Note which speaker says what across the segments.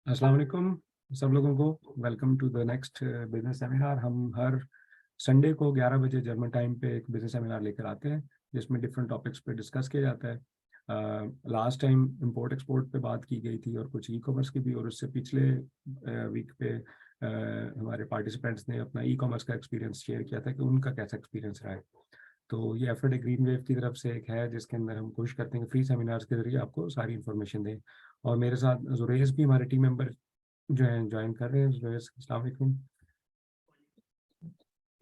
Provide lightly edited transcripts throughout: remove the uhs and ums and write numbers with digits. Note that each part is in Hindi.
Speaker 1: अस्सलाम वालेकुम सब लोगों को। Welcome to the next business seminar. हम हर संडे को 11 बजे जर्मन टाइम पे एक बिजनेस सेमिनार लेकर आते हैं जिसमें डिफरेंट टॉपिक्स पे डिस्कस किया जाता है। लास्ट टाइम इंपोर्ट एक्सपोर्ट पे बात की गई थी और कुछ ई कॉमर्स की भी, और उससे पिछले वीक पे हमारे पार्टिसिपेंट्स ने अपना ई कॉमर्स का एक्सपीरियंस शेयर किया था कि उनका कैसा एक्सपीरियंस रहा है। तो ये एफर्ट ग्रीन वेव की तरफ से एक है जिसके अंदर हम कोशिश करते हैं कि फ्री सेमिनार्स के जरिए आपको सारी इन्फॉर्मेशन दें। और मेरे साथ जुरेज भी हमारे टीम मेंबर जो है ज्वाइन कर रहे हैं। जुरेज, अस्सलाम वालेकुम।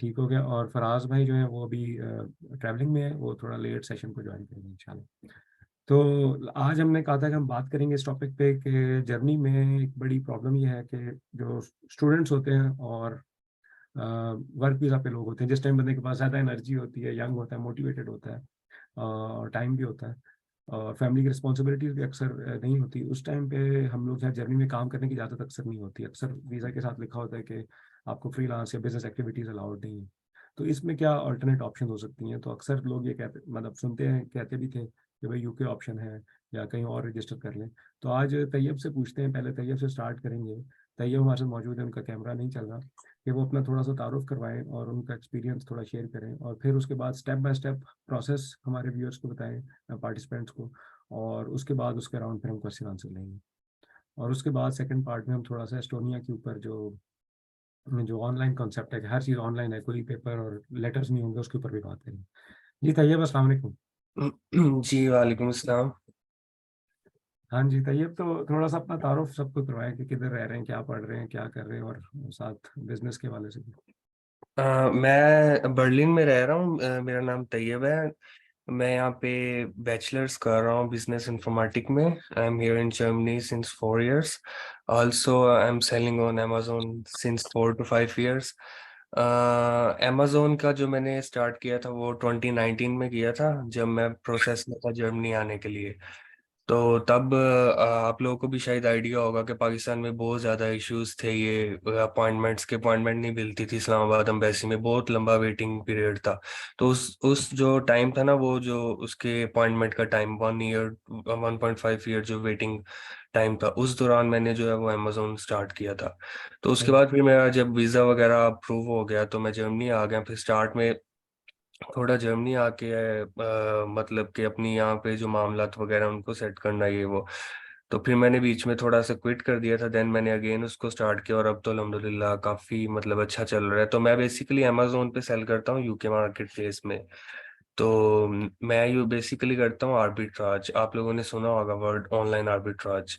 Speaker 1: ठीक हो गया। और फराज भाई जो है वो अभी ट्रैवलिंग में है, वो थोड़ा लेट सेशन को ज्वाइन करेंगे इंशाल्लाह। तो आज हमने कहा था कि हम बात करेंगे इस टॉपिक पे कि जर्नी में एक बड़ी प्रॉब्लम ये है कि जो स्टूडेंट्स होते हैं और वर्क वीज़ा पे लोग होते हैं, जिस टाइम बंदे के पास ज़्यादा एनर्जी होती है, यंग होता है, मोटिवेटेड होता है और टाइम भी होता है और फैमिली की रिस्पॉन्सिबिलिटीज भी अक्सर नहीं होती, उस टाइम पे हम लोग यहाँ जर्नी में काम करने की इजाज़त अक्सर नहीं होती। अक्सर वीज़ा के साथ लिखा होता है कि आपको फ्रीलांस या बिजनेस एक्टिविटीज़ अलाउड नहीं है। तो इसमें क्या अल्टरनेट ऑप्शन हो सकती हैं? तो अक्सर लोग ये कहते, मतलब सुनते हैं, कहते भी थे कि भाई यूके ऑप्शन है या कहीं और रजिस्टर कर लें। तो आज तैयब से पूछते हैं, पहले तैयब से स्टार्ट करेंगे। तैयब हमारे साथ मौजूद है, उनका कैमरा नहीं चल रहा, कि वो अपना थोड़ा सा तारुफ करवाएं और उनका एक्सपीरियंस थोड़ा शेयर करें, और फिर उसके बाद स्टेप बाय स्टेप प्रोसेस हमारे व्यूअर्स को बताएं, पार्टिसिपेंट्स को। और उसके बाद उसके राउंड फिर हम क्वेश्चन आंसर लेंगे। और उसके बाद सेकंड पार्ट में हम थोड़ा सा एस्टोनिया के ऊपर जो जो ऑनलाइन कॉन्सेप्ट है कि हर चीज़ ऑनलाइन है, कोई पेपर और लेटर्स नहीं होंगे, उसके ऊपर भी बात करेंगे। जी तैयब, अस्सलाम वालेकुम।
Speaker 2: जी वालेकुम अस्सलाम।
Speaker 1: हाँ जी तैयब, तो थोड़ा सा अपना तारुफ सबको करवाएं कि किधर रह रहे हैं, क्या पढ़ रहे हैं, क्या कर रहे हैं, और साथ बिजनेस के वाले से भी।
Speaker 2: मैं बर्लिन में रह रहा हूँ। मेरा नाम तैयब है। मैं यहाँ पे बैचलर्स कर रहा हूँ बिजनेस इंफॉर्मेटिक में। I am here in Germany since 4 years। Also I am selling on Amazon since 4 to 5 years। Amazon का जो मैंने स्टार्ट किया था वो 2019 में किया था, जब मैं प्रोसेस में था जर्मनी आने के लिए। तो तब आप लोगों को भी शायद आइडिया होगा कि पाकिस्तान में बहुत ज़्यादा इश्यूज थे। ये अपॉइंटमेंट नहीं मिलती थी। इस्लामाबाद एम्बेसी में बहुत लंबा वेटिंग पीरियड था। तो उस जो टाइम था ना, वो जो उसके अपॉइंटमेंट का टाइम 1 year 1.5 year जो वेटिंग टाइम था, उस दौरान मैंने जो है वो अमेजोन स्टार्ट किया था। तो उसके
Speaker 1: सही।
Speaker 2: बाद फिर मेरा जब वीज़ा वगैरह अप्रूव हो गया तो मैं जर्मनी आ गया। फिर स्टार्ट में थोड़ा जर्मनी आके मतलब कि अपनी यहाँ पे जो मामलात वगैरह उनको सेट करना ये वो। तो फिर मैंने बीच में थोड़ा सा क्विट कर दिया था, देन मैंने अगेन उसको स्टार्ट किया और अब तो अल्हम्दुलिल्लाह काफ़ी मतलब अच्छा चल रहा है। तो मैं बेसिकली अमेजोन पे सेल करता हूँ यूके मार्केट प्लेस में। तो मैं यू बेसिकली करता हूँ आर्बिट्राज। आप लोगों ने सुना होगा वर्ड ऑनलाइन आर्बिट्राज।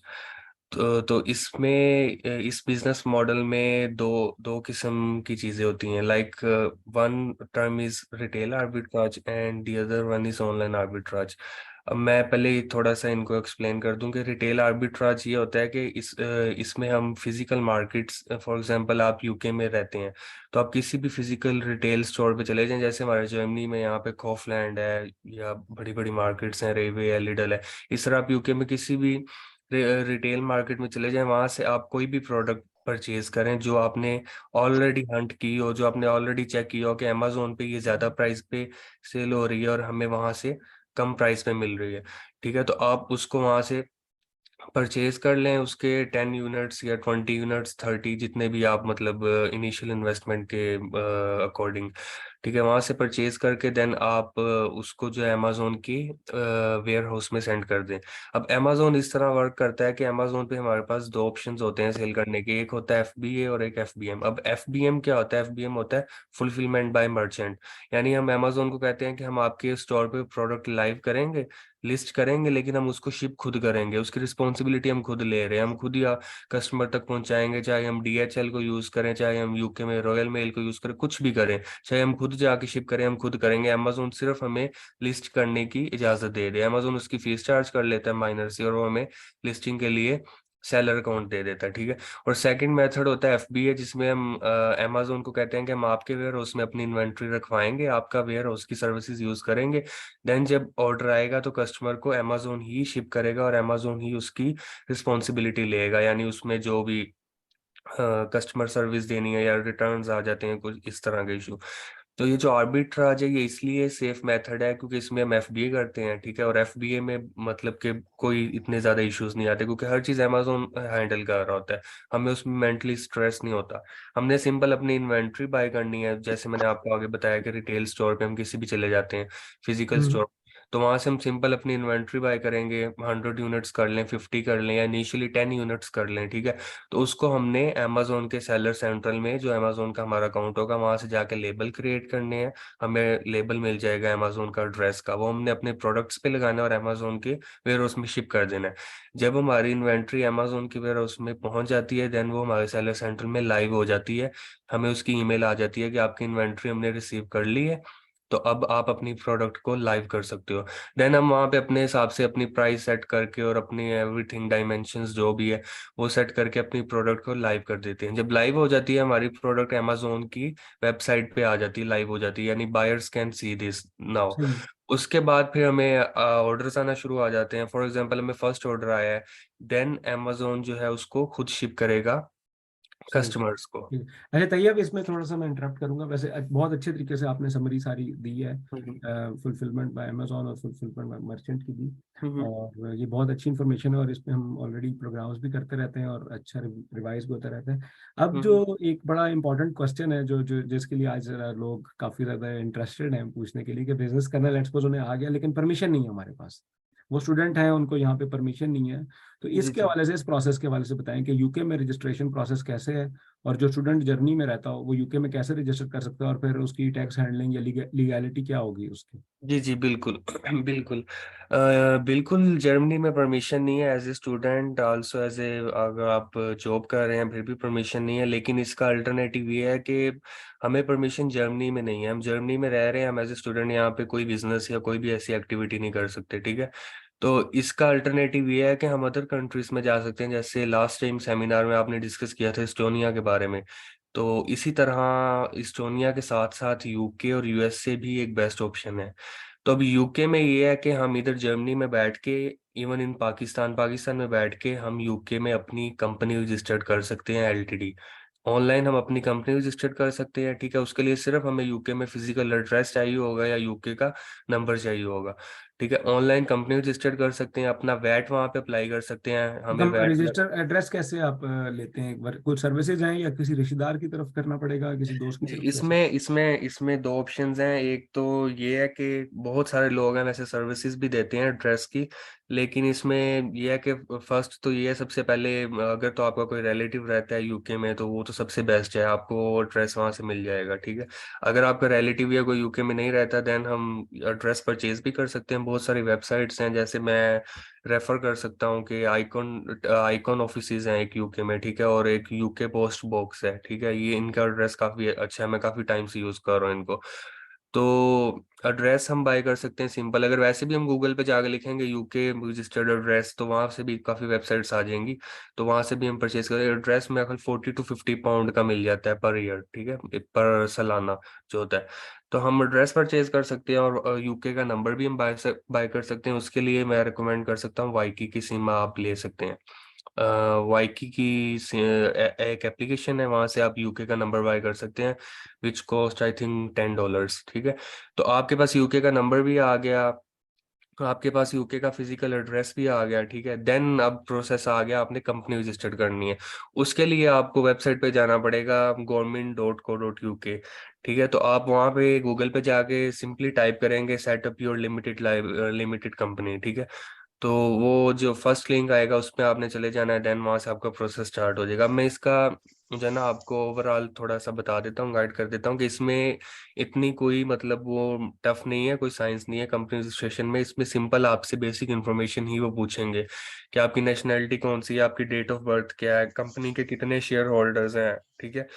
Speaker 2: तो इसमें इस बिजनेस मॉडल में दो दो किस्म की चीजें होती हैं। Like one term is retail arbitrage and the other one is online arbitrage. अब मैं पहले थोड़ा सा इनको एक्सप्लेन कर दूं कि रिटेल आर्बिट्राज ये होता है कि इसमें हम फिजिकल मार्केट्स, फॉर एग्जांपल आप यूके में रहते हैं तो आप किसी भी फिजिकल रिटेल स्टोर पे चले जाएं, जैसे हमारे जर्मनी में यहाँ पे कॉफलैंड है या बड़ी बड़ी मार्केट्स हैं, रेवे है, लिडल है। इस तरह आप यूके में किसी भी रिटेल मार्केट में चले जाएं, वहां से आप कोई भी प्रोडक्ट परचेज करें जो आपने ऑलरेडी हंट की हो, जो आपने ऑलरेडी चेक किया हो कि अमेजोन पे ये ज्यादा प्राइस पे सेल हो रही है और हमें वहां से कम प्राइस पे मिल रही है। ठीक है, तो आप उसको वहां से परचेज कर लें, उसके 10 यूनिट्स या 20 यूनिट्स 30, जितने भी आप मतलब इनिशियल इन्वेस्टमेंट के अकॉर्डिंग। ठीक है, वहां से परचेज करके देन आप उसको जो है अमेजोन की वेयर हाउस में सेंड कर दें। अब अमेजोन इस तरह वर्क करता है कि अमेजोन पे हमारे पास दो ऑप्शंस होते हैं सेल करने के। एक होता है एफबीए और एक एफबीएम। अब एफबीएम क्या होता है? एफबीएम होता है फुलफिलमेंट बाय मर्चेंट। यानी हम अमेजोन को कहते हैं कि हम आपके स्टोर पे प्रोडक्ट लाइव करेंगे, लिस्ट करेंगे, लेकिन हम उसको शिप खुद करेंगे, उसकी रिस्पॉन्सिबिलिटी हम खुद ले रहे हैं। हम खुद या कस्टमर तक पहुंचाएंगे, चाहे हम डीएचएल को यूज करें, चाहे हम यूके में रॉयल मेल को यूज करें, कुछ भी करें, चाहे हम खुद जाके शिप करें, हम खुद करेंगे। अमेजोन सिर्फ हमें लिस्ट करने की इजाजत दे दे। अमेजोन उसकी फीस चार्ज कर लेता है माइनर सी, और वो हमें लिस्टिंग के लिए सेलर अकाउंट दे देता है। ठीक है। और सेकंड मेथड होता है एफबीए, जिसमें हम अमेजोन को कहते हैं कि हम आपके वेयर हाउस में अपनी इन्वेंट्री रखवाएंगे, आपका वेयर हाउस की सर्विसेज यूज करेंगे। देन जब ऑर्डर आएगा तो कस्टमर को अमेजोन ही शिप करेगा और अमेजोन ही उसकी रिस्पॉन्सिबिलिटी लेगा। यानी उसमें जो भी कस्टमर सर्विस देनी है या रिटर्न्स आ जाते हैं कुछ इस तरह के इशू, तो ये जो आर्बिट्राज है ये इसलिए सेफ मेथड है क्योंकि इसमें हम एफबीए करते हैं, ठीक है, और एफबीए में मतलब कि कोई इतने ज्यादा इश्यूज नहीं आते क्योंकि हर चीज अमेजोन हैंडल कर रहा होता है। हमें उसमें मेंटली स्ट्रेस नहीं होता। हमने सिंपल अपनी इन्वेंट्री बाय करनी है, जैसे मैंने आपको आगे बताया कि रिटेल स्टोर पे हम किसी भी चले जाते हैं, फिजिकल
Speaker 1: हम्म।
Speaker 2: स्टोर, तो वहां से हम सिंपल अपनी इन्वेंट्री बाय करेंगे, 100 यूनिट्स कर लें, 50 कर लें, या इनिशियली 10 यूनिट्स कर लें, ठीक है। तो उसको हमने अमेजोन के सेलर सेंट्रल में, जो अमेजोन का हमारा अकाउंट होगा, वहां से जाके लेबल क्रिएट करने हैं। हमें लेबल मिल जाएगा अमेजोन का ड्रेस का, वो हमने अपने प्रोडक्ट्स पे लगाना है और अमेजोन के वेयर हाउस में शिप कर देना है। जब हमारी इन्वेंट्री अमेजोन के वेयर हाउस में पहुंच जाती है, देन वो हमारे सेलर सेंटर में लाइव हो जाती है। हमें उसकी ईमेल आ जाती है कि आपकी इन्वेंट्री हमने रिसीव कर ली है, तो अब आप अपनी प्रोडक्ट को लाइव कर सकते हो। देन हम वहाँ पे अपने हिसाब से अपनी प्राइस सेट करके और अपनी एवरीथिंग डायमेंशंस जो भी है वो सेट करके अपनी प्रोडक्ट को लाइव कर देते हैं। जब लाइव हो जाती है हमारी प्रोडक्ट, अमेजोन की वेबसाइट पे आ जाती है, लाइव हो जाती है, यानी buyers can see this now.
Speaker 1: सही है।
Speaker 2: उसके बाद फिर हमें ऑर्डर्स आना शुरू आ जाते हैं। फॉर एग्जांपल हमें फर्स्ट ऑर्डर आया है, देन अमेजोन जो है उसको खुद शिप करेगा
Speaker 1: सही।
Speaker 2: कस्टमर्स को।
Speaker 1: ठीक है। अच्छा तैयब, इसमें थोड़ा सा मैं इंटरप्ट करूंगा। वैसे बहुत अच्छे तरीके से आपने समरी सारी दी है,
Speaker 2: हम्म।
Speaker 1: फुलफिलमेंट बाय अमेजोन और फुलफिलमेंट बाय मर्चेंट की दी।
Speaker 2: हम्म।
Speaker 1: और ये बहुत अच्छी इन्फॉर्मेशन है, और इसमें हम ऑलरेडी प्रोग्राम्स भी करते रहते हैं और अच्छा रिवाइज भी होता रहता है। अब
Speaker 2: हम्म।
Speaker 1: जो एक बड़ा इंपॉर्टेंट क्वेश्चन है, जो जो जिसके लिए आज जरा लोग काफ़ी ज़्यादा इंटरेस्टेड हैं पूछने के लिए, कि बिजनेस करना लेट्स सपोज उन्हें आ गया लेकिन परमिशन नहीं है हमारे पास, वो स्टूडेंट हैं, उनको यहाँ पे परमिशन नहीं है। तो
Speaker 2: जी
Speaker 1: इसके
Speaker 2: जी।
Speaker 1: हवाले से, इस प्रोसेस के हवाले से बताएं कि यूके में रजिस्ट्रेशन प्रोसेस कैसे है, और जो स्टूडेंट जर्मनी में रहता हो वो यूके में कैसे रजिस्टर कर सकता है, और फिर उसकी टैक्स हैंडलिंग या लीगैलिटी क्या होगी उसकी।
Speaker 2: जी जी बिल्कुल। बिल्कुल। बिल्कुल जर्मनी में परमिशन नहीं है as a student, also as a, अगर आप जॉब कर रहे हैं फिर भी परमिशन नहीं है। लेकिन इसका अल्टरनेटिव ये है कि हमें परमिशन जर्मनी में नहीं है, हम जर्मनी में रह रहे हैं, हम एज ए स्टूडेंट यहाँ पे कोई बिजनेस या कोई भी ऐसी एक्टिविटी नहीं कर सकते, ठीक है। तो इसका अल्टरनेटिव ये है कि हम अदर कंट्रीज में जा सकते हैं, जैसे लास्ट टाइम सेमिनार में आपने डिस्कस किया था इस्टोनिया के बारे में। तो इसी तरह इस्टोनिया के साथ साथ यूके और यूएसए भी एक बेस्ट ऑप्शन है। तो अब यूके में ये है कि हम इधर जर्मनी में बैठ के, इवन इन पाकिस्तान में बैठ के हम यूके में अपनी कंपनी रजिस्टर्ड कर सकते हैं, एलटीडी। ऑनलाइन हम अपनी कंपनी रजिस्टर्ड कर सकते हैं, ठीक है। उसके लिए सिर्फ हमें यूके में फिजिकल एड्रेस चाहिए होगा या यूके का नंबर चाहिए होगा, ठीक है। ऑनलाइन कंपनी रजिस्टर्ड कर सकते हैं, अपना वैट वहाँ पे अप्लाई कर सकते हैं, हमें वैट।
Speaker 1: रजिस्टर एड्रेस कैसे आप लेते हैं, कुछ सर्विसेज हैं या किसी रिश्तेदार की तरफ करना पड़ेगा, किसी दोस्त की
Speaker 2: जी,
Speaker 1: तरफ, कैसे।
Speaker 2: इसमें दो ऑप्शंस हैं। एक तो ये है कि बहुत सारे लोग हैं वैसे सर्विसेज भी देते हैं ड्रेस की, लेकिन इसमें ये है कि फर्स्ट तो ये है, सबसे पहले अगर तो आपका कोई रिलेटिव रहता है यूके में तो वो तो सबसे बेस्ट है, आपको ड्रेस वहां से मिल जाएगा, ठीक है। अगर आपका रिलेटिव या कोई यूके में नहीं रहता, देन हम ड्रेस परचेज भी कर सकते हैं। बहुत सारी वेबसाइट्स हैं, जैसे मैं रेफर कर सकता हूँ कि आइकॉन आइकॉन ऑफिसेज हैं एक यूके में, ठीक है, और एक यूके पोस्ट बॉक्स है, ठीक है। ये इनका एड्रेस काफी अच्छा है, मैं काफी टाइम से यूज कर रहा हूँ इनको। तो एड्रेस हम बाय कर सकते हैं सिंपल। अगर वैसे भी हम गूगल पे जाके लिखेंगे यूके रजिस्टर्ड एड्रेस, तो वहां से भी काफी वेबसाइट्स आ जाएंगी, तो वहां से भी हम परचेज करें। एड्रेस में अगर 40 to 50 पाउंड का मिल जाता है पर ईयर, ठीक है, पर सालाना जो होता है। तो हम एड्रेस परचेज कर सकते हैं, और यूके का नंबर भी हम बाय कर सकते हैं। उसके लिए मैं रिकमेंड कर सकता हूँ वाइकी की सिम आप ले सकते हैं। वाइकी की एक एप्लीकेशन है, वहां से आप यूके का नंबर बाय कर सकते हैं, विच कॉस्ट आई थिंक $10, ठीक है। तो आपके पास यूके का नंबर भी आ गया, तो आपके पास यूके का फिजिकल एड्रेस भी आ गया, ठीक है। देन अब प्रोसेस आ गया, आपने कंपनी रजिस्टर्ड करनी है। उसके लिए आपको वेबसाइट पे जाना पड़ेगा, government.co.uk, ठीक है। तो आप वहाँ पे गूगल पे जाके सिंपली टाइप करेंगे सेटअप योर लिमिटेड कंपनी, ठीक है। तो वो जो फर्स्ट लिंक आएगा उसमें आपने चले जाना है, देन वहां से आपका प्रोसेस स्टार्ट हो जाएगा। अब मैं इसका जो है ना आपको ओवरऑल थोड़ा सा बता देता हूँ, गाइड कर देता हूँ कि इसमें इतनी कोई मतलब वो टफ नहीं है, कोई साइंस नहीं है कंपनी रजिस्ट्रेशन में। इसमें सिंपल आपसे बेसिक इन्फॉर्मेशन ही वो पूछेंगे कि आपकी नेशनैलिटी कौन सी है, आपकी डेट ऑफ बर्थ क्या है, कंपनी के कितने शेयर होल्डर्स हैं, ठीक है।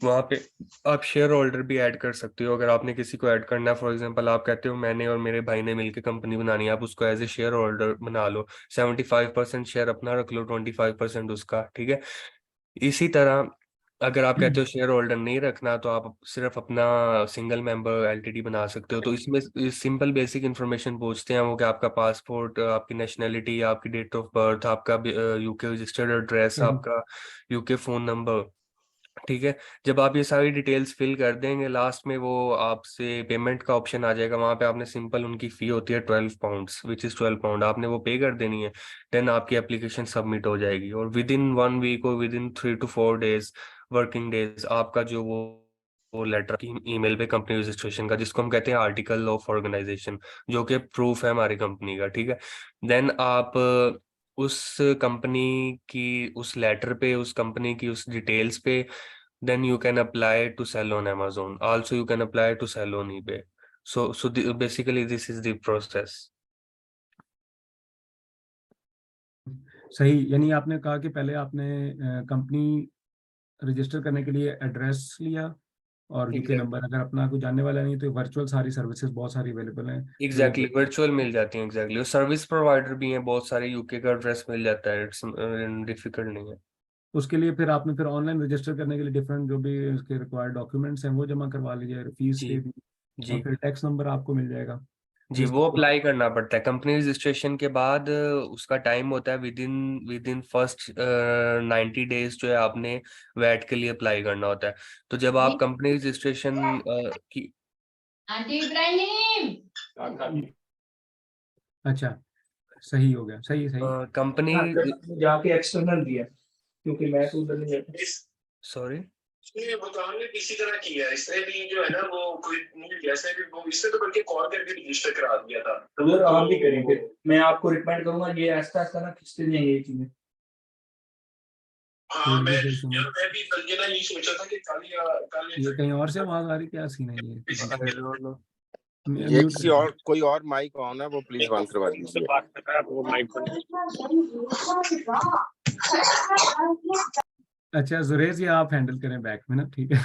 Speaker 2: वहाँ पे आप शेयर होल्डर भी ऐड कर सकते हो, अगर आपने किसी को ऐड करना है। फॉर एग्जांपल आप कहते हो मैंने और मेरे भाई ने मिलकर कंपनी बनानी है, आप उसको एज ए शेयर होल्डर बना लो, 75% शेयर अपना रख लो, 25% उसका, ठीक है। इसी तरह अगर आप कहते हो शेयर होल्डर नहीं रखना, तो आप सिर्फ अपना सिंगल मेंबर एलटीडी बना सकते हो। तो इसमें सिंपल बेसिक इन्फॉर्मेशन पूछते हैं वो, कि आपका पासपोर्ट, आपकी नेशनैलिटी, आपकी डेट ऑफ बर्थ, आपका यूके रजिस्टर्ड एड्रेस,
Speaker 1: हम्म।
Speaker 2: आपका यूके फोन नंबर, ठीक है। जब आप ये सारी डिटेल्स फिल कर देंगे, लास्ट में वो आपसे पेमेंट का ऑप्शन आ जाएगा। वहां पे आपने सिंपल, उनकी फी होती है 12 पाउंड्स, विच इज 12 पाउंड, आपने वो पे कर देनी है। देन आपकी एप्लीकेशन सबमिट हो जाएगी, और विद इन 1 वीक और with in 3 to 4 days working days आपका जो वो लेटर की ईमेल पे कंपनी रजिस्ट्रेशन का, जिसको हम कहते हैं आर्टिकल ऑफ ऑर्गेनाइजेशन, जो कि प्रूफ है हमारी कंपनी का, ठीक है। देन आप उस कंपनी की उस लेटर पे, उस कंपनी की उस डिटेल्स पे, then you can apply to sell on Amazon. Also, you can apply to sell on eBay. Basically, this is the process.
Speaker 1: सही, यानी आपने कहा कि पहले आपने कंपनी रजिस्टर करने के लिए एड्रेस लिया और यूके
Speaker 2: Exactly.
Speaker 1: नंबर, अगर अपना कोई जानने वाला नहीं तो वर्चुअल सारी सर्विसेज बहुत सारी अवेलेबल हैं जो
Speaker 2: एग्जैक्टली, वर्चुअल मिल जाती है। एग्जैक्टली, और सर्विस प्रोवाइडर भी हैं बहुत सारे, यूके का एड्रेस मिल जाता है, इट्स डिफिकल्ट नहीं है।
Speaker 1: उसके लिए फिर आपने फिर ऑनलाइन रजिस्टर करने के लिए डिफरेंट जो भी उसके रिक्वायर्ड डॉक्यूमेंट्स हैं वो जमा करवा लीजिए, फीस
Speaker 2: जी।
Speaker 1: पे भी, और
Speaker 2: जी।
Speaker 1: फिर टैक्स नंबर आपको मिल जाएगा
Speaker 2: जी, वो
Speaker 1: जिसको।
Speaker 2: अप्लाई करना पड़ता है कंपनी रजिस्ट्रेशन के बाद। उसका टाइम होता है विद इन फर्स्ट 90 डेज जो है, आपने वैट के लिए अप्लाई करना होता है। तो जब आप कंपनी रजिस्ट्रेशन की
Speaker 3: आंटी इब्राहिम
Speaker 1: अच्छा, सही हो गया, सही सही।
Speaker 2: कंपनी,
Speaker 4: जाके एक्सटर्नल दिया, क्योंकि मैं तो उधर नहीं जाता।
Speaker 2: सॉरी,
Speaker 5: इसने वो काम ने इसी तरह किया, इसने भी जो है ना वो कोई नहीं लिया, इसने भी वो इसने तो बल्कि कॉल करके रजिस्टर करा दिया था।
Speaker 4: अगर आप भी करें फिर मैं आपको रिकमेंड करूंगा, ये ऐसा ऐसा ना खिंचते जाएंगे ये चीजें।
Speaker 5: हाँ, मैं
Speaker 1: फिर सुनो,
Speaker 5: यार मैं भी बल्कि ना ये सोचा था कि कल
Speaker 1: ये कहीं और से आवाज आ रही, क्या सीन है ये?
Speaker 2: I don't know.
Speaker 6: ये
Speaker 1: म्यूट
Speaker 6: किसी
Speaker 1: कर
Speaker 6: और, कोई और माइक ऑन है वो प्लीज बंद करवा दीजिए।
Speaker 5: बात कर रहा है वो माइक पर।
Speaker 1: अच्छा जुरेज, ये आप हैंडल करें बैक में ना, ठीक है।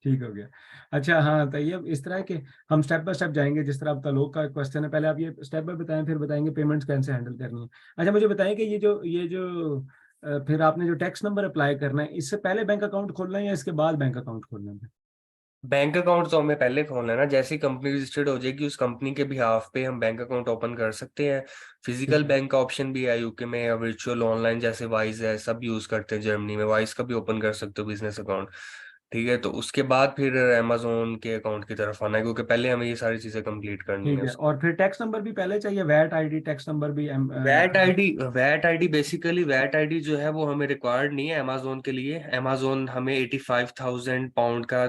Speaker 1: ठीक हो गया। अच्छा हाँ, तो ये इस तरह के हम स्टेप बाय स्टेप जाएंगे, जिस तरह आपका लोग का क्वेश्चन है, पहले आप ये स्टेप बाय बताएं, फिर बताएंगे पेमेंट्स कैसे हैंडल करनी है। अच्छा मुझे बताएं कि ये जो फिर आपने जो टैक्स नंबर अप्लाई करना है, इससे पहले बैंक अकाउंट खोलना है या इसके बाद बैंक अकाउंट खोलना है?
Speaker 2: बैंक अकाउंट तो हमें पहले खोलना है ना, जैसे ही कंपनी रजिस्टर्ड हो जाएगी उस कंपनी के बिहाफ पे हम बैंक अकाउंट ओपन कर सकते हैं। फिजिकल
Speaker 1: ठीक है,
Speaker 2: बैंक का ऑप्शन भी है यूके में, या वर्चुअल ऑनलाइन जैसे वाइज है, सब यूज करते हैं। जर्मनी में वाइज का भी ओपन कर सकते हो बिजनेस अकाउंट। ठीक है, तो उसके बाद फिर अमेजोन के अकाउंट की तरफ आना है, क्योंकि पहले हमें ये सारी चीजें कंप्लीट करनी
Speaker 1: ठीक
Speaker 2: है।
Speaker 1: है। और फिर टैक्स नंबर भी पहले चाहिए, वैट आईडी टैक्स नंबर भी
Speaker 2: VAT ID basically, VAT ID जो है वो हमें रिक्वायर्ड नहीं है अमेजोन के लिए। अमेजोन हमें 85,000 पाउंड का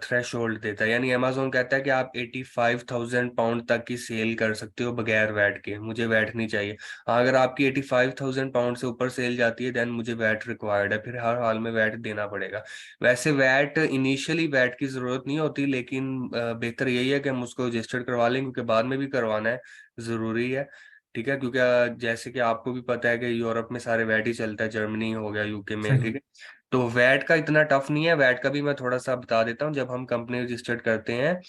Speaker 2: थ्रेश होल्ड देता है, यानी अमेजोन कहता है कि आप 85,000 पाउंड तक की सेल कर सकते हो बगैर वैट के, मुझे वैट नहीं चाहिए। हाँ, अगर आपकी 85,000 पाउंड से ऊपर सेल जाती है देन मुझे वैट रिक्वायर्ड है, फिर हर हाल में वैट देना पड़ेगा। वैसे वैट इनिशियली वैट की जरूरत नहीं होती, लेकिन बेहतर यही है कि हम उसको रजिस्टर करवा लें, क्योंकि बाद में भी करवाना है, जरूरी है। ठीक है, क्योंकि जैसे कि आपको भी पता है कि यूरोप में सारे वैट ही चलता है, जर्मनी हो गया, यूके में,
Speaker 1: सही।
Speaker 2: ठीक है। तो वैट का इतना टफ नहीं है। वैट का भी मैं थोड़ा सा बता देता हूँ। जब हम कंपनी रजिस्टर्ड करते हैं,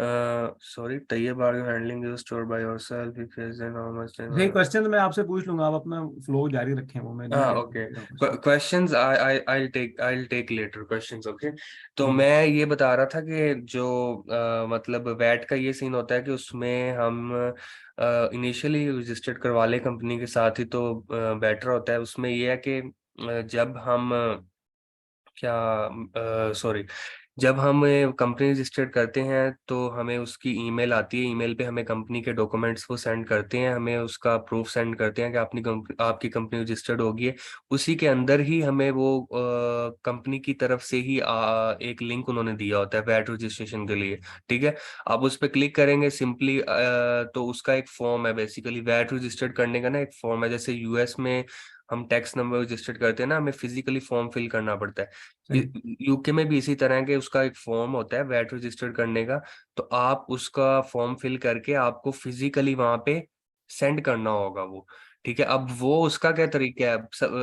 Speaker 2: sorry, Tayyab are you handling your store by yourself, if yes then how much.
Speaker 1: सही क्वेश्चन मैं आपसे पूछ लूंगा, आप अपना फ्लो जारी रखें, वो मैं नहीं
Speaker 2: हाँ,
Speaker 1: कह
Speaker 2: ओके।
Speaker 1: रहा question.
Speaker 2: Questions I take later questions, okay. तो
Speaker 1: ठीक है,
Speaker 2: मैं ये बता रहा था कि जो मतलब वैट का ये सीन होता है कि उसमें हम इनिशियली रजिस्टर्ड करवा लें कंपनी के साथ ही तो बेटर होता है। उसमें ये है कि जब हम क्या सॉरी जब हम कंपनी रजिस्टर्ड करते हैं तो हमें उसकी ईमेल आती है। ईमेल पे हमें कंपनी के डॉक्यूमेंट्स वो सेंड करते हैं, हमें उसका प्रूफ सेंड करते हैं कि आपकी कंपनी रजिस्टर्ड होगी है। उसी के अंदर ही हमें वो कंपनी की तरफ से ही एक लिंक उन्होंने दिया होता है वैट रजिस्ट्रेशन के लिए। ठीक है, आप उस पर क्लिक करेंगे सिंपली, तो उसका एक फॉर्म है, बेसिकली वैट रजिस्टर्ड करने का ना एक फॉर्म है। जैसे यूएस में हम टैक्स नंबर रजिस्टर्ड करते हैं ना, हमें फिजिकली फॉर्म फिल करना पड़ता है।
Speaker 1: सही।
Speaker 2: यूके में भी इसी तरह के उसका एक फॉर्म होता है वैट रजिस्टर करने का। तो आप उसका फॉर्म फिल करके आपको फिजिकली वहां पे सेंड करना होगा वो। ठीक है, अब वो उसका क्या तरीका है,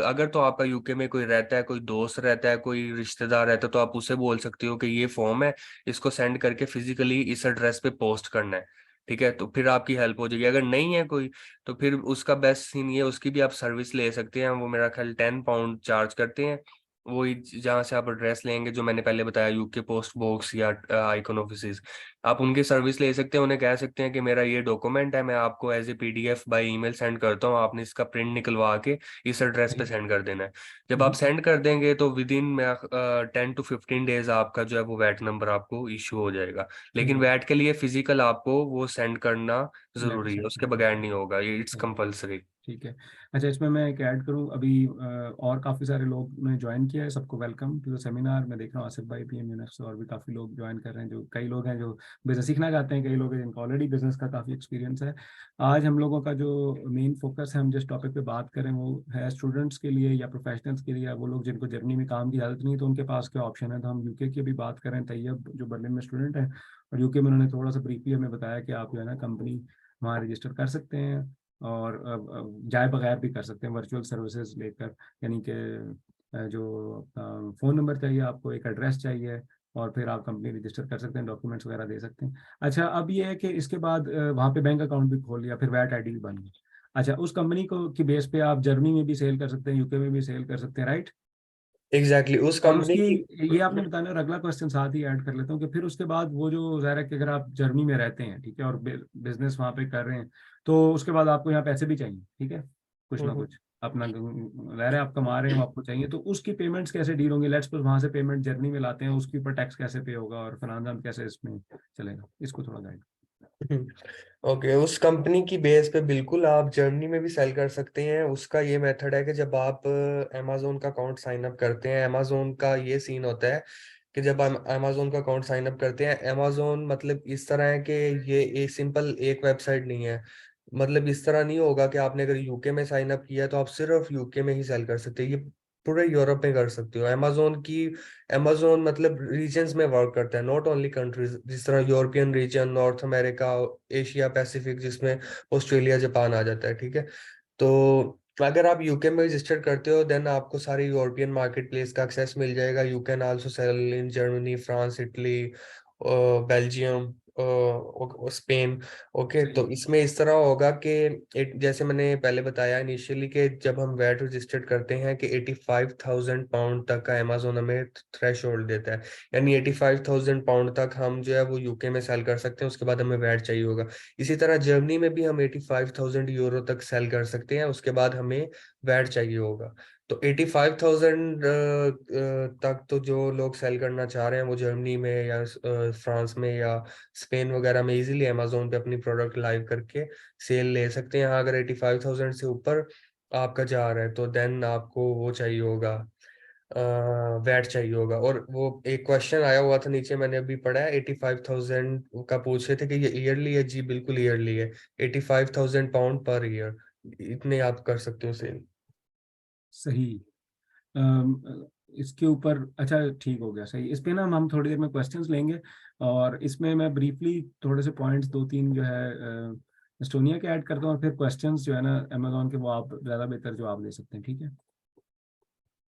Speaker 2: अगर तो आपका यूके में कोई रहता है, कोई दोस्त रहता है, कोई रिश्तेदार रहता है, तो आप उसे बोल सकते हो कि ये फॉर्म है, इसको सेंड करके फिजिकली इस एड्रेस पे पोस्ट करना है। ठीक है, तो फिर आपकी हेल्प हो जाएगी। अगर नहीं है कोई, तो फिर उसका बेस्ट सीन ये, उसकी भी आप सर्विस ले सकते हैं। वो मेरा ख्याल 10 पाउंड चार्ज करते हैं, वही जहाँ से आप एड्रेस लेंगे, जो मैंने पहले बताया, यूके पोस्ट बॉक्स या आइकन ऑफिसेज, आप उनकी सर्विस ले सकते हैं। उन्हें कह सकते हैं कि मेरा ये डॉक्यूमेंट है, मैं आपको as a PDF by email send करता हूँ, आपने इसका प्रिंट निकलवा के इस एड्रेस पे सेंड कर देना है। जब आप सेंड कर देंगे तो विद इन 10 to 15 डेज आपका जो है वो वैट नंबर आपको इशू हो जाएगा। लेकिन वैट के लिए फिजिकल आपको वो सेंड करना जरूरी है, उसके बगैर नहीं होगा, ये इट्स कंपलसरी।
Speaker 1: ठीक है। अच्छा, इसमें मैं एक ऐड करूं, अभी और काफ़ी सारे लोग ने ज्वाइन किया है, सबको वेलकम टू द सेमिनार। मैं देख रहा हूँ आसिफ भाई, पीएम यूनिफ से और भी काफ़ी लोग ज्वाइन कर रहे हैं। जो कई लोग हैं जो बिजनेस सीखना चाहते हैं, कई लोग हैं जिनको ऑलरेडी बिजनेस का काफ़ी एक्सपीरियंस है। आज हम लोगों का जो मेन फोकस है, हम जिस टॉपिक पे बात करें वो है स्टूडेंट्स के लिए या प्रोफेशनल्स के लिए, या वो लोग जिनको जर्नी में काम की आदत नहीं है तो उनके पास क्या ऑप्शन है। तो हम यूके की भी बात करें, तैयब जो बर्लिन में स्टूडेंट है और यूके में, उन्होंने थोड़ा सा ब्रीफली हमें बताया कि आप जो है ना कंपनी वहाँ रजिस्टर कर सकते हैं और जाए बगैर भी कर सकते हैं वर्चुअल सर्विसेज लेकर। यानी कि जो फ़ोन नंबर चाहिए आपको, एक एड्रेस चाहिए और फिर आप कंपनी रजिस्टर कर सकते हैं, डॉक्यूमेंट्स वगैरह दे सकते हैं। अच्छा, अब ये है कि इसके बाद वहाँ पे बैंक अकाउंट भी खोल लिया, फिर वैट आईडी भी बन गई। अच्छा, उस कंपनी को की बेस पे आप जर्मनी में भी सेल कर सकते हैं, यूके में भी सेल कर सकते हैं, राइट।
Speaker 2: एग्जैक्टली उस
Speaker 1: और
Speaker 2: कंपनी
Speaker 1: उसकी,
Speaker 2: की।
Speaker 1: ये आपने बताया और अगला क्वेश्चन साथ ही ऐड कर लेता हूँ कि फिर उसके बाद वो जो ज़ाहिर है कि अगर आप जर्मनी में रहते हैं, ठीक है, और बिजनेस वहाँ पे कर रहे हैं, तो उसके बाद आपको यहाँ पैसे भी चाहिए, ठीक है, कुछ ना कुछ अपना ज़ाहिर है आप कमा रहे हैं, वो आपको चाहिए, तो उसकी पेमेंट्स कैसे डील होंगी। लेट्स सपोज वहाँ से पेमेंट जर्मनी में लाते हैं, उसके ऊपर टैक्स कैसे पे होगा और फिनांस कैसे इसमें चलेगा, इसको थोड़ा गाइड।
Speaker 2: ओके, उस कंपनी की बेस पे बिल्कुल आप जर्मनी में भी सेल कर सकते हैं। उसका ये मेथड है कि जब आप अमेजोन का अकाउंट साइन अप करते हैं, अमेजोन का ये सीन होता है कि जब हम अमेजोन का अकाउंट साइन अप करते हैं, अमेजोन मतलब इस तरह है कि ये एक सिंपल एक वेबसाइट नहीं है। मतलब इस तरह नहीं होगा कि आपने अगर यूके में साइन अप किया तो आप सिर्फ यूके में ही सेल कर सकते हैं, ये पूरे यूरोप में कर सकते हो। अमेजोन मतलब रीजन्स में वर्क करता है, नॉट ओनली कंट्रीज, जिस तरह European region, North America, Asia Pacific, जिसमें ऑस्ट्रेलिया जापान आ जाता है, ठीक है। तो अगर आप यूके में रजिस्टर करते हो देन आपको सारी यूरोपियन मार्केट प्लेस का एक्सेस मिल जाएगा। You can also sell in Germany, France, Italy, Belgium, Spain. Okay, तो इसमें इस तरह होगा कि जैसे मैंने पहले बताया इनिशियली कि जब हम वैट रजिस्टर्ड करते हैं कि 85,000 पाउंड तक का अमेजोन हमें थ्रेश होल्ड देता है। यानी 85,000 पाउंड तक हम जो है वो यूके में सेल कर सकते हैं, उसके बाद हमें वैट चाहिए होगा। इसी तरह जर्मनी में भी हम 85,000 यूरो तक सेल कर सकते हैं, उसके बाद हमें वैट चाहिए होगा। तो 85,000 तक तो जो लोग सेल करना चाह रहे हैं वो जर्मनी में या फ्रांस में या स्पेन वगैरह में इजीली अमेजोन पे अपनी प्रोडक्ट लाइव करके सेल ले सकते हैं। हाँ, अगर 85,000 से ऊपर आपका जा रहा है तो देन आपको वो चाहिए होगा, वैट चाहिए होगा। और वो एक क्वेश्चन आया हुआ था नीचे, मैंने अभी पढ़ा है, 85,000 का पूछ रहे थे कि ये ईयरली है। जी बिल्कुल ईयरली है, 85,000 पाउंड पर ईयर, इतने आप कर सकते हो सेल।
Speaker 1: सही। इसके ऊपर अच्छा ठीक हो गया, सही। इस पे ना हम थोड़ी देर में क्वेश्चंस लेंगे और इसमें मैं ब्रीफली थोड़े से पॉइंट्स दो तीन जो है एस्टोनिया के ऐड करता हूँ और फिर क्वेश्चंस जो है ना अमेजोन के, वो आप ज़्यादा बेहतर जवाब दे सकते हैं, ठीक है।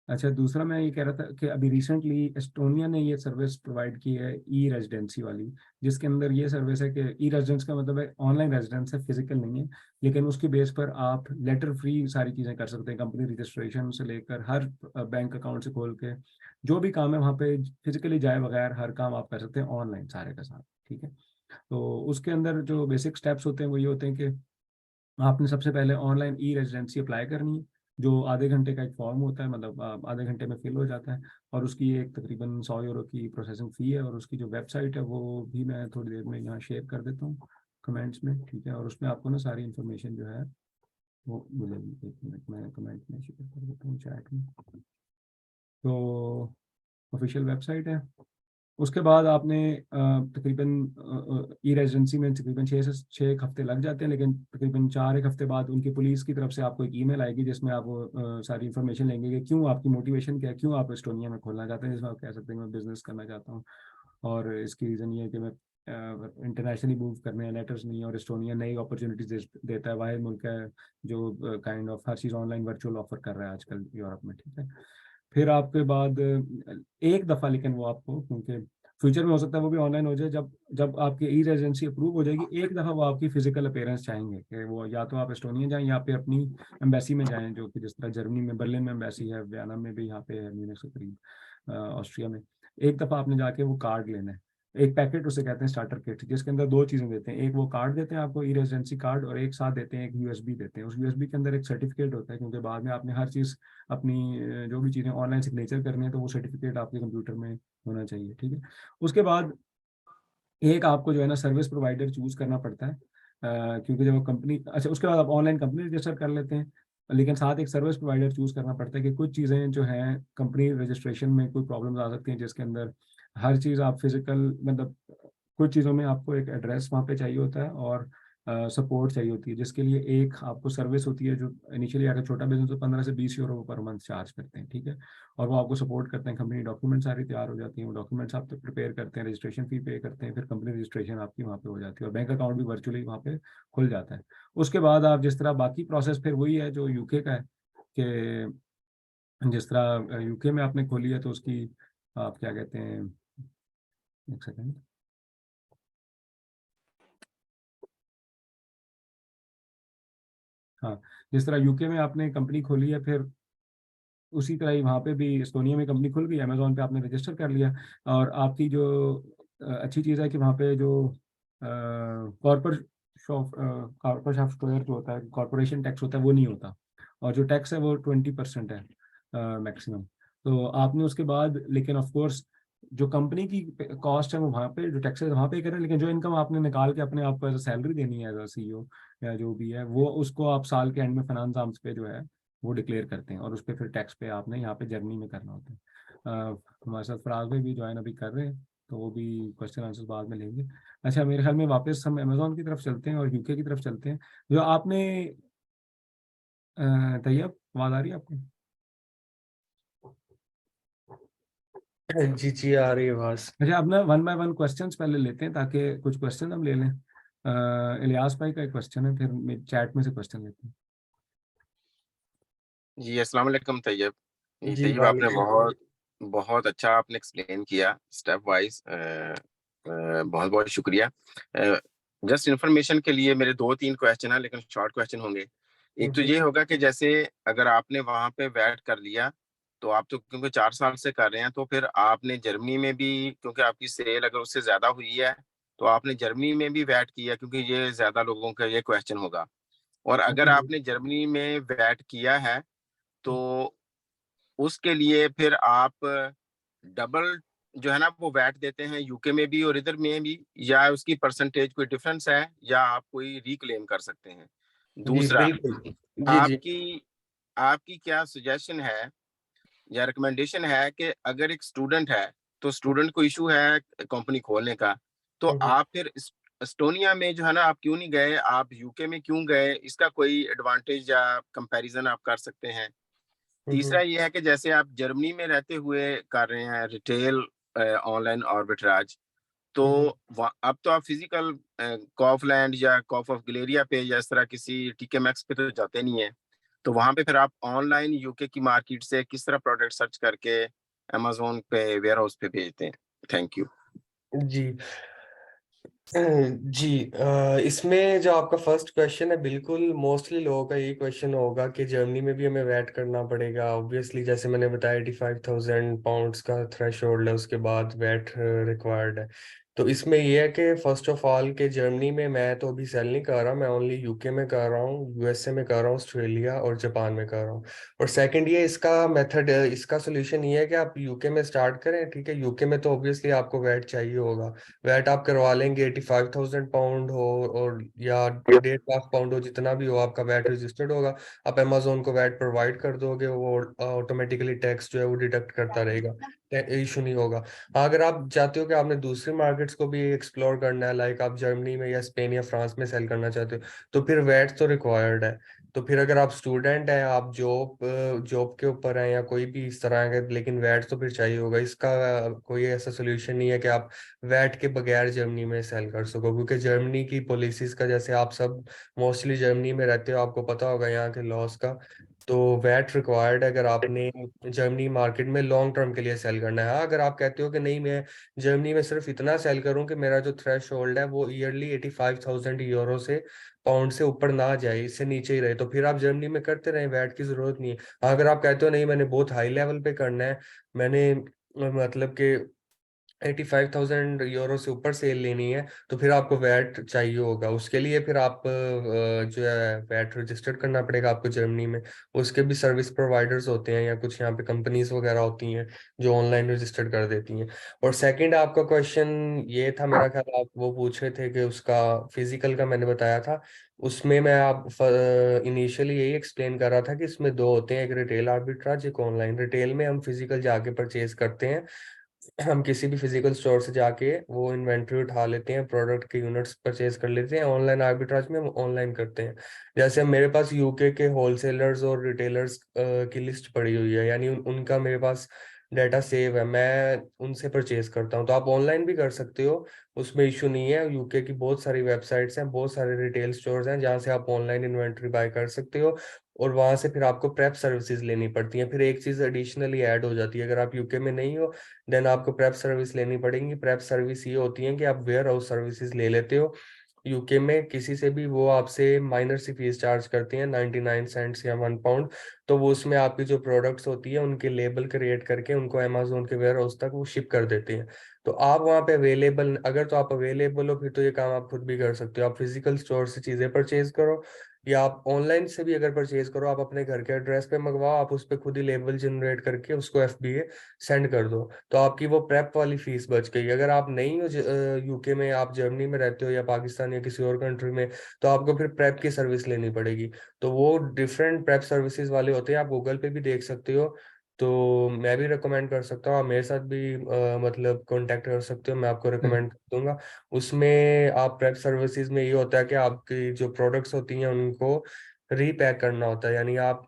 Speaker 1: अच्छा, दूसरा मैं ये कह रहा था कि अभी रिसेंटली एस्टोनिया ने ये सर्विस प्रोवाइड की है, ई रेजिडेंसी वाली, जिसके अंदर ये सर्विस है कि ई रेजिडेंस का मतलब है ऑनलाइन रेजिडेंस है, फिजिकल नहीं है, लेकिन उसकी बेस पर आप लेटर फ्री सारी चीज़ें कर सकते हैं, कंपनी रजिस्ट्रेशन से लेकर हर बैंक अकाउंट से खोल के जो भी काम है वहाँ पे फिजिकली जाए बगैर हर काम आप कर सकते हैं ऑनलाइन सारे का साथ, ठीक है। तो उसके अंदर जो बेसिक स्टेप्स होते हैं वो ये होते हैं कि आपने सबसे पहले ऑनलाइन ई रेजिडेंसी अप्लाई करनी है, जो आधे घंटे का एक फॉर्म होता है, मतलब आधे घंटे में फिल हो जाता है और उसकी एक तकरीबन 100 यूरो की प्रोसेसिंग फ़ी है। और उसकी जो वेबसाइट है वो भी मैं थोड़ी देर में यहाँ शेयर कर देता हूँ कमेंट्स में, ठीक है। और उसमें आपको ना सारी इन्फॉर्मेशन जो है वो मिलेगी। एक मिनट में कमेंट में शेयर कर देता हूँ चैट में। तो ऑफिशियल वेबसाइट है। उसके बाद आपने तकरीबन ई रेजिडेंसी में तकरीबन 6 हफ्ते लग जाते हैं, लेकिन तकरीबन 4 एक हफ्ते बाद उनकी पुलिस की तरफ से आपको एक ईमेल आएगी जिसमें आप सारी इन्फॉर्मेशन लेंगे कि क्यों, आपकी मोटिवेशन क्या है, क्यों आप एस्टोनिया में खोलना चाहते हैं, जिसमें आप कह सकते हैं मैं बिजनेस करना चाहता हूँ और इसकी रीज़न ये है कि मैं इंटरनेशनली मूव करने हैं, लेटर्स नहीं है, और एस्टोनिया नई अपॉर्चुनिटीज देता है, वाहिद मुल्क है जो kind of her cheese online virtual offer कर रहा है आजकल यूरोप में, ठीक है। फिर आपके बाद एक दफ़ा, लेकिन वो आपको क्योंकि फ्यूचर में हो सकता है वो भी ऑनलाइन हो जाए। जब जब आपकी ई रेजिडेंसी अप्रूव हो जाएगी, एक दफ़ा वो आपकी फिजिकल अपीयरेंस चाहेंगे कि वो या तो आप एस्टोनिया जाएं या फिर अपनी एम्बेसी में जाएं, जो कि जिस तरह जर्मनी में बर्लिन में एम्बेसी है, वियना में भी यहाँ पे है, म्यूनिख से करीब ऑस्ट्रिया में। एक दफ़ा आपने जाके वो कार्ड लेना है, एक पैकेट उसे कहते हैं स्टार्टर किट, जिसके अंदर दो चीज़ें देते हैं। एक वो कार्ड देते हैं आपको, ई रेजिडेंसी कार्ड, और एक साथ देते हैं एक यूएसबी देते हैं। उस यूएसबी के अंदर एक सर्टिफिकेट होता है, क्योंकि बाद में आपने हर चीज़ अपनी जो भी चीज़ें ऑनलाइन सिग्नेचर करनी है तो वो सर्टिफिकेट आपके कंप्यूटर में होना चाहिए, ठीक है। उसके बाद एक आपको जो है ना सर्विस प्रोवाइडर चूज करना पड़ता है, क्योंकि जब कंपनी, अच्छा उसके बाद आप ऑनलाइन कंपनी रजिस्टर कर लेते हैं, लेकिन साथ एक सर्विस प्रोवाइडर चूज करना पड़ता है कि कुछ चीज़ें जो हैं कंपनी रजिस्ट्रेशन में कोई प्रॉब्लम्स आ सकती हैं, जिसके अंदर हर चीज़ आप फिजिकल, मतलब कुछ चीज़ों में आपको एक एड्रेस वहाँ पे चाहिए होता है और सपोर्ट चाहिए होती है, जिसके लिए एक आपको सर्विस होती है जो इनिशियली अगर छोटा बिजनेस तो 15 से 20 यूरो पर मंथ चार्ज करते हैं, ठीक है। और वो आपको सपोर्ट करते हैं, कंपनी डॉक्यूमेंट सारी तैयार हो जाती हैं, वो डॉक्यूमेंट्स आप प्रिपेयर करते हैं, रजिस्ट्रेशन फी पे करते हैं, फिर कंपनी रजिस्ट्रेशन आपकी वहाँ पे हो जाती है और बैंक अकाउंट भी वर्चुअली वहाँ पे खुल जाता है। उसके बाद आप जिस तरह बाकी प्रोसेस फिर वही है जो यूके का है, कि जिस तरह यूके में आपने खोली है तो उसकी आप क्या कहते हैं, एक सेकेंड, हाँ, जिस तरह यूके में आपने कंपनी खोली है, फिर उसी तरह ही वहाँ पे भी एस्टोनिया में कंपनी खुल गई, अमेजोन पे आपने रजिस्टर कर लिया। और आपकी जो अच्छी चीज़ है कि वहाँ पे जो कॉर्पोरेट सॉफ्टवेयर जो होता है, कॉर्पोरेशन टैक्स होता है, वो नहीं होता, और जो टैक्स है वो 20% है मैक्सिमम। तो आपने उसके बाद, लेकिन ऑफ कोर्स जो कंपनी की कॉस्ट है वो वहाँ पे, जो टैक्सेस वहाँ पे करें, लेकिन जो इनकम आपने निकाल के अपने आप को एज सैलरी देनी है एज अ सीईओ या जो भी है, वो उसको आप साल के एंड में फाइनेंस आर्म्स पे जो है वो डिक्लेयर करते हैं, और उस पर फिर टैक्स पे आपने यहाँ पे जर्मनी में करना होता है। हमारे साथ फराज भाई भी ज्वाइन अभी कर रहे हैं, तो वो भी क्वेश्चन आंसर बाद में लेंगे। अच्छा, मेरे ख्याल में वापस हम अमेजोन की तरफ चलते हैं और यूके की तरफ चलते हैं। जो आपने तैयब, आवाज़ आ रही है आपको?
Speaker 2: जी जी आ रही है आवाज।
Speaker 1: अच्छा, अब ना वन बाय वन क्वेश्चन पहले लेते हैं, ताकि कुछ क्वेश्चन हम ले लें। इलियास भाई का एक क्वेश्चन है, फिर चैट में से क्वेश्चन लेते हैं।
Speaker 6: जी अस्सलाम वालेकुम तैयब। जी
Speaker 2: जी
Speaker 6: तैयब, आपने
Speaker 2: वालेकुम।
Speaker 6: बहुत बहुत अच्छा आपने एक्सप्लेन किया स्टेप वाइज, बहुत बहुत शुक्रिया। जस्ट इंफॉर्मेशन के लिए मेरे 2-3 क्वेश्चन है, लेकिन शॉर्ट क्वेश्चन होंगे। एक तो ये होगा कि जैसे अगर आपने वहां पे वैट कर लिया, तो आप तो क्योंकि 4 साल से कर रहे हैं, तो फिर आपने जर्मनी में भी, क्योंकि आपकी सेल अगर उससे ज्यादा हुई है, तो आपने जर्मनी में भी वैट किया, क्योंकि ये ज्यादा लोगों का ये क्वेश्चन होगा। और अगर आपने जर्मनी में वैट किया है, तो उसके लिए फिर आप डबल जो है ना वो वैट देते हैं यूके में भी और इधर में भी, या उसकी परसेंटेज कोई डिफरेंस है, या आप कोई रिक्लेम कर सकते हैं?
Speaker 2: जी
Speaker 6: दूसरा,
Speaker 2: बिल्कुल। जी जी।
Speaker 6: आपकी आपकी क्या सजेशन है या रिकमेंडेशन है कि अगर एक स्टूडेंट है, तो स्टूडेंट को इशू है कंपनी खोलने का, तो आप फिर एस्टोनिया में जो है ना आप क्यों नहीं गए, आप यूके में क्यों गए? इसका कोई एडवांटेज या कंपैरिजन आप कर सकते हैं? तीसरा ये है कि जैसे आप जर्मनी में रहते हुए कर रहे हैं रिटेल ऑनलाइन आर्बिट्राज, तो अब तो आप फिजिकल कॉफलैंड या कॉफ ऑफ गलेरिया पे या इस तरह किसी टीके मैक्स पे तो जाते नहीं है, तो वहां पे फिर आप ऑनलाइन यूके की मार्केट से किस तरह प्रोडक्ट सर्च करके अमेजोन पे वेयर हाउस पे भेजते हैं? Thank you.
Speaker 2: जी जी। इसमें जो आपका फर्स्ट क्वेश्चन है, बिल्कुल मोस्टली लोगों का यही क्वेश्चन होगा कि जर्मनी में भी हमें वैट करना पड़ेगा। ऑब्वियसली जैसे मैंने बताया 85,000 पाउंड्स का थ्रेश होल्ड है, उसके बाद वैट रिक्वायर्ड है। तो इसमें यह है कि फर्स्ट ऑफ ऑल के जर्मनी में मैं तो अभी सेल नहीं कर रहा, मैं ओनली यूके में कर रहा हूँ, यूएसए में कर रहा हूँ, ऑस्ट्रेलिया और जापान में कर रहा हूँ। और सेकंड ये इसका मेथड, इसका सोल्यूशन ये है कि आप यूके में स्टार्ट करें, ठीक है। यूके में तो ऑब्वियसली आपको वैट चाहिए होगा, वैट आप करवा लेंगे 85,000 पाउंड हो और या 1.5 लाख पाउंड हो, जितना भी हो आपका वैट रजिस्टर्ड होगा। आप अमेजोन को वैट प्रोवाइड कर दोगे, वो ऑटोमेटिकली टैक्स जो है वो डिडक्ट करता रहेगा, इशू नहीं होगा। हाँ, अगर आप चाहते हो कि आपने दूसरी मार्केट्स को भी एक्सप्लोर करना है, लाइक आप जर्मनी में या स्पेन या फ्रांस में सेल करना चाहते हो, तो फिर वैट तो रिक्वायर्ड है। तो फिर अगर आप स्टूडेंट हैं, आप जॉब के ऊपर हैं या कोई भी इस तरह के, लेकिन वैट तो फिर चाहिए होगा। इसका कोई ऐसा सोल्यूशन नहीं है कि आप वैट के बगैर जर्मनी में सेल कर सको, क्योंकि जर्मनी की पॉलिसीज का, जैसे आप सब मोस्टली जर्मनी में रहते हो, आपको पता होगा यहाँ के लॉस का।
Speaker 7: तो वैट रिक्वायर्ड अगर आपने जर्मनी मार्केट में लॉन्ग टर्म के लिए सेल करना है। हाँ, अगर आप कहते हो कि नहीं मैं जर्मनी में सिर्फ इतना सेल करूं कि मेरा जो थ्रेश होल्ड है वो ईयरली 85,000 यूरो से पाउंड से ऊपर ना जाए, इससे नीचे ही रहे, तो फिर आप जर्मनी में करते रहें, वैट की जरूरत नहीं है। हाँ, अगर आप कहते हो नहीं मैंने बहुत हाई लेवल पे करना है, मैंने मतलब कि 85,000 यूरो से ऊपर सेल लेनी है, तो फिर आपको वैट चाहिए होगा। उसके लिए फिर आप जो है वैट रजिस्टर्ड करना पड़ेगा आपको जर्मनी में। उसके भी सर्विस प्रोवाइडर्स होते हैं या कुछ यहाँ पे कंपनीज वगैरह होती हैं जो ऑनलाइन रजिस्टर्ड कर देती हैं। और सेकंड आपका क्वेश्चन ये था, मेरा ख्याल आप वो पूछ रहे थे कि उसका फिजिकल का मैंने बताया था। उसमें मैं आप इनिशियली यही एक्सप्लेन कर रहा था कि इसमें दो होते हैं, एक रिटेल आर्बिट्राज, एक ऑनलाइन। रिटेल में हम फिजिकल जाके परचेज करते हैं, हम किसी भी फिजिकल स्टोर से जाके वो इन्वेंट्री उठा लेते हैं, प्रोडक्ट के यूनिट्स परचेज कर लेते हैं। ऑनलाइन आर्बिट्राज में हम ऑनलाइन करते हैं। जैसे मेरे पास यूके के होलसेलर्स और रिटेलर्स की लिस्ट पड़ी हुई है, यानी उनका मेरे पास डाटा सेव है, मैं उनसे परचेज करता हूँ। तो आप ऑनलाइन भी कर सकते हो, उसमें इशू नहीं है। यूके की बहुत सारी वेबसाइट्स हैं, बहुत सारे रिटेल स्टोर्स हैं जहाँ से आप ऑनलाइन इन्वेंट्री बाय कर सकते हो, और वहां से फिर आपको प्रेप सर्विसेज लेनी पड़ती हैं। फिर एक चीज एडिशनली ऐड हो जाती है, अगर आप यूके में नहीं हो देन आपको प्रेप सर्विस लेनी पड़ेगी। प्रेप सर्विस ये होती है कि आप वेयर हाउस सर्विसेज ले लेते हो यूके में किसी से भी, वो आपसे माइनर सी फीस चार्ज करती हैं 99 सेंट्स या 1 पाउंड। तो वो उसमें आपकी जो प्रोडक्ट्स होती है उनके लेबल क्रिएट करके उनको अमेजोन के वेयर हाउस तक वो शिप कर देते हैं। तो आप वहाँ पे अवेलेबल, अगर तो आप अवेलेबल हो फिर तो ये काम आप खुद भी कर सकते हो। आप फिजिकल स्टोर से चीज़ें परचेज करो, या आप ऑनलाइन से भी अगर परचेज करो, आप अपने घर के एड्रेस पे मंगवाओ, आप उस पर खुद ही लेबल जनरेट करके उसको एफबीए सेंड कर दो, तो आपकी वो प्रेप वाली फीस बच गई। अगर आप नहीं हो यूके में, आप जर्मनी में रहते हो या पाकिस्तान या किसी और कंट्री में, तो आपको फिर प्रेप की सर्विस लेनी पड़ेगी। तो वो डिफरेंट प्रेप सर्विसेज वाले होते हैं, आप गूगल पे भी देख सकते हो। तो मैं भी रिकमेंड कर सकता हूँ, आप मेरे साथ भी मतलब कांटेक्ट कर सकते हो, मैं आपको रिकमेंड कर दूंगा। उसमें आप प्रेप सर्विसेज में ये होता है कि आपकी जो प्रोडक्ट्स होती हैं उनको रीपैक करना होता है। यानी आप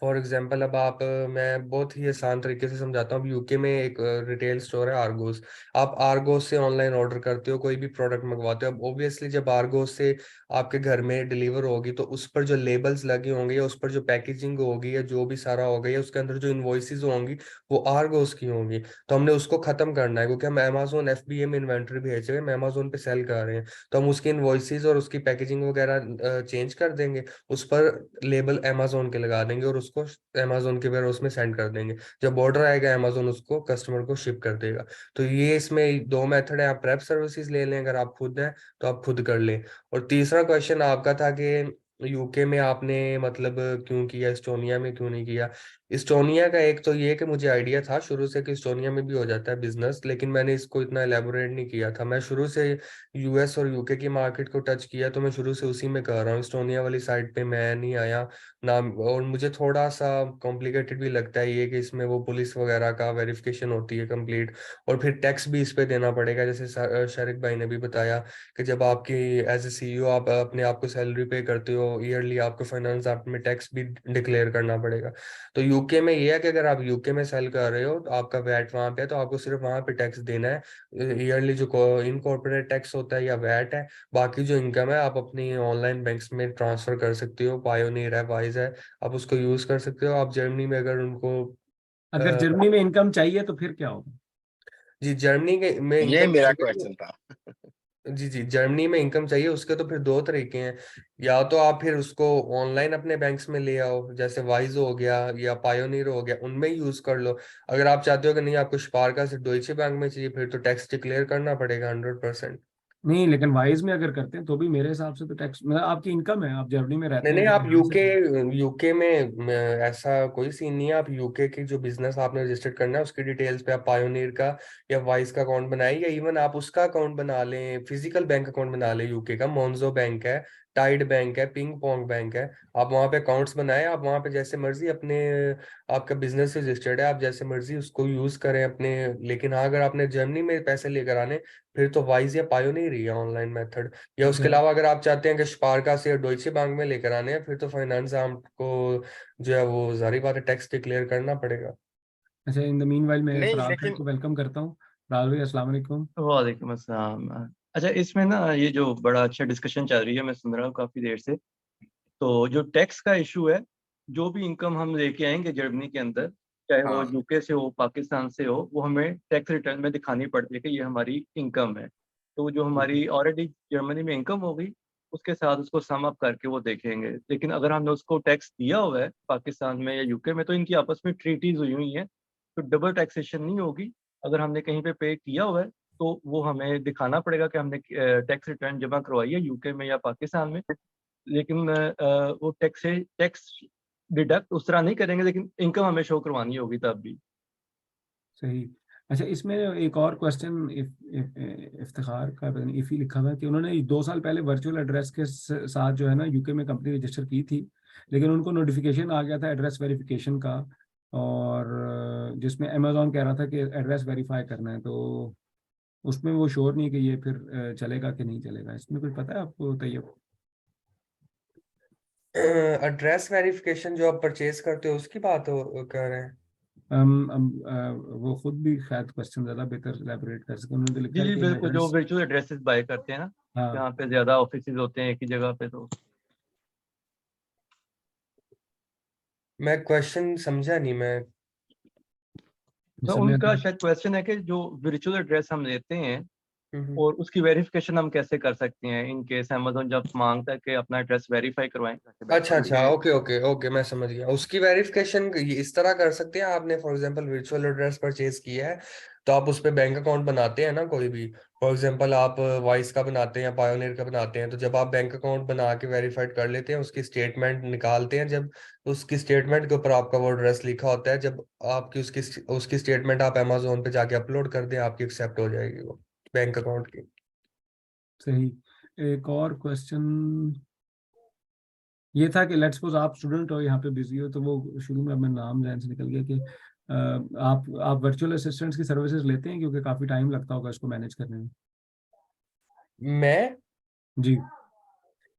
Speaker 7: फॉर एग्जाम्पल, अब आप मैं बहुत ही आसान तरीके से समझाता हूँ। यूके में एक रिटेल स्टोर है आर्गोस, आप आर्गोस से ऑनलाइन ऑर्डर करते हो, कोई भी प्रोडक्ट मंगवाते हो। अब ऑब्वियसली जब आर्गोस से आपके घर में डिलीवर होगी तो उस पर जो लेबल्स लगे होंगे या उस पर जो पैकेजिंग होगी या जो भी सारा होगा या उसके अंदर जो इन्वॉइसेस होंगी वो आर्गोस की होंगी। तो हमने उसको खत्म करना है, क्योंकि हम अमेजोन एफबीए में इन्वेंट्री भेज रहे हैं, हम अमेजोन पे सेल कर रहे हैं, तो हम उसकी इन्वॉइसेस और उसकी पैकेजिंग वगैरह चेंज कर देंगे, उस पर लेबल अमेजोन के लगा देंगे और उसको अमेजोन के वेयर उसमें सेंड कर देंगे। जब ऑर्डर आएगा अमेजोन उसको कस्टमर को शिप कर देगा। तो ये इसमें दो मेथड है, आप प्रेप सर्विसेज ले लें अगर आप खुद हैं तो आप खुद कर लें। और तीसरा क्वेश्चन आपका था कि यूके में आपने मतलब क्यों किया, इस्टोनिया में क्यों नहीं किया। इस्टोनिया का एक तो ये कि मुझे आइडिया था शुरू से कि इस्टोनिया में भी हो जाता है बिजनेस, लेकिन मैंने इसको इतना एलेबोरेट नहीं किया था। मैं शुरू से यूएस और यूके की मार्केट को टच किया, तो मैं शुरू से उसी में कर रहा हूँ, इस्टोनिया वाली साइड पे मैं नहीं आया ना। और मुझे थोड़ा सा कॉम्प्लिकेटेड भी लगता है ये कि इसमें वो पुलिस वगैरह का वेरिफिकेशन होती है कंप्लीट, और फिर टैक्स भी इस पे देना पड़ेगा। जैसे शारिक भाई ने भी बताया कि जब आपकी एज ए सीईओ आप अपने आप को सैलरी पे करते हो ईयरली, आपको फाइनेंस एक्ट में टैक्स भी डिक्लेयर करना पड़ेगा। तो यूके में ये है कि अगर आप यूके में सेल कर रहे हो तो आपका वैट वहाँ पे है, तो आपको सिर्फ वहाँ पे टैक्स देना है ईयरली, जो इनकॉर्पोरेट टैक्स होता है या वैट है। बाकी जो इनकम है आप अपनी ऑनलाइन बैंक्स में ट्रांसफर कर सकते हो, पायोनियर है, वाइज है, आप उसको यूज कर सकते हो। आप जर्मनी में अगर उनको
Speaker 1: अगर
Speaker 7: अ,
Speaker 1: जर्मनी में इनकम चाहिए तो फिर क्या होगा?
Speaker 7: जी जर्मनी के में
Speaker 6: ये
Speaker 7: इनकम
Speaker 6: मेरा
Speaker 7: चाहिए।
Speaker 6: क्वेश्चन था।
Speaker 7: जी जी, जर्मनी में इनकम चाहिए, उसके तो फिर दो तरीके हैं। या तो आप फिर उसको ऑनलाइन अपने बैंक्स में ले आओ, जैसे वाइज हो गया या पायोनियर हो गया, उनमें यूज कर लो। अगर आप चाहते हो कि नहीं आपको स्पारका से डोइचे बैंक में चाहिए, फिर तो टैक्स डिक्लेयर करना पड़ेगा 100%।
Speaker 1: नहीं, लेकिन वाइज में अगर करते हैं तो भी मेरे हिसाब से तो टैक्स, मतलब आपकी इनकम है, आप जर्मनी में रहते
Speaker 7: नहीं
Speaker 1: हैं
Speaker 7: नहीं,
Speaker 1: तो
Speaker 7: आप
Speaker 1: यहाँ से
Speaker 7: यूके यूके में ऐसा कोई सीन नहीं है। आप यूके की जो बिजनेस आपने रजिस्टर करना है उसकी डिटेल्स पे आप पायोनियर का या वाइस का अकाउंट बनाए, या इवन आप उसका अकाउंट बना लें, फिजिकल बैंक अकाउंट बना लें। यूके का मोन्जो बैंक है, टाइड बैंक है, पिंग पोंग बैंक है, आप वहाँ पे अकाउंट्स बनाए, आप वहाँ पे जैसे मर्जी अपने, आपका बिजनेस रजिस्टर्ड है, आप जैसे मर्जी उसको यूज करें अपने। लेकिन हाँ, अगर आपने जर्मनी में पैसे लेकर आने फिर तो वाइज या पायोनियर ही है ऑनलाइन मेथड। या उसके
Speaker 1: अच्छा।
Speaker 7: अलावा अगर आप चाहते हैं कि स्पारका से या डोइचे बैंक में लेकर आने हैं, फिर तो फाइनेंस आपको जो है वो जारी बात है टैक्स डिक्लेयर करना पड़ेगा।
Speaker 1: अच्छा, इन द मीन वाइल मैं
Speaker 6: नहीं
Speaker 1: फराज भाई
Speaker 6: लेकिन
Speaker 1: को वेलकम करता हूँ। फराज भाई अस्सलाम वालेकुम।
Speaker 8: वालेकुम अस्सलाम। अच्छा, इसमें ना ये जो बड़ा अच्छा डिस्कशन चल रही है, मैं सुन रहा हूँ काफी देर से। तो जो टैक्स का इशू है जो भी इनकम हम लेके आएंगे जर्मनी के अंदर, चाहे वो
Speaker 6: हाँ
Speaker 8: यूके से हो, पाकिस्तान से हो, वो हमें टैक्स रिटर्न में दिखानी पड़ती है कि ये हमारी इनकम है। तो जो हमारी ऑलरेडी जर्मनी में इनकम होगी, उसके साथ उसको सम अप करके वो देखेंगे। लेकिन अगर हमने उसको टैक्स दिया हुआ है पाकिस्तान में या यूके में, तो इनकी आपस में ट्रीटीज हुई हुई हैं, तो डबल टैक्सेशन नहीं होगी। अगर हमने कहीं पे किया हुआ है, तो वो हमें दिखाना पड़ेगा कि हमने टैक्स रिटर्न जमा करवाई है यूके में या पाकिस्तान में। लेकिन वो टैक्स डिडक्ट उस तरह नहीं करेंगे, लेकिन इनकम हमें शो करवानी होगी तब भी।
Speaker 1: सही। अच्छा, इसमें एक और क्वेश्चन इफ्तिखार का पता नहीं इफ़ी लिखा हुआ है कि उन्होंने 2 साल पहले वर्चुअल एड्रेस के साथ जो है ना यूके में कंपनी रजिस्टर की थी, लेकिन उनको नोटिफिकेशन आ गया था एड्रेस वेरिफिकेशन का, और जिसमें अमेजोन कह रहा था कि एड्रेस वेरीफाई करना है, तो उसमें वो श्योर नहीं कि ये फिर चलेगा कि नहीं चलेगा। इसमें कुछ पता है आपको तैयब?
Speaker 7: एड्रेस वेरिफिकेशन जो आप परचेज करते हो उसकी बात कर रहे हैं?
Speaker 1: वो खुद भी शायद क्वेश्चन ज़्यादा बेहतर एलैबोरेट कर सके। उन्होंने तो लिखा
Speaker 8: जी
Speaker 1: है
Speaker 8: जी
Speaker 1: कि
Speaker 8: बिल्कुल, जो
Speaker 1: एड्रेस,
Speaker 8: वर्चुअल एड्रेसेस बाय करते हैं ना,
Speaker 1: हाँ
Speaker 8: जहाँ पे ज्यादा ऑफिसेज होते हैं एक ही जगह पे, तो
Speaker 7: मैं क्वेश्चन समझा नहीं मैं।
Speaker 8: तो
Speaker 1: समझा
Speaker 8: उनका
Speaker 1: था।
Speaker 8: शायद क्वेश्चन है कि जो वर्चुअल एड्रेस हम लेते हैं
Speaker 7: हम्म।
Speaker 8: और उसकी वेरिफिकेशन हम कैसे कर सकते हैं इन केस अमेजोन जब मांगता है कि अपना एड्रेस वेरीफाई करवाएं ताकि
Speaker 7: अच्छा
Speaker 8: बेनिफिट
Speaker 7: अच्छा,
Speaker 8: मिले।
Speaker 7: ओके ओके ओके, मैं समझ गया। उसकी वेरिफिकेशन इस तरह कर सकते हैं, आपने for example virtual address purchase किया है तो आप उस पे बैंक अकाउंट बनाते हैं ना कोई भी। फॉर एग्जांपल आप वाइस का बनाते हैं या पायोनियर का बनाते हैं, तो जब आप बैंक अकाउंट बना के वेरीफाइड कर लेते हैं, उसकी स्टेटमेंट निकालते हैं, जब उसकी स्टेटमेंट के ऊपर आपका वो एड्रेस लिखा होता है, जब आपकी उसकी उसकी स्टेटमेंट आप अमेजोन पे जाके अपलोड कर दें, आपकी एक्सेप्ट हो जाएगी वो बैंक अकाउंट की।
Speaker 1: सही। एक और क्वेश्चन ये था कि लेट्स सपोज आप स्टूडेंट हो, यहाँ पे बिजी हो, तो वो शुरू में अपना नाम जहन से निकल गया कि आप वर्चुअल असिस्टेंट्स की सर्विसेज लेते हैं, क्योंकि काफ़ी टाइम लगता होगा इसको मैनेज करने में।
Speaker 7: मैं
Speaker 1: जी।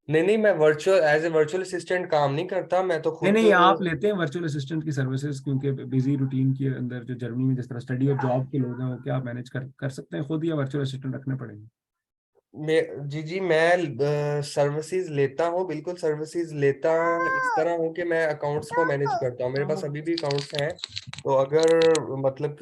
Speaker 7: नहीं नहीं, मैं virtual as a virtual assistant काम नहीं करता, मैं तो
Speaker 1: नहीं
Speaker 7: खुद।
Speaker 1: नहीं, आप लेते हैं वर्चुअल असिस्टेंट की सर्विसेज, क्योंकि बिजी रूटीन के अंदर जो जर्मनी में जिस तरह स्टडी और जॉब के लोग हैं, वो क्या आप मैनेज कर सकते हैं खुद, या वर्चुअल असिस्टेंट रखने पड़ेंगे?
Speaker 7: मैं जी जी मैं सर्विसेज लेता हूँ, बिल्कुल सर्विसेज लेता इस तरह हूँ कि मैं अकाउंट्स को मैनेज करता हूँ, मेरे पास अभी भी अकाउंट्स हैं। तो अगर मतलब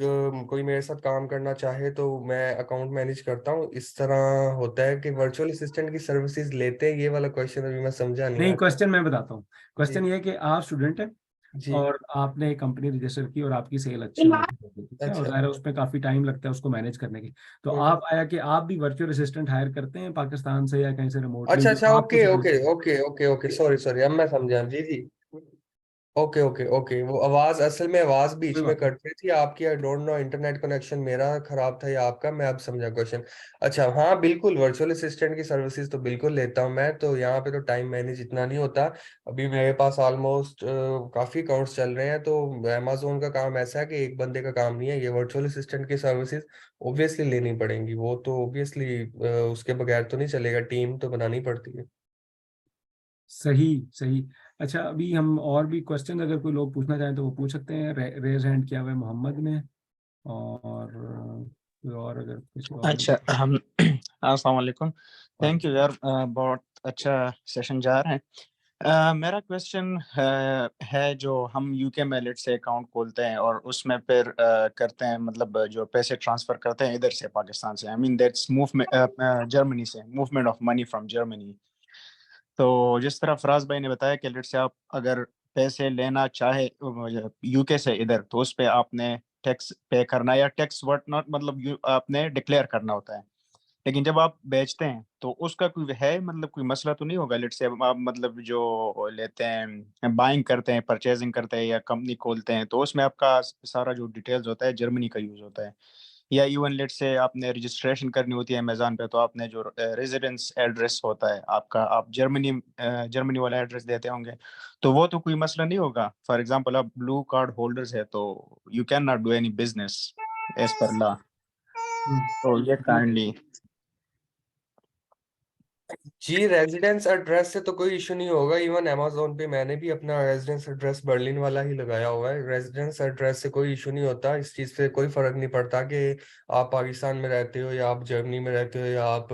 Speaker 7: कोई मेरे साथ काम करना चाहे तो मैं अकाउंट मैनेज करता हूँ। इस तरह होता है कि वर्चुअल असिस्टेंट की सर्विसेज लेते हैं, ये वाला क्वेश्चन अभी मैं समझा नहीं
Speaker 1: नहीं,
Speaker 7: आप।
Speaker 1: क्वेश्चन मैं बताता हूँ।
Speaker 7: जी
Speaker 1: क्वेश्चन ये है कि आप स्टूडेंट हैं
Speaker 7: जी।
Speaker 1: और आपने एक कंपनी रजिस्टर की और आपकी सेल अच्छी हो रही है, ठीक है, और
Speaker 7: अच्छा।
Speaker 1: ज़ाहिर है उसमें काफ़ी टाइम लगता है उसको मैनेज करने की। तो
Speaker 7: हम्म।
Speaker 1: आप आया कि आप भी वर्चुअल असिस्टेंट हायर करते हैं पाकिस्तान से या कहीं से रिमोटली,
Speaker 7: अच्छा
Speaker 1: जो
Speaker 7: अच्छा,
Speaker 1: आपको
Speaker 7: okay okay
Speaker 1: service.
Speaker 7: Okay okay okay, sorry sorry, अब मैं समझा जी जी। ओके ओके ओके, वो आवाज असल में आवाज बीच
Speaker 1: कोई
Speaker 7: में
Speaker 1: बात नहीं।
Speaker 7: कट रही थी आपकी, I don't know internet connection मेरा खराब था या आपका, मैं अब समझा क्वेश्चन। अच्छा हाँ बिल्कुल, वर्चुअल असिस्टेंट की सर्विसेज तो बिल्कुल लेता हूँ मैं, तो यहाँ पे तो टाइम मैनेज इतना नहीं होता। अभी मेरे पास ऑलमोस्ट काफी अकाउंट्स चल रहे हैं, तो अमेजोन का काम ऐसा है कि एक बंदे का काम नहीं है, ये वर्चुअल असिस्टेंट की सर्विसेज ऑब्वियसली लेनी पड़ेंगी, वो तो ऑब्वियसली उसके बगैर तो नहीं चलेगा, टीम तो बनानी पड़ती है।
Speaker 1: सही सही। अच्छा, अभी हम और भी क्वेश्चन अगर कोई लोग पूछना चाहें तो वो पूछ सकते हैं। रेज हैंड किया हुआ है मोहम्मद ने, और कोई और अगर किसी और ने।
Speaker 9: अच्छा हम अस्सलाम वालेकुम। थैंक यू यार, बहुत अच्छा सेशन जा रहा है। मेरा क्वेश्चन है जो हम यूके में लेट से अकाउंट खोलते हैं और उसमें फिर करते हैं, मतलब जो पैसे ट्रांसफर करते हैं इधर से पाकिस्तान से, I mean that's movement Germany से, movement of money from Germany. तो जिस तरह फराज भाई ने बताया कि लेट से आप अगर पैसे लेना चाहे यूके से इधर, तो उस पे आपने टैक्स पे करना है या टैक्स व्हाट नॉट, मतलब आपने डिक्लेयर करना होता है। लेकिन जब आप बेचते हैं तो उसका कोई है, मतलब कोई मसला तो नहीं होगा? लेट्स से आप मतलब जो लेते हैं, बाइंग करते हैं, परचेजिंग करते हैं या कंपनी खोलते हैं, तो उसमें आपका सारा जो डिटेल्स होता है जर्मनी का यूज होता है। या इवन लेट्स से आपने रजिस्ट्रेशन करनी होती है अमेज़न पे, तो आपने जो रेजिडेंस एड्रेस होता है आपका, आप जर्मनी वाला एड्रेस देते होंगे, तो वो तो कोई मसला नहीं होगा। फॉर एग्जांपल आप ब्लू कार्ड होल्डर्स है तो you can not do any business as per law. तो ये
Speaker 1: जी।
Speaker 9: काइंडली।
Speaker 7: जी रेजिडेंस एड्रेस से तो कोई इशू नहीं होगा, इवन अमेजोन पे मैंने भी अपना रेजिडेंस एड्रेस बर्लिन वाला ही लगाया हुआ है, रेजिडेंस एड्रेस से कोई इशू नहीं होता, इस चीज़ से कोई फर्क नहीं पड़ता कि आप पाकिस्तान में रहते हो या आप जर्मनी में रहते हो या आप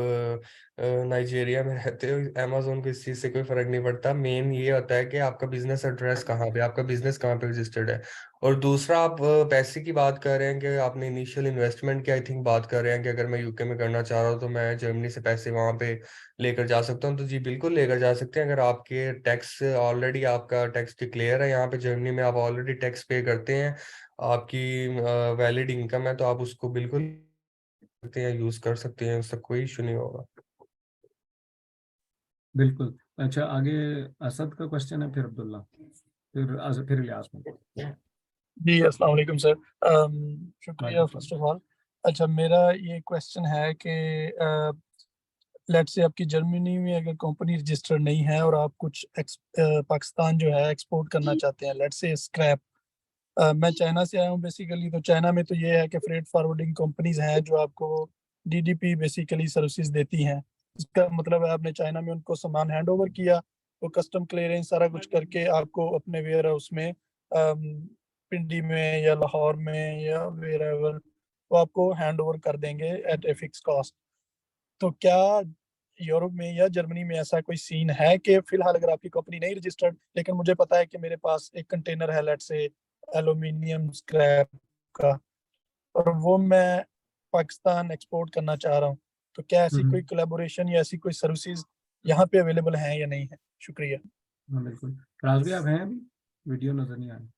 Speaker 7: नाइजीरिया में रहते हो, अमेजोन को इस चीज़ से कोई फर्क नहीं पड़ता। मेन ये होता है कि आपका बिजनेस एड्रेस कहाँ पे, आपका बिजनेस कहाँ पे रजिस्टर्ड है। और दूसरा, आप पैसे की बात कर रहे हैं कि आपने इनिशियल इन्वेस्टमेंट की आई थिंक बात कर रहे हैं कि अगर मैं यूके में करना चाह रहा हूँ तो मैं जर्मनी से पैसे वहाँ पे लेकर जा सकता हूँ। तो जी बिल्कुल लेकर जा सकते हैं। अगर आपके टैक्स ऑलरेडी, आपका टैक्स डिक्लेयर है यहाँ पे जर्मनी में, आप ऑलरेडी टैक्स पे करते हैं, आपकी वैलिड इनकम है, तो आप उसको बिल्कुल सकते हैं, यूज कर सकते हैं, उससे कोई इशू नहीं होगा।
Speaker 1: बिल्कुल। अच्छा, आगे असद का क्वेश्चन है, फिर अब्दुल्ला, फिर इलियास में।
Speaker 10: जी अस्सलाम वालेकुम सर। शुक्रिया
Speaker 1: वालेकुम
Speaker 10: फर्स्ट ऑफ ऑल। अच्छा, मेरा ये क्वेश्चन है कि लेट्स से आपकी जर्मनी में अगर कंपनी रजिस्टर नहीं है और आप कुछ पाकिस्तान जो है एक्सपोर्ट करना चाहते हैं, लेट्स से स्क्रैप। मैं चाइना से आया हूँ बेसिकली, तो चाइना में तो ये है कि फ्रेट फॉरवर्डिंग कंपनीज हैं जो आपको डीडीपी बेसिकली सर्विसेज देती हैं। इसका मतलब है आपने चाइना में उनको सामान हैंड ओवर किया, तो कस्टम क्लियरेंस सारा कुछ करके आपको अपने वेयर हाउस में पिंडी में या लाहौर में या वेयर एवर वो आपको हैंड ओवर कर देंगे एट ए फिक्स कॉस्ट। तो क्या यूरोप में या जर्मनी में ऐसा कोई सीन है कि फिलहाल अगर आपकी कंपनी नहीं रजिस्टर्ड, लेकिन मुझे पता है कि मेरे पास एक कंटेनर है लेट्स से एल्यूमिनियम स्क्रैप का, और वो मैं पाकिस्तान एक्सपोर्ट करना चाह रहा हूँ, तो क्या ऐसी कोई कोलैबोरेशन या ऐसी कोई सर्विसेज यहाँ पे अवेलेबल हैं या नहीं है? शुक्रिया।
Speaker 1: हाँ बिल्कुल। फराज भाई आप हैं अभी? वीडियो नजर नहीं आ रही।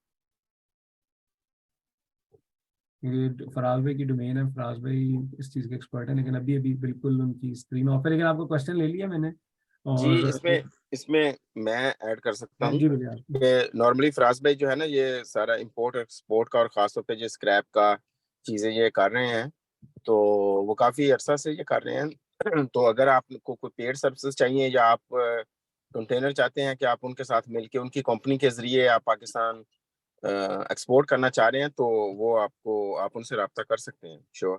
Speaker 1: ये फराज भाई की डोमेन है, फराज भाई इस चीज़ के एक्सपर्ट है, लेकिन अभी अभी बिल्कुल उनकी स्क्रीन ऑफ है। लेकिन आपको क्वेश्चन ले लिया मैंने।
Speaker 6: जी,
Speaker 1: और
Speaker 6: इसमें मैं ऐड कर सकता हूँ
Speaker 1: जी भैया।
Speaker 6: कि नॉर्मली फराज भाई जो है ना, ये सारा इंपोर्ट एक्सपोर्ट का और खासतौर पे जो स्क्रैप का चीजें ये कर रहे हैं, तो वो काफी अरसा से ये कर रहे हैं। तो अगर आपको कोई पेड सर्विसेज चाहिए या आप कंटेनर चाहते हैं कि आप उनके साथ मिलके उनकी कंपनी के जरिए आप पाकिस्तान एक्सपोर्ट करना चाह रहे हैं, तो वो आप उनसे रब्ता कर सकते हैं। श्योर।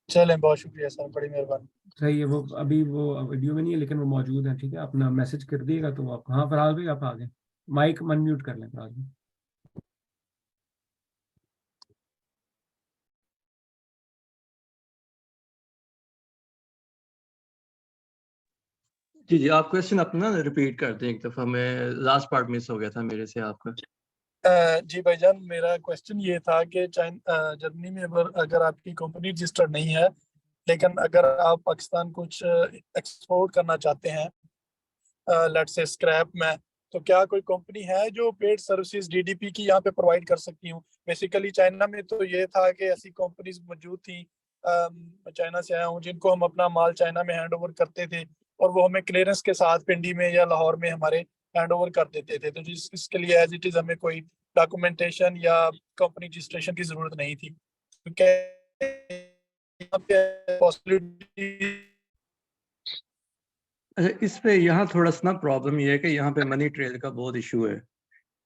Speaker 10: चलें, बहुत शुक्रिया सर, बड़ी मेहरबानी।
Speaker 1: सही है। वो अभी वो वीडियो में नहीं है, लेकिन वो मौजूद है। ठीक है, अपना मैसेज कर दिएगा तो आप। हाँ फराज भाई आप आ गए। माइक अनम्यूट कर लें फराज भाई।
Speaker 8: जी जी, आप क्वेश्चन अपना रिपीट कर दें एक दफ़ा, मैं लास्ट पार्ट मिस हो गया था मेरे से आपका।
Speaker 10: जी भाईजान, मेरा क्वेश्चन ये था कि जर्मनी में अगर आपकी कंपनी रजिस्टर्ड नहीं है, लेकिन अगर आप पाकिस्तान कुछ एक्सपोर्ट करना चाहते हैं लेट्स से स्क्रैप में, तो क्या कोई कंपनी है जो पेड सर्विसेज डीडीपी की यहाँ पे प्रोवाइड कर सकती हूँ? बेसिकली चाइना में तो ये था कि ऐसी कंपनीज मौजूद थी, मैं चाइना से आया हूँ, जिनको हम अपना माल चाइना में हैंड ओवर करते थे और वो हमें क्लियरेंस के साथ पिंडी में या लाहौर में हमारे हैंड ओवर कर देते थे। तो इसके लिए एज इट इज हमें कोई डॉक्यूमेंटेशन या कंपनी रजिस्ट्रेशन की जरूरत नहीं थी। तो क्या यहाँ पे पॉसिबिलिटी?
Speaker 8: अच्छा, इस पे यहाँ थोड़ा सा ना प्रॉब्लम ये है कि यहाँ पे मनी ट्रेल का बहुत इशू है।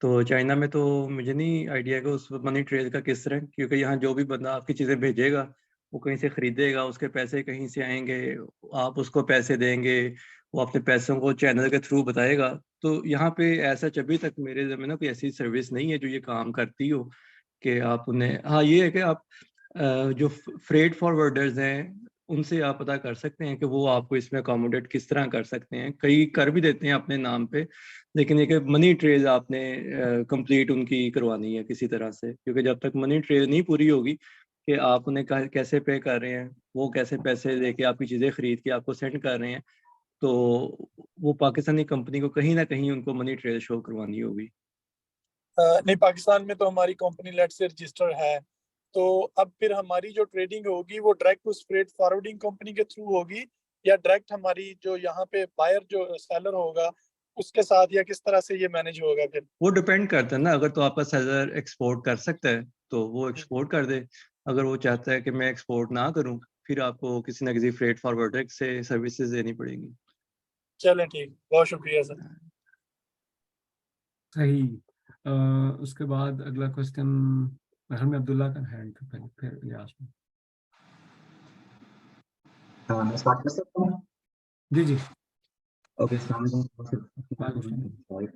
Speaker 8: तो चाइना में तो मुझे नहीं आइडिया कि उस मनी ट्रेल का किस तरह, क्योंकि यहाँ जो भी बंदा आपकी चीज़ें भेजेगा वो कहीं से खरीदेगा, उसके पैसे कहीं से आएंगे, आप उसको पैसे देंगे, वो अपने पैसों को चैनल के थ्रू बताएगा। तो यहाँ पे ऐसा अभी तक मेरे ज़माने में कोई ऐसी सर्विस नहीं है जो ये काम करती हो कि आप उन्हें, हाँ ये है कि आप जो फ्रेट फॉरवर्डर्स हैं उनसे आप पता कर सकते हैं कि वो आपको इसमें अकोमोडेट किस तरह कर सकते हैं। कई कर भी देते हैं अपने नाम पे, लेकिन एक मनी ट्रेल आपने कंप्लीट उनकी करवानी है किसी तरह से, क्योंकि जब तक मनी ट्रेल नहीं पूरी होगी कि आप उन्हें कैसे पे कर रहे हैं, वो कैसे पैसे लेके आपकी चीज़ें खरीद के आपको सेंड कर रहे हैं, तो वो पाकिस्तानी कंपनी को कहीं ना कहीं उनको मनी ट्रेल शो करवानी होगी।
Speaker 10: नहीं, पाकिस्तान में तो हमारी कंपनी लेट से रजिस्टर है, तो अब फिर हमारी जो ट्रेडिंग होगी वो डायरेक्ट उस फ्रेट फॉरवर्डिंग कंपनी के थ्रू होगी या डायरेक्ट हमारी जो यहाँ पे बायर जो सेलर होगा उसके साथ, या किस तरह से ये मैनेज होगा फिर?
Speaker 8: वो डिपेंड करता है ना, अगर तो आपका सेलर एक्सपोर्ट कर सकता है तो वो एक्सपोर्ट कर दे, अगर वो चाहता है कि मैं एक्सपोर्ट ना करूं फिर आपको किसी ना किसी फ्रेट फॉरवर्डर से सर्विसेज देनी पड़ेंगी।
Speaker 10: चलें ठीक, बहुत शुक्रिया सर।
Speaker 1: सही। उसके बाद अगला क्वेश्चन में अब्दुल्ला का हैंड, फिर इलियास में।
Speaker 11: मैं स्टार्ट कर सकता हूँ?
Speaker 1: जी जी।
Speaker 11: ओके, अस्सलाम
Speaker 1: वालेकुम।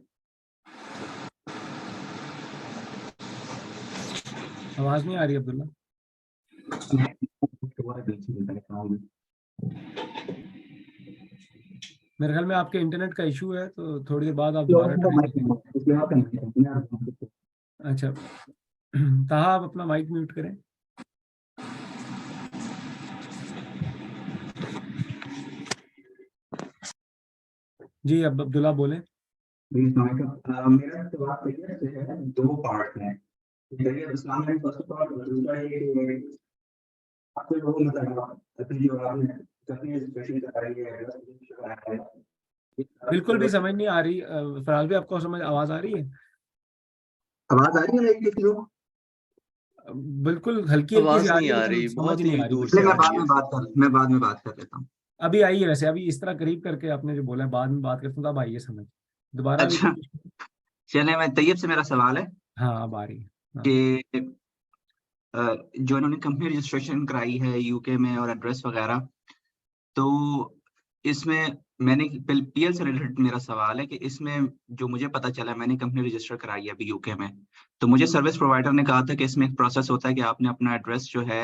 Speaker 1: आवाज नहीं आ रही अब्दुल्ला। मेरे ख्याल में आपके इंटरनेट का इशू है, तो थोड़ी देर बाद आप दोबारा ट्राई कीजिए। अच्छा ताहा आप अपना माइक म्यूट करें। जी अब अब्दुल्ला बोले।
Speaker 11: मेरा सवाल तैयब से है, दो पार्ट में। तैयब इस्लाम में फर्स्ट पार्ट, दूसरा ये कि आपको जो मतलब अपनी जो आपने अपनी एजुकेशन कराई है,
Speaker 1: बिल्कुल भी समझ नहीं आ रही। फराज भाई आपको समझ आवाज आ रही है?
Speaker 11: आवाज आ रही है मेरी किसी को?
Speaker 1: बिल्कुल हल्की हल्की सी
Speaker 8: आवाज
Speaker 1: आ
Speaker 8: नहीं
Speaker 1: रही है,
Speaker 8: आ
Speaker 1: लेकिन
Speaker 8: रही,
Speaker 1: समझ
Speaker 8: बहुत
Speaker 1: नहीं
Speaker 8: ही
Speaker 1: आ रही
Speaker 8: दूर
Speaker 1: बिल्कुल।
Speaker 8: से आ रही है।
Speaker 11: मैं बाद में बात कर लेता हूँ।
Speaker 1: अभी आई है वैसे, अभी इस तरह करीब करके आपने जो बोला है, बाद में बात करता हूँ, तब आई है समझ। दोबारा अभी
Speaker 11: अच्छा, चले, मैं तैयब से मेरा सवाल है
Speaker 1: हाँ अब आ रही है। हाँ।
Speaker 11: कि जो इन्होंने कंपनी रजिस्ट्रेशन कराई है यूके में और एड्रेस वगैरह, तो इसमें मैंने पीएल से रिलेटेड मेरा सवाल है कि इसमें जो मुझे पता चला, मैंने कंपनी रजिस्टर कराई है अभी यूके में, तो मुझे सर्विस प्रोवाइडर ने कहा था कि इसमें एक प्रोसेस होता है कि आपने अपना एड्रेस जो है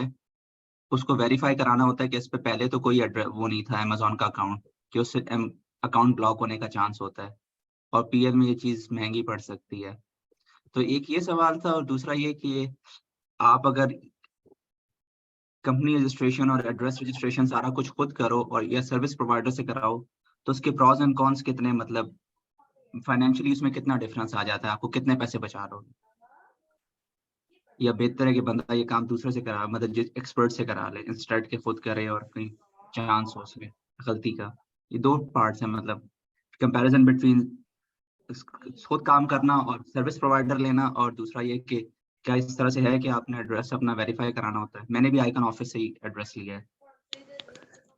Speaker 11: उसको वेरीफाई कराना होता है कि इस पे पहले तो कोई एड्रेस वो नहीं था अमेजोन का अकाउंट, कि उससे अकाउंट ब्लॉक होने का चांस होता है और पीएल में ये चीज महंगी पड़ सकती है। तो एक ये सवाल था, और दूसरा ये कि आप अगर कंपनी रजिस्ट्रेशन और एड्रेस रजिस्ट्रेशन सारा कुछ खुद करो और या सर्विस प्रोवाइडर से कराओ, तो उसके प्रॉस एंड कॉन्स कितने, मतलब फाइनेंशियली उसमें कितना डिफरेंस आ जाता है, आपको कितने पैसे बचा रहे हो, या बेहतर है कि बंदा ये काम दूसरे से करा, मतलब जिस एक्सपर्ट से करा ले इंस्टेड के खुद करे और कहीं चांस हो उसमें गलती का। ये दो पार्ट्स हैं, मतलब कंपैरिजन बिटवीन खुद काम करना और सर्विस प्रोवाइडर लेना, और दूसरा ये कि क्या इस तरह से है कि आपने एड्रेस अपना वेरीफाई कराना होता है। मैंने भी आइकन ऑफिस से ही एड्रेस लिया है।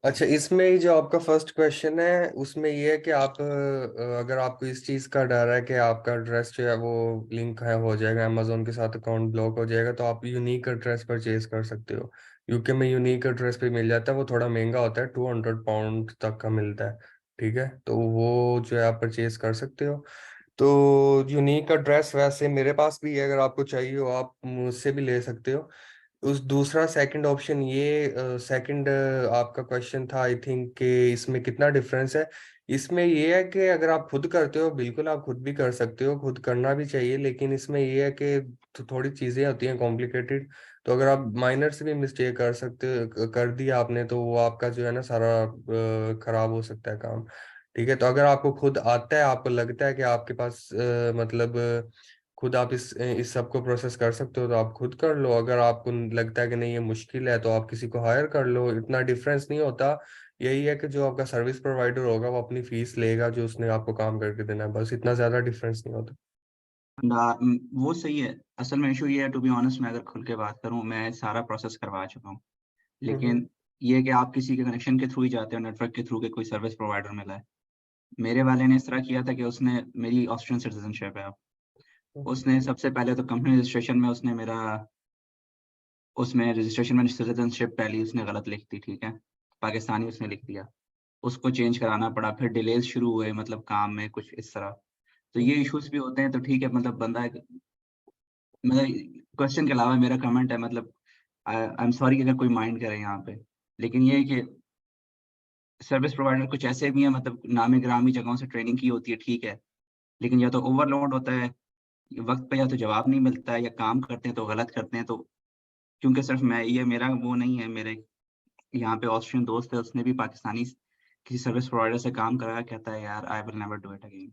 Speaker 7: अच्छा, इसमें ही जो आपका फर्स्ट क्वेश्चन है उसमें ये है कि आप अगर आपको इस चीज़ का डर है कि आपका एड्रेस जो है वो लिंक है हो जाएगा अमेजोन के साथ, अकाउंट ब्लॉक हो जाएगा, तो आप यूनिक एड्रेस परचेज कर सकते हो। यूके में यूनिक एड्रेस पे मिल जाता है, वो थोड़ा महंगा होता है, £200 तक का मिलता है। ठीक है, तो वो जो है आप परचेज कर सकते हो। तो यूनिक एड्रेस वैसे मेरे पास भी है, अगर आपको चाहिए हो आप मुझसे भी ले सकते हो। उस दूसरा सेकंड ऑप्शन ये सेकंड आपका क्वेश्चन था आई थिंक कि इसमें कितना डिफरेंस है। इसमें ये है कि अगर आप खुद करते हो, बिल्कुल आप खुद भी कर सकते हो, खुद करना भी चाहिए, लेकिन इसमें ये है कि थोड़ी चीज़ें होती हैं कॉम्प्लिकेटेड। तो अगर आप माइनर से भी मिस्टेक कर सकते कर दिया आपने, तो वो आपका जो है ना सारा खराब हो सकता है काम। ठीक है, तो अगर आपको खुद आता है, आपको लगता है कि आपके पास मतलब खुद आप इस सब को प्रोसेस कर सकते हो, तो आप खुद कर लो। अगर आपको लगता है कि नहीं ये मुश्किल है, तो आप किसी को हायर कर लो, इतना डिफरेंस नहीं होता। यही है कि जो आपका सर्विस प्रोवाइडर होगा वो अपनी फीस लेगा जो उसने आपको काम करके देना है, बस इतना ज्यादा डिफरेंस नहीं होता।
Speaker 11: वो सही है। असल में इशू ये है, टू बी ऑनेस्ट, मैं अगर खुल के बात करूं, मैं सारा प्रोसेस करवा चुका हूं, लेकिन ये है कि आप किसी के कनेक्शन के थ्रू ही जाते हो, नेटवर्क के थ्रू के कोई सर्विस प्रोवाइडर मिला है। मेरे वाले ने इस तरह किया था कि उसने, मेरी ऑस्ट्रियन सिटीजनशिप है, उसने सबसे पहले तो कंपनी रजिस्ट्रेशन में उसने मेरा, उसमें रजिस्ट्रेशन में सिटीजनशिप पहली उसने गलत लिख दी, ठीक है, पाकिस्तानी उसने लिख दिया, उसको चेंज कराना पड़ा, फिर डिलेज शुरू हुए, मतलब काम में कुछ इस तरह। तो ये इश्यूज भी होते हैं, तो ठीक है, मतलब बंदा मतलब क्वेश्चन के अलावा मेरा कमेंट है, मतलब आई एम सॉरी अगर कोई माइंड करे यहाँ पे, लेकिन ये है कि सर्विस प्रोवाइडर कुछ ऐसे भी हैं, मतलब नामी ग्रामी जगहों से ट्रेनिंग की होती है, ठीक है, लेकिन या तो ओवरलोड होता है, वक्त पे या तो जवाब नहीं मिलता है, या काम करते हैं तो गलत करते हैं। तो क्योंकि सिर्फ मैं, ये मेरा वो नहीं है, मेरे यहाँ पे ऑस्ट्रियन दोस्त है, उसने भी पाकिस्तानी किसी सर्विस प्रोवाइडर से काम कराया, कहता है यार I will never do it again.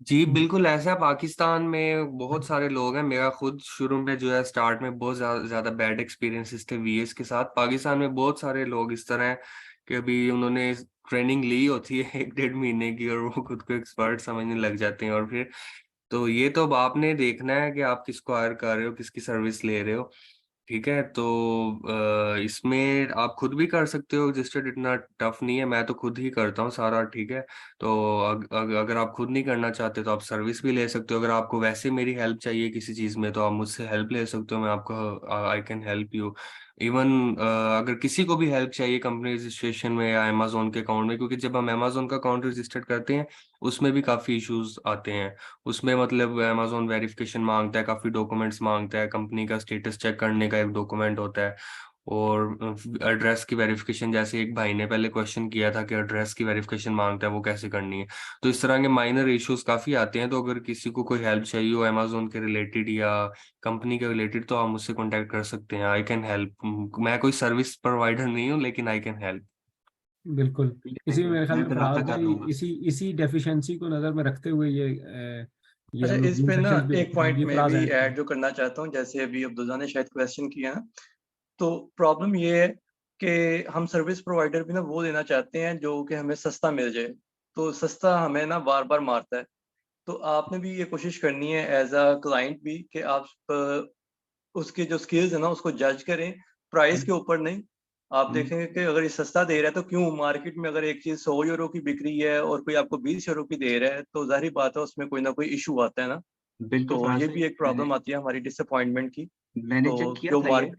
Speaker 2: जी बिल्कुल ऐसा है। पाकिस्तान में बहुत सारे लोग हैं। मेरा खुद शुरू में जो है स्टार्ट में बहुत ज्यादा बैड एक्सपीरियंसेस थे वीएस के साथ। पाकिस्तान में बहुत सारे लोग इस तरह हैं कि अभी उन्होंने ट्रेनिंग ली होती है 1-1.5 महीने की, और वो खुद को एक्सपर्ट समझने लग जाते हैं। और फिर तो ये तो अब आपने देखना है कि आप किसको हायर कर रहे हो, किसकी सर्विस ले रहे हो। ठीक है, तो इसमें आप खुद भी कर सकते हो, रजिस्टर्ड इतना टफ नहीं है, मैं तो खुद ही करता हूँ सारा। ठीक है, तो अगर आप खुद नहीं करना चाहते तो आप सर्विस भी ले सकते हो। अगर आपको वैसे मेरी हेल्प चाहिए किसी चीज़ में तो आप मुझसे हेल्प ले सकते हो, मैं आपको I can help you. Even अगर किसी को भी हेल्प चाहिए कंपनी रजिस्ट्रेशन में या अमेजोन के अकाउंट में, क्योंकि जब हम अमेजोन का अकाउंट रजिस्टर्ड करते हैं उसमें भी काफ़ी इश्यूज आते हैं। उसमें मतलब अमेजोन वेरिफिकेशन मांगता है, काफ़ी डॉक्यूमेंट्स मांगता है, कंपनी का स्टेटस चेक करने का एक डॉक्यूमेंट होता है, और एड्रेस की वेरिफिकेशन, जैसे एक भाई ने पहले क्वेश्चन किया था कि एड्रेस की वेरिफिकेशन मांगता है वो कैसे करनी है। तो इस तरह के माइनर इश्यूज काफी आते हैं। तो अगर किसी को कोई हेल्प चाहिए हो अमेजोन के रिलेटेड या कंपनी के रिलेटेड, तो आप मुझसे कांटेक्ट कर सकते हैं। I can help. मैं कोई सर्विस प्रोवाइडर नहीं हूँ, लेकिन आई कैन हेल्प।
Speaker 1: बिल्कुल। इसी में मेरे ख्याल
Speaker 11: मैं
Speaker 1: में
Speaker 11: फिर
Speaker 1: फराज
Speaker 11: रब्ता कर
Speaker 1: भाई
Speaker 11: लूंगा।
Speaker 1: इसी डेफिशिएंसी को नज़र में रखते हुए ये
Speaker 8: अच्छा,
Speaker 1: हम लोग
Speaker 8: इस
Speaker 1: जूम
Speaker 8: पे ना
Speaker 1: सेशंस भी
Speaker 8: एक
Speaker 1: रखते हैं।
Speaker 8: पॉइंट
Speaker 1: जी
Speaker 8: मैं
Speaker 1: फराज
Speaker 8: भी
Speaker 1: ऐड
Speaker 8: ऐड जो करना चाहता हूँ, जैसे अभी अब्दुल्ला ने शायद क्वेश्चन किया ना, तो प्रॉब्लम ये है कि हम सर्विस प्रोवाइडर भी ना वो देना चाहते हैं जो कि हमें सस्ता मिल जाए, तो सस्ता हमें ना बार बार मारता है। तो आपने भी ये कोशिश करनी है एज अ क्लाइंट भी कि आप उसके जो स्किल्स है ना उसको जज करें, प्राइस के ऊपर नहीं। आप देखेंगे कि अगर ये सस्ता दे रहा है तो क्यों, मार्केट में अगर एक चीज 100 यूरो की बिक रही है और कोई आपको 20 यूरो की दे रहा है, तो जाहिर बात है उसमें कोई ना कोई इशू आता है ना।
Speaker 11: बिल्कुल
Speaker 8: तो
Speaker 11: फराज
Speaker 8: ये
Speaker 11: भाई,
Speaker 8: भी एक प्रॉब्लम आती है हमारी डिसअपॉइंटमेंट की।
Speaker 11: मैंने
Speaker 8: तो
Speaker 11: चेक किया
Speaker 8: जो
Speaker 11: था ये,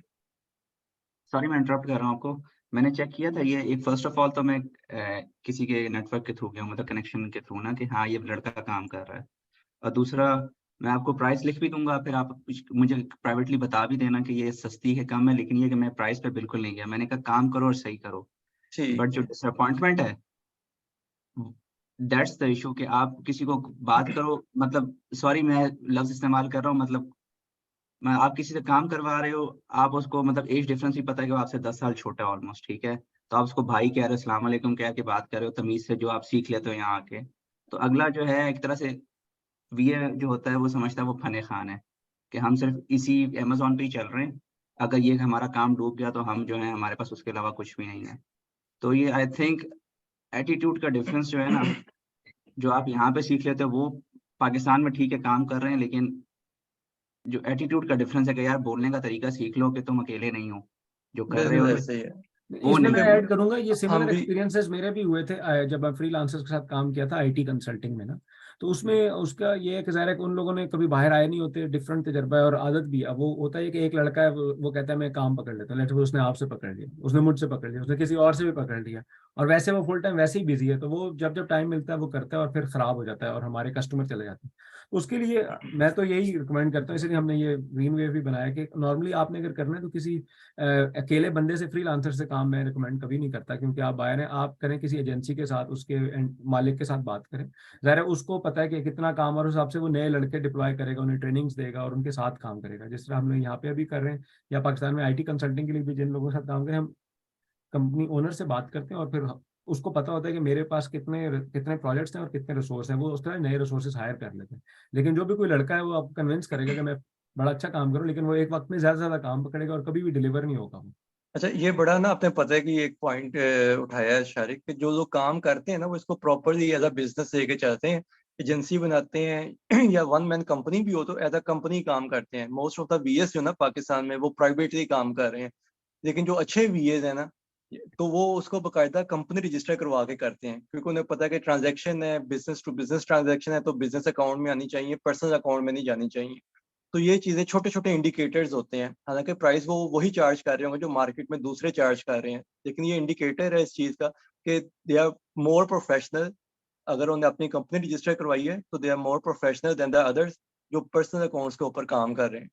Speaker 11: सॉरी मैं इंटरप्ट कर रहा हूँ आपको। मैंने चेक किया था ये, एक फर्स्ट ऑफ ऑल तो मैं किसी के नेटवर्क के थ्रू गया हूँ, मतलब कनेक्शन के थ्रू ना, कि हाँ ये लड़का काम कर रहा है। और दूसरा, मैं आपको प्राइस लिख भी दूंगा, फिर आप मुझे प्राइवेटली बता भी देना कि ये सस्ती है कम है, लेकिन ये कि मैं प्राइस पे बिल्कुल नहीं गया। मैंने कहा काम करो और सही करो। बट
Speaker 8: ठीक
Speaker 11: जो
Speaker 8: है।
Speaker 11: डिसअपॉइंटमेंट है, दैट्स द इशू, कि आप किसी को बात करो, मतलब सॉरी मैं लफ्ज इस्तेमाल कर रहा हूँ, मतलब मैं, आप किसी से काम करवा रहे हो, आप उसको मतलब एज डिफरेंस भी पता है कि वो आपसे 10 साल छोटा है ऑलमोस्ट, ठीक है, तो आप उसको भाई कह रहे हो, अस्सलाम वालेकुम कह के बात कर रहे हो तमीज से, जो आप सीख लेते हो यहाँ आके। तो अगला जो है एक तरह से वीए जो होता है वो समझता है वो फने खान है, कि हम सिर्फ इसी अमेजोन पे ही चल रहे हैं, अगर ये हमारा काम डूब गया तो हम जो है हमारे पास उसके अलावा कुछ भी नहीं है। तो ये आई थिंक एटीट्यूड का डिफरेंस जो है ना, जो आप यहाँ पे सीख लेते हो वो पाकिस्तान में ठीक है काम कर रहे हैं, लेकिन जो एटीट्यूड का डिफरेंस है कि यार बोलने का तरीका सीख लो कि तुम अकेले नहीं हो, जो कर रहे
Speaker 8: बिल्कुल
Speaker 11: हो
Speaker 8: ऐसे ही है,
Speaker 11: वो
Speaker 1: इसमें मैं
Speaker 11: नहीं
Speaker 1: ऐड
Speaker 11: है।
Speaker 1: करूंगा, ये
Speaker 8: हम
Speaker 1: सिमिलर
Speaker 8: भी।
Speaker 1: एक्सपीरियंसेस मेरे भी हुए थे जब मैं फ्रीलांसर्स के साथ काम किया था आईटी कंसल्टिंग में ना। तो उसमें उसका ये एक ज़ाहिर है कि उन लोगों ने कभी बाहर आए नहीं होते, डिफरेंट तजर्बा है और आदत भी है। अब वो होता है कि एक लड़का है, वो कहता है मैं काम पकड़ लेता हूँ, लेट उसने आपसे पकड़ लिया, उसने मुझसे पकड़ लिया, उसने किसी और से भी पकड़ लिया, और वैसे वो फुल टाइम वैसे ही बिजी है, तो वो जब जब टाइम मिलता है वो करता है और फिर खराब हो जाता है और हमारे कस्टमर चले जाते हैं। उसके लिए मैं तो यही रिकमेंड करता हूँ, इसलिए हमने ये ग्रीन वेव भी बनाया कि नॉर्मली आपने अगर करना है तो किसी अकेले बंदे से, फ्रीलांसर से काम मैं रिकमेंड कभी नहीं करता, क्योंकि आप बाहर हैं, आप करें किसी एजेंसी के साथ, उसके मालिक के साथ बात करें। ज़ाहिर है उसको पता है कि कितना काम, और उस हिसाब से वो नए लड़के डिप्लॉय करेगा, उन्हें ट्रेनिंग्स देगा और उनके साथ काम करेगा, जिस तरह हम लोग यहाँ पे अभी कर रहे हैं, या पाकिस्तान में आईटी कंसल्टिंग के लिए भी जिन लोगों के साथ काम करें, हम कंपनी ओनर से बात करते हैं और फिर उसको पता होता है कि मेरे पास कितने कितने प्रोजेक्ट्स हैं और कितने रिसोर्स हैं, वो उस तरह नए रिसोर्सेज हायर कर लेते हैं। लेकिन जो भी कोई लड़का है वो आपको कन्विंस करेगा कि मैं बड़ा अच्छा काम करूं, लेकिन वो एक वक्त में ज्यादा से ज्यादा काम पकड़ेगा और कभी भी डिलीवर नहीं होगा वो।
Speaker 8: अच्छा, ये बड़ा ना आपने पता है कि एक पॉइंट उठाया है शारिक, कि जो लोग काम करते हैं ना वो इसको प्रॉपरली एज अ बिजनेस लेके चलते हैं, एजेंसी बनाते हैं या वन मैन कंपनी भी हो तो एज अ कंपनी काम करते हैं। मोस्ट ऑफ द वीएस जो ना पाकिस्तान में वो प्राइवेटली काम कर रहे हैं, लेकिन जो अच्छे वीएस है ना, तो वो उसको बकायदा कंपनी रजिस्टर करवा के करते हैं, क्योंकि उन्हें पता है कि ट्रांजैक्शन है, बिजनेस टू बिजनेस ट्रांजैक्शन है, तो बिजनेस अकाउंट में आनी चाहिए, पर्सनल अकाउंट में नहीं जानी चाहिए। तो ये चीजें छोटे छोटे इंडिकेटर्स होते हैं, हालांकि प्राइस वो वही चार्ज कर रहे होंगे जो मार्केट में दूसरे चार्ज कर रहे हैं, लेकिन ये इंडिकेटर है इस चीज का कि दे आर मोर प्रोफेशनल। अगर उन्होंने अपनी कंपनी रजिस्टर करवाई है तो they are more professional than the others जो पर्सनल अकाउंट्स के ऊपर काम कर रहे हैं।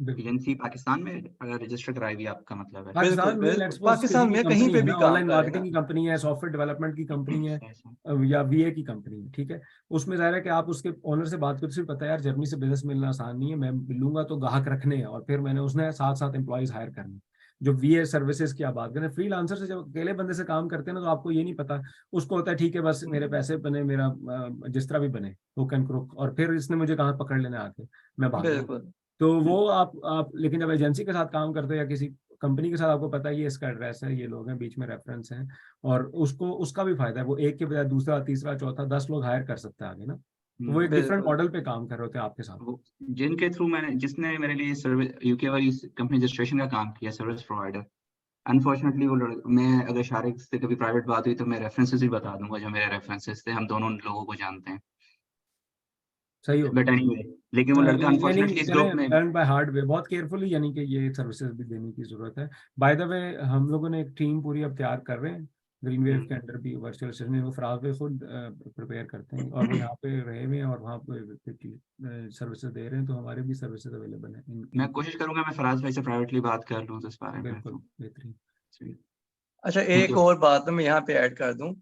Speaker 1: बिल्कुल।
Speaker 11: एजेंसी पाकिस्तान में अगर रजिस्टर कराई हुई, आपका मतलब है?
Speaker 8: बिल्कुल
Speaker 1: पाकिस्तान में लेट्स
Speaker 8: बिल्कुल,
Speaker 1: सपोज किसी
Speaker 8: पाकिस्तान
Speaker 1: की
Speaker 8: में कहीं
Speaker 1: कंपनी
Speaker 8: पे
Speaker 1: है
Speaker 8: भी
Speaker 1: ना,
Speaker 8: काम
Speaker 1: ऑनलाइन
Speaker 8: कर रहे हैं
Speaker 1: मार्केटिंग
Speaker 8: ना।
Speaker 1: की कंपनी है, सॉफ्टवेयर डेवलपमेंट की कंपनी है,
Speaker 11: ऐसा।
Speaker 1: या बीए की कंपनी है, ठीक है, उसमें ज़ाहिर है कि आप उसके ओनर से बात करते पता है यार जर्मनी से बिजनेस मिलना आसान नहीं है, मैं मिलूंगा तो ग्राहक रखने हैं और फिर मैंने उसने साथ साथ एम्प्लॉयज हायर करने। जो वीए सर्विसेज की आप बात करें, फ्रीलांसर से जब अकेले बंदे से काम करते हैं ना, तो आपको ये नहीं पता, उसको होता है ठीक है बस मेरे पैसे बने, मेरा जिस तरह भी बने हुक एंड क्रुक, और फिर इसने मुझे कहाँ पकड़ लेना आके, मैं भाग जाऊँ।
Speaker 8: बिल्कुल
Speaker 1: तो वो आप लेकिन जब एजेंसी के साथ काम करते हो या किसी कंपनी के साथ, आपको पता है ये इसका एड्रेस है, ये लोग हैं, बीच में रेफरेंस हैं, और उसको उसका भी फायदा है, वो एक के बजाय दूसरा तीसरा चौथा 10 लोग हायर कर सकता है आगे ना। तो वो एक डिफरेंट
Speaker 8: बिल्कुल।
Speaker 1: मॉडल पे काम कर रहे होते हैं आपके साथ।
Speaker 11: वो जिनके थ्रू मैंने, जिसने मेरे लिए सर्विस यूके वाली कंपनी रजिस्ट्रेशन का काम किया, सर्विस प्रोवाइडर, अनफॉर्चुनेटली वो मैं अगर शारिक से कभी प्राइवेट बात हुई तो मैं रेफरेंसेस भी बता दूंगा, जो मेरे रेफरेंसेस थे, हम दोनों लोगों को जानते हैं।
Speaker 1: सही हो
Speaker 11: बट
Speaker 1: गया।
Speaker 11: एनीवे, लेकिन वो लड़का
Speaker 1: यानी
Speaker 11: अनफॉर्चुनेटली इस ग्रुप
Speaker 1: चलें
Speaker 11: में।
Speaker 1: लर्न बाय हार्ड वे, बहुत केयरफुली, यानी कि ये सर्विसेज भी देने की जरूरत है। बाय द वे हम लोगों ने एक टीम पूरी अब तैयार कर रहे हैं, ग्रीन वेव के अंडर भी वर्चुअल असिस्टेंट है, वो फराज भाई खुद प्रिपेयर करते हैं और वो यहाँ पे रहे हुए हैं और वहाँ पे सर्विसेज दे रहे हैं, तो हमारे भी सर्विसेज अवेलेबल हैं
Speaker 11: मैं कोशिश करूंगा मैं फराज भाई से प्राइवेटली बात कर लूँ इस बारे में।
Speaker 1: बिल्कुल बेहतरीन।
Speaker 8: अच्छा,
Speaker 11: Thank
Speaker 8: एक
Speaker 11: you.
Speaker 8: और बात मैं यहाँ पे ऐड कर दूं।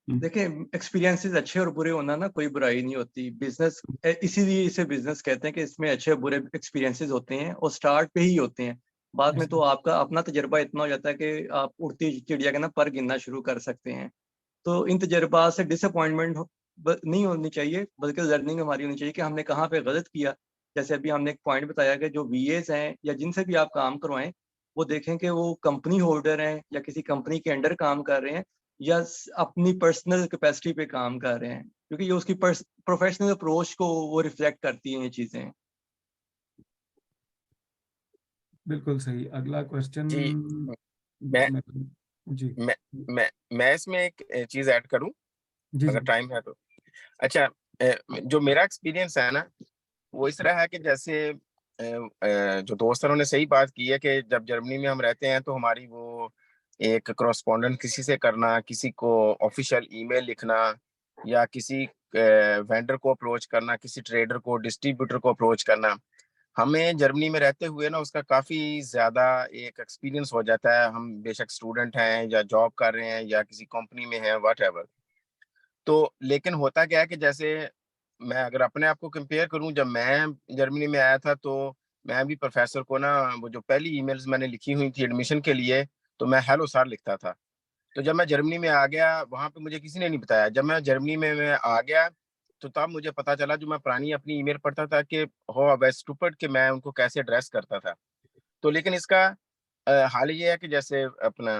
Speaker 8: देखिए, एक्सपीरियंसेस अच्छे और बुरे होना ना कोई बुराई नहीं होती। बिजनेस इसीलिए इसे बिजनेस कहते हैं कि इसमें अच्छे और बुरे एक्सपीरियंसेस होते हैं और स्टार्ट पे ही होते हैं। बाद में तो आपका अपना तजर्बा इतना हो जाता है कि आप उड़ती चिड़िया के ना पर गिनना शुरू कर सकते हैं। तो इन तजर्बा से डिसअपॉइंटमेंट नहीं होनी चाहिए, बल्कि लर्निंग हमारी होनी चाहिए कि हमने कहाँ पे गलत किया। जैसे अभी हमने एक पॉइंट बताया कि जो वीएस हैं या जिनसे भी आप काम करवाएं, वो देखें कि वो कंपनी होल्डर हैं या किसी कंपनी के अंडर काम कर रहे हैं या अपनी पर्सनल कैपेसिटी पे काम कर रहे हैं, क्योंकि ये उसकी प्रोफेशनल अप्रोच को वो रिफ्लेक्ट करती हैं ये चीजें।
Speaker 1: बिल्कुल सही। अगला क्वेश्चन
Speaker 6: जी मैं
Speaker 1: जी
Speaker 6: मैं इसमें एक चीज ऐड करूं
Speaker 1: जी
Speaker 6: अगर टाइम है तो। अच्छा, जो मेरा एक्सपीरियंस है ना वो इस तरह है कि जैसे जो दोस्तों ने सही बात की है कि जब जर्मनी में हम रहते हैं तो हमारी वो एक करस्पॉन्डेंट किसी से करना, किसी को ऑफिशियल ईमेल लिखना या किसी वेंडर को अप्रोच करना, किसी ट्रेडर को, डिस्ट्रीब्यूटर को अप्रोच करना, हमें जर्मनी में रहते हुए ना उसका काफी ज्यादा एक एक्सपीरियंस हो जाता है। हम बेशक स्टूडेंट हैं या जॉब कर रहे हैं या किसी कंपनी में हैं, व्हाटएवर। तो लेकिन होता क्या है कि जैसे मैं अगर अपने आप को कंपेयर करूं, जब मैं जर्मनी में आया था तो मैं भी प्रोफेसर को ना वो जो पहली ईमेल्स मैंने लिखी हुई थी एडमिशन के लिए, तो मैं हेलो सर लिखता था। तो जब मैं जर्मनी में आ गया वहां पे मुझे किसी ने नहीं बताया। जब मैं जर्मनी में मैं आ गया तो तब मुझे पता चला, जो मैं पुरानी अपनी ईमेल पढ़ता था कि हो अब स्टूपिड कि मैं उनको कैसे एड्रेस करता था। तो लेकिन इसका हाल ये है कि जैसे अपना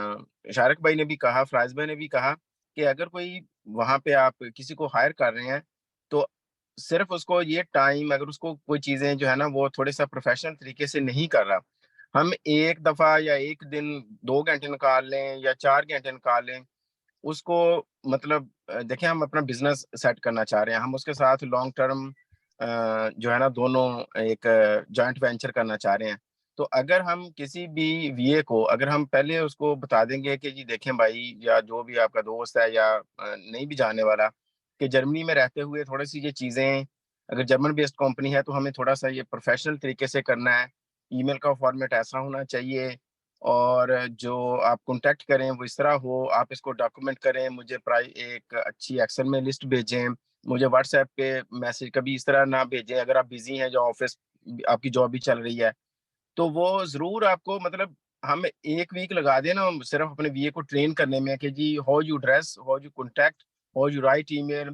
Speaker 6: शारिक भाई ने भी कहा, फराज भाई ने भी कहा कि अगर कोई वहां पे आप किसी को हायर कर रहे हैं तो सिर्फ उसको ये टाइम, अगर उसको कोई चीजें जो है ना वो थोड़े सा प्रोफेशनल तरीके से नहीं कर रहा, हम एक दफा या एक दिन 2 घंटे निकाल लें या 4 घंटे निकाल लें उसको, मतलब देखिए हम अपना बिजनेस सेट करना चाह रहे हैं, हम उसके साथ लॉन्ग टर्म जो है ना दोनों एक जॉइंट वेंचर करना चाह रहे हैं। तो अगर हम किसी भी वीए को अगर हम पहले उसको बता देंगे कि जी देखें भाई, या जो भी आपका दोस्त है या नहीं भी जानने वाला, कि जर्मनी में रहते हुए थोड़ी सी ये चीजें, अगर जर्मन बेस्ड कंपनी है तो हमें थोड़ा सा ये प्रोफेशनल तरीके से करना है, ईमेल का फॉर्मेट ऐसा होना चाहिए और जो आप कांटेक्ट करें वो इस तरह हो, आप इसको डॉक्यूमेंट करें, मुझे एक अच्छी एक्सेल में लिस्ट भेजें, मुझे व्हाट्सएप पे मैसेज कभी इस तरह ना भेजें अगर आप बिजी हैं, जो ऑफिस आपकी जॉब भी चल रही है। तो वो जरूर आपको, मतलब हम 1 वीक लगा दें ना सिर्फ अपने वीए को ट्रेन करने में कि जी how you dress, how you contact, how you write email.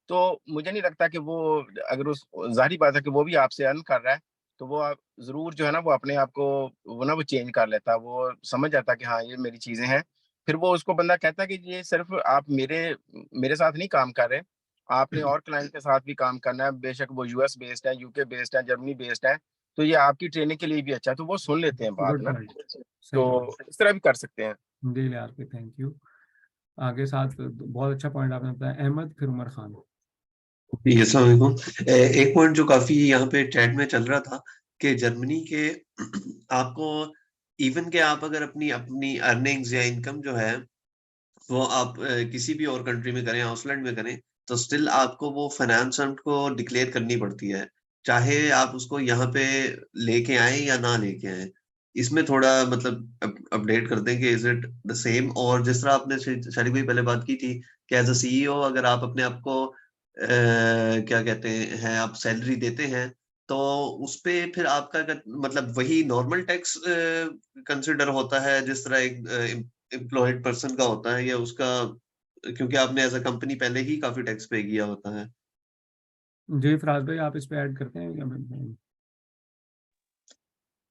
Speaker 6: तो मुझे नहीं लगता कि वो, अगर उस, जाहिर बात है कि वो भी आपसे अर्न कर रहा है, तो वो आप जरूर जो है ना वो अपने आप को वो चेंज कर लेता है, वो समझ जाता है कि हाँ ये मेरी चीजें हैं। फिर वो उसको बंदा कहता है कि ये सिर्फ आप मेरे मेरे साथ नहीं काम कर रहे, आपने और क्लाइंट के साथ भी काम करना है, बेशक वो यूएस बेस्ड है, यूके बेस्ड है, जर्मनी बेस्ड है, तो ये आपकी ट्रेनिंग के लिए भी अच्छा है। तो वो सुन लेते हैं बात
Speaker 1: गुड
Speaker 6: ना,
Speaker 1: पॉइंट, सही
Speaker 6: तो
Speaker 1: बात
Speaker 6: इस तरह भी कर सकते हैं।
Speaker 1: जी यार पे थैंक यू। आगे साथ बहुत अच्छा पॉइंट आपने बताया। अहमद फिर उमर खान।
Speaker 12: जी, अस्सलाम वालेकुम। एक पॉइंट जो काफी यहाँ पे चैट में चल रहा था कि जर्मनी के आपको इवन के आप अगर अपनी अपनी अर्निंग्स या इनकम जो है वो आप किसी भी और कंट्री में करें, आउसलैंड में करें, तो स्टिल आपको वो फाइनेंस को डिक्लेयर करनी पड़ती है, चाहे आप उसको यहाँ पे लेके आए या ना लेके आए। इसमें थोड़ा मतलब अपडेट कर दें कि इज इट द सेम, और जिस तरह आपने शारिक भाई पहले बात की थी कि एज अ सीईओ अगर आप अपने आप को क्या कहते हैं आप सैलरी देते हैं तो उस पे फिर आपका मतलब वही नॉर्मल टैक्स कंसिडर होता है जिस तरह एक एम्प्लॉयड पर्सन का होता है, या उसका, क्योंकि आपने एज अ कंपनी पहले ही काफी टैक्स पे किया होता है।
Speaker 1: जी फराज भाई आप इस पे ऐड करते हैं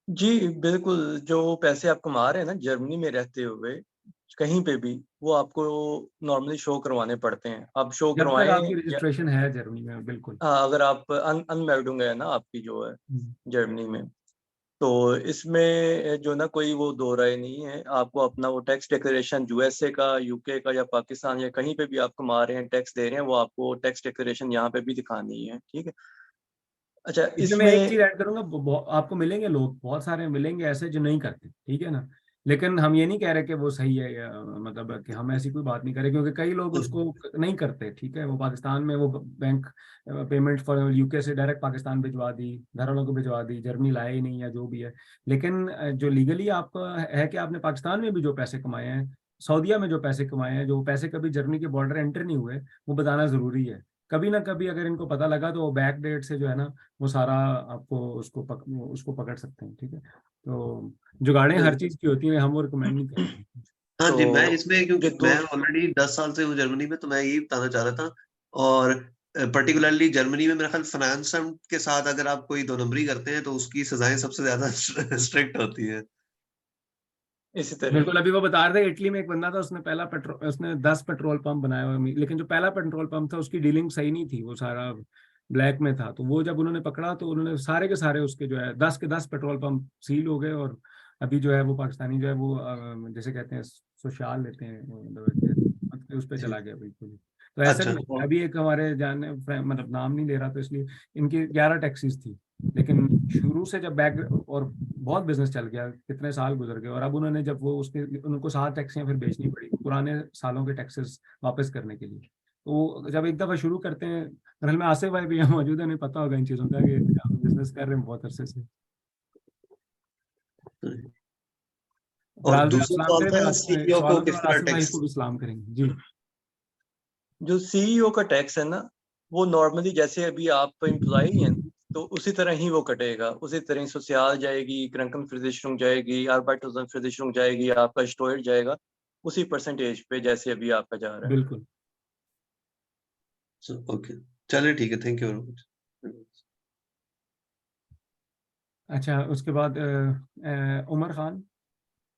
Speaker 8: जी बिल्कुल, जो पैसे आप कमा रहे हैं ना जर्मनी में रहते हुए कहीं पे भी, वो आपको नॉर्मली शो करवाने पड़ते हैं। आप शो
Speaker 1: जब तक
Speaker 8: करवाएं
Speaker 1: आपकी
Speaker 8: या
Speaker 1: रजिस्ट्रेशन है जर्मनी में। बिल्कुल।
Speaker 8: हाँ, अगर आप अनमैरिड होंगे ना आपकी जो है जर्मनी में, तो इसमें जो ना कोई वो दो राय नहीं है। आपको अपना वो टैक्स डिक्लेरेशन यूएसए का, यूके का या पाकिस्तान या कहीं पे भी आप कमा रहे हैं, टैक्स दे रहे हैं, वो आपको टैक्स डिक्लेरेशन यहाँ पे भी दिखानी है। ठीक है। अच्छा,
Speaker 1: इसमें मैं एक चीज
Speaker 8: इसमें
Speaker 1: ऐड करूंगा, आपको मिलेंगे लोग, बहुत सारे मिलेंगे ऐसे जो नहीं करते, ठीक है ना, लेकिन हम ये नहीं कह रहे कि वो सही है, या मतलब कि हम ऐसी कोई बात नहीं करें, क्योंकि कई लोग उसको नहीं करते। ठीक है, वो पाकिस्तान में वो बैंक पेमेंट फॉर यूके से डायरेक्ट पाकिस्तान भिजवा दी, घर वालों को भिजवा दी, जर्मनी लाए ही नहीं या जो भी है। लेकिन जो लीगली आपका है कि आपने पाकिस्तान में भी जो पैसे कमाए हैं, सऊदीया में जो पैसे कमाए हैं, जो पैसे कभी जर्मनी के बॉर्डर एंटर नहीं हुए, वो बताना जरूरी है। कभी ना कभी अगर इनको पता लगा तो वो बैक डेट से जो है ना, वो सारा आपको उसको पकड़ सकते हैं। ठीक है, तो जुगाड़ें हर चीज की होती हैं, हम वो रिकमेंड नहीं करते।
Speaker 12: हाँ जी, मैं
Speaker 8: तो
Speaker 12: इसमें, क्योंकि
Speaker 8: ये
Speaker 12: मैं
Speaker 8: दो
Speaker 12: ऑलरेडी 10 साल से हूँ जर्मनी में, तो मैं यही बताना चाह रहा था। और पर्टिकुलरली जर्मनी में मेरा ख्याल फाइनेंस के साथ अगर आप कोई दो नंबरी करते हैं तो उसकी सजाएं सबसे ज्यादा स्ट्रिक्ट होती है।
Speaker 8: इसी तरह
Speaker 1: बिल्कुल, अभी वो बता रहे थे इटली में एक बंदा था, उसने 10 पेट्रोल पंप बनाए हुए, लेकिन जो पहला पेट्रोल पंप था उसकी डीलिंग सही नहीं थी, वो सारा ब्लैक में था। तो वो जब उन्होंने पकड़ा तो उन्होंने सारे के सारे उसके जो है 10 के 10 पेट्रोल पंप सील हो गए। और अभी जो है वो पाकिस्तानी जो है वो जैसे कहते हैं सोशल लेते हैं, मतलब उस पर चला गया बिल्कुल। तो ऐसा
Speaker 12: अच्छा।
Speaker 1: भी है। अभी एक हमारे जानने मतलब नाम नहीं ले रहा तो इसलिए, इनकी 11 टैक्सीज थी, लेकिन शुरू से जब बैक और बहुत बिजनेस चल गया, कितने साल गुजर गए, और अब उन्होंने जब वो उसके उनको 7 टैक्सियां फिर बेचनी पड़ी पुराने सालों के टैक्सेस वापस करने के लिए। तो जब एक दफा शुरू करते हैं, घर में आसिफ भाई भी यहाँ मौजूद है, उन्हें पता होगा इन चीजों का कि हम बिजनेस कर रहे हैं बहुत अरसे से।
Speaker 12: और
Speaker 1: फराज भाई आप
Speaker 12: दूसरा
Speaker 1: सलाम
Speaker 12: सवाल
Speaker 1: करें,
Speaker 12: था
Speaker 1: फिर
Speaker 12: सीईओ को
Speaker 1: सवालों के
Speaker 12: किस
Speaker 1: बाद
Speaker 12: तरह
Speaker 1: आसिफ भाई
Speaker 12: टैक्स।
Speaker 1: को भी सलाम करेंगे जी।
Speaker 8: जो सीईओ का टैक्स है ना, वो नॉर्मली जैसे अभी आप एम्प्लॉई हैं तो उसी तरह ही वो कटेगा, उसी तरह सोशल जाएगी, क्रंकनversicherung जाएगी, Arbeitslosenversicherung जाएगी, आपका स्टोयर जाएगा उसी परसेंटेज पे जैसे अभी आपका जा रहा है।
Speaker 1: बिल्कुल।
Speaker 12: ओके, चलिए ठीक है, थैंक यू वेरी मच।
Speaker 1: अच्छा, उसके बाद उमर खान।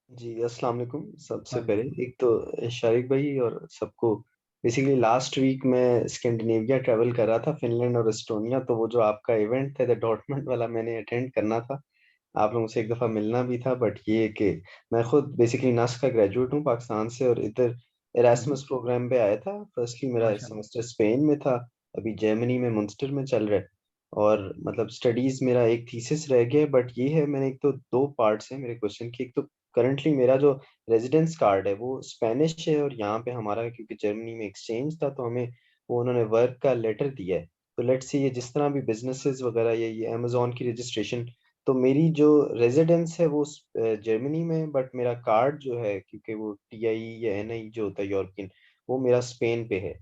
Speaker 13: जी अस्सलाम वालेकुम। सबसे
Speaker 1: वालेकुम।
Speaker 13: पहले एक तो शारिक भाई और सबको, बेसिकली लास्ट वीक मैं स्कैंडिनेविया ट्रैवल कर रहा था, फिनलैंड और एस्टोनिया। तो वो जो आपका इवेंट था द डॉर्टमंड वाला, मैंने अटेंड करना था। आप लोगों से एक दफ़ा मिलना भी था, बट ये है कि मैं खुद बेसिकली नस्क का ग्रेजुएट हूँ पाकिस्तान से, और इधर एरास्मस प्रोग्राम पे आया था। फर्स्टली मेरा
Speaker 1: माशाल्लाह।
Speaker 13: सेमेस्टर स्पेन में था, अभी जर्मनी में मुंस्टर में चल रहा है। और मतलब स्टडीज मेरा एक थीसिस रह गया, बट ये है, मैंने एक तो दो पार्ट्स हैं मेरे क्वेश्चन की। एक तो करंटली मेरा जो रेजिडेंस कार्ड है वो स्पेनिश है, और यहाँ पे हमारा क्योंकि जर्मनी में एक्सचेंज था तो हमें वो उन्होंने वर्क का लेटर दिया है। तो लेट्स से ये जिस तरह भी बिजनेसेस वगैरह, ये अमेजोन की रजिस्ट्रेशन, तो मेरी जो रेजिडेंस है वो जर्मनी में है, बट मेरा कार्ड जो है, क्योंकि वो टीआई या एनआई जो होता है यूरोपियन, वो मेरा स्पेन पे है।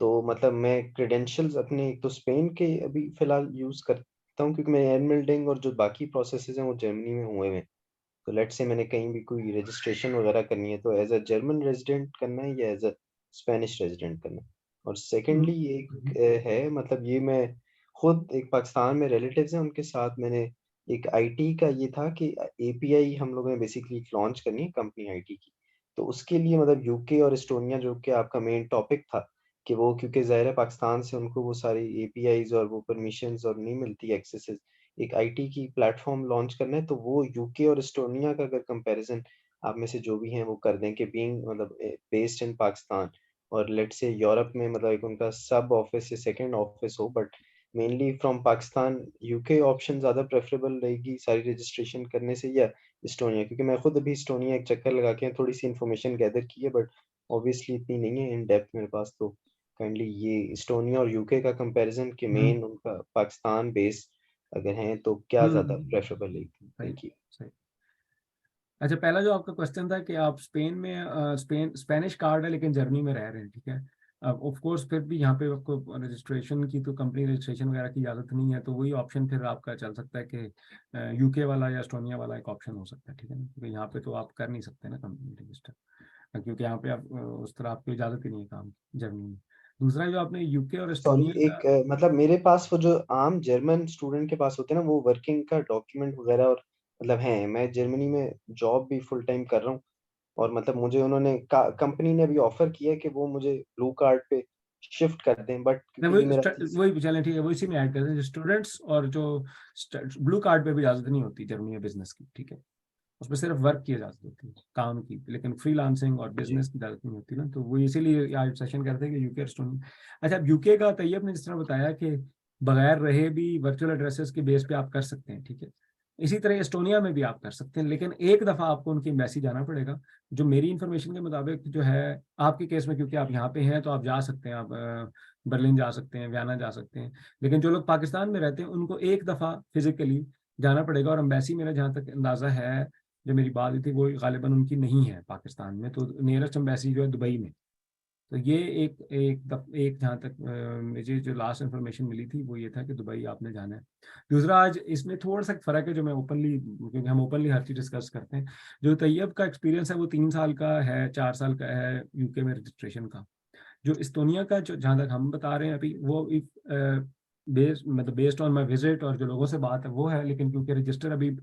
Speaker 13: तो मतलब मैं क्रेडेंशियल्स अपने एक तो स्पेन के अभी फिलहाल यूज करता हूँ, क्योंकि मेरे एनमेल्डिंग और जो बाकी प्रोसेसेस हैं वो जर्मनी में हुए हैं। तो लेट्स से मैंने कहीं भी कोई रजिस्ट्रेशन वगैरह करनी है तो एज अ जर्मन रेजिडेंट करना है या एज अ स्पेनिश रेजिडेंट करना है। और सेकेंडली एक है, मतलब ये मैं खुद एक पाकिस्तान में रिलेटिव्स हैं उनके साथ मैंने एक आईटी का ये था कि एपीआई हम लोगों ने बेसिकली लॉन्च करनी है कंपनी आईटी की। तो उसके लिए मतलब यूके और एस्टोनिया जो कि आपका मेन टॉपिक था, कि वो क्योंकि ज़ाहिर है पाकिस्तान से उनको वो सारी एपीआईज और वो परमिशंस और नहीं मिलती एक्सेसेस, एक आईटी की प्लेटफॉर्म लॉन्च करना है। तो वो यूके और एस्टोनिया का अगर कंपैरिजन आप में से जो भी हैं वो कर दें कि बीइंग मतलब बेस्ड इन पाकिस्तान, और लेट्स से यूरोप में मतलब एक उनका सब ऑफिस या सेकंड ऑफिस हो, but mainly from Pakistan, UK option ज़्यादा प्रेफरेबल रहेगी सारी रजिस्ट्रेशन करने से, या एस्टोनिया? क्योंकि मैं खुद अभी एस्टोनिया एक चक्कर लगा के थोड़ी सी इन्फॉर्मेशन गैदर की है, बट ऑब्वियसली इतनी नहीं है इन डेप्थ मेरे पास। तो काइंडली ये एस्टोनिया और यूके का कंपैरिजन के मेन उनका पाकिस्तान बेस अगर हैं तो क्या ज़्यादा प्रेफरेबल है?
Speaker 1: सही
Speaker 13: थैंक यू।
Speaker 1: सही। अच्छा, पहला जो आपका क्वेश्चन था कि आप स्पेन में स्पेनिश कार्ड है लेकिन जर्मनी में रह रहे हैं, ठीक है। अब ऑफ कोर्स फिर भी यहाँ पे आपको रजिस्ट्रेशन की तो कंपनी रजिस्ट्रेशन वगैरह की इजाज़त नहीं है, तो वही ऑप्शन फिर आपका चल सकता है कि यूके वाला या एस्टोनिया वाला एक ऑप्शन हो सकता है, ठीक है ना, क्योंकि यहाँ पे तो आप कर नहीं सकते ना कंपनी रजिस्टर, क्योंकि यहाँ पे आप उस तरह आपकी इजाज़त ही नहीं है काम की जर्मनी में। दूसरा जो आपने यूके और
Speaker 13: सॉरी,
Speaker 1: एस्टोनिया
Speaker 13: एक मतलब मेरे पास वो जो आम जर्मन स्टूडेंट के पास होते हैं ना, वो वर्किंग का डॉक्यूमेंट वगैरह और मतलब है, मैं जर्मनी में जॉब भी फुल टाइम कर रहा हूँ, और मतलब मुझे उन्होंने कंपनी ने अभी ऑफर किया है कि वो मुझे ब्लू कार्ड पे शिफ्ट कर दें, बट
Speaker 1: नहीं,
Speaker 13: क्योंकि ये मेरा
Speaker 1: वही चलें, ठीक है, वो इसी में ऐड करते हैं स्टूडेंट्स, और जो ब्लू कार्ड पे भी इजाज़त नहीं होती जर्मनी में बिजनेस की, ठीक है, उसमें सिर्फ वर्क की इजाज़त होती है, काम की, लेकिन फ्रीलांसिंग और
Speaker 13: जी
Speaker 1: बिजनेस की इजाज़त नहीं होती ना, तो वो इसीलिए आज सेशन करते हैं कि यूके स्टूडेंट। अच्छा, अब यूके का तैयब ने जिस तरह बताया कि बगैर रहे भी वर्चुअल एड्रेसेस के बेस पे आप कर सकते हैं, ठीक है। इसी तरह एस्टोनिया में भी आप कर सकते हैं, लेकिन एक दफ़ा आपको उनकी एम्बेसी जाना पड़ेगा। जो मेरी इन्फॉर्मेशन के मुताबिक जो है, आपके केस में क्योंकि आप यहाँ पे हैं तो आप जा सकते हैं, आप बर्लिन जा सकते हैं, वियना जा सकते हैं, लेकिन जो लोग पाकिस्तान में रहते हैं उनको एक दफ़ा फिजिकली जाना पड़ेगा। और एम्बेसी मेरा जहाँ तक अंदाज़ा है, जो मेरी बात हुई थी, वो गालिबन उनकी नहीं है पाकिस्तान में, तो नियरेस्ट एम्बेसी जो है दुबई में। तो ये एक जहाँ तक मुझे जो लास्ट इन्फॉर्मेशन मिली थी वो ये था कि दुबई आपने जाना है। दूसरा, आज इसमें थोड़ा सा फ़र्क है जो मैं ओपनली, क्योंकि हम ओपनली हर चीज़ डिस्कस करते हैं। जो तैयब का एक्सपीरियंस है वो 3 साल का है, 4 साल का है यूके में रजिस्ट्रेशन का। जो इस्तोनिया का, जो जहाँ तक हम बता रहे हैं अभी, वो बेस्ड ऑन माई विजिट और जो लोगों से बात है वो है, लेकिन क्योंकि रजिस्टर अभी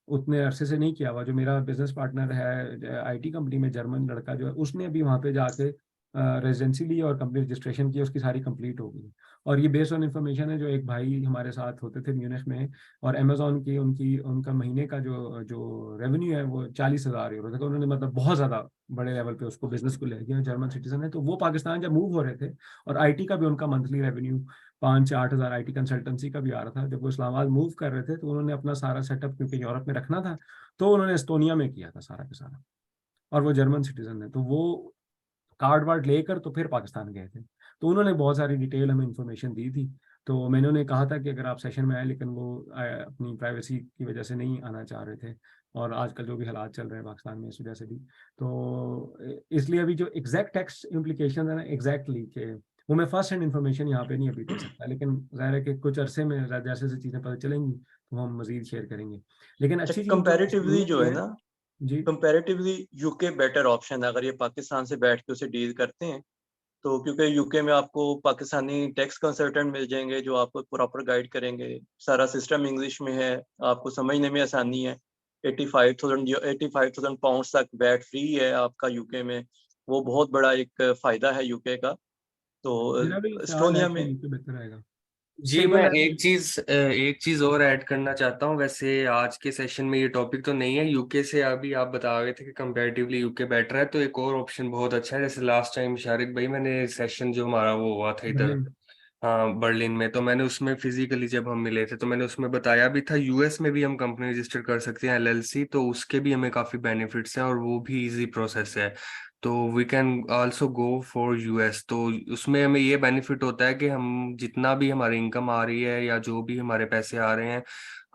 Speaker 1: उतने अरसे से नहीं किया हुआ। जो मेरा बिजनेस पार्टनर है आईटी कंपनी में, जर्मन लड़का जो है, उसने अभी वहाँ पे जाके रेजिडेंसी ली और कंपनी रजिस्ट्रेशन की, उसकी सारी कंप्लीट हो गई। और ये बेस्ड ऑन इन्फॉर्मेशन है जो एक भाई हमारे साथ होते थे म्यूनिख में, और अमेजोन की उनका महीने का जो जो रेवेन्यू है वो 40,000 यूरो था। तो उन्होंने मतलब बहुत ज़्यादा बड़े लेवल पे उसको बिजनेस को ले गया, जर्मन सिटीजन है। तो वो पाकिस्तान जब मूव हो रहे थे, और आईटी का भी उनका मंथली रेवेन्यू 5 से 8,000 आईटी कंसल्टेंसी का भी आ रहा था, जब वो इस्लामाबाद मूव कर रहे थे तो उन्होंने अपना सारा सेटअप, क्योंकि यूरोप में रखना था, तो उन्होंने एस्टोनिया में किया था सारा का सारा। और वो जर्मन सिटीजन है, तो वो कार्ड वार्ड लेकर तो फिर पाकिस्तान गए थे। तो उन्होंने बहुत सारी डिटेल हमें इन्फॉर्मेशन दी थी। तो मैंने उन्हें कहा था कि अगर आप सेशन में आए, लेकिन वो अपनी प्राइवेसी की वजह से नहीं आना चाह रहे थे, और आजकल जो भी हालात चल रहे हैं पाकिस्तान में इस वजह से भी, तो इसलिए अभी जो एग्जैक्ट टैक्स इम्प्लीकेशन है ना, एग्जैक्टली कि वो मैं फर्स्ट हैंड इन्फॉर्मेशन यहाँ पे नहीं अभी दे सकता, लेकिन जाहिर है कि कुछ अरसे में जैसे जैसे चीज़ें पता चलेंगी तो हम मजीद शेयर करेंगे। लेकिन अच्छी चीज़ जो
Speaker 8: कंपैरेटिवली जो है ना,
Speaker 1: जी,
Speaker 8: कंपैरेटिवली यूके बेटर ऑप्शन है अगर ये पाकिस्तान से बैठ के उसे डील करते हैं। तो क्योंकि यूके में आपको पाकिस्तानी टैक्स कंसल्टेंट मिल जाएंगे जो आपको प्रॉपर गाइड करेंगे, सारा सिस्टम इंग्लिश में है, आपको समझने में आसानी है। 85,000 पाउंड्स तक वैट फ्री है आपका यूके में, वो बहुत बड़ा एक फ़ायदा है यूके का। तो
Speaker 1: मेरा भी ख्याल है
Speaker 8: एस्टोनिया
Speaker 1: कि
Speaker 8: में
Speaker 1: यूके बेहतर रहेगा।
Speaker 2: जी, मैं
Speaker 1: स्टेबल है।
Speaker 2: एक चीज और ऐड करना चाहता हूँ। वैसे आज के सेशन में ये टॉपिक तो नहीं है यूके से, अभी आप बता रहे थे कि कंपैरेटिवली यूके बेटर है, तो एक और ऑप्शन बहुत अच्छा है। जैसे लास्ट टाइम शारिक भाई, मैंने सेशन जो हमारा वो हुआ था इधर,
Speaker 1: बर्लिन।
Speaker 2: हाँ बर्लिन में, तो मैंने उसमें फिजिकली जब हम मिले थे तो मैंने उसमें बताया भी था यूएस में भी हम कंपनी रजिस्टर कर सकते हैं एलएलसी, तो उसके भी हमें काफी बेनिफिट्स हैं और वो भी इजी प्रोसेस है। तो we can also go for US. तो उसमें हमें ये बेनिफिट होता है कि हम जितना भी हमारी इनकम आ रही है या जो भी हमारे पैसे आ रहे हैं,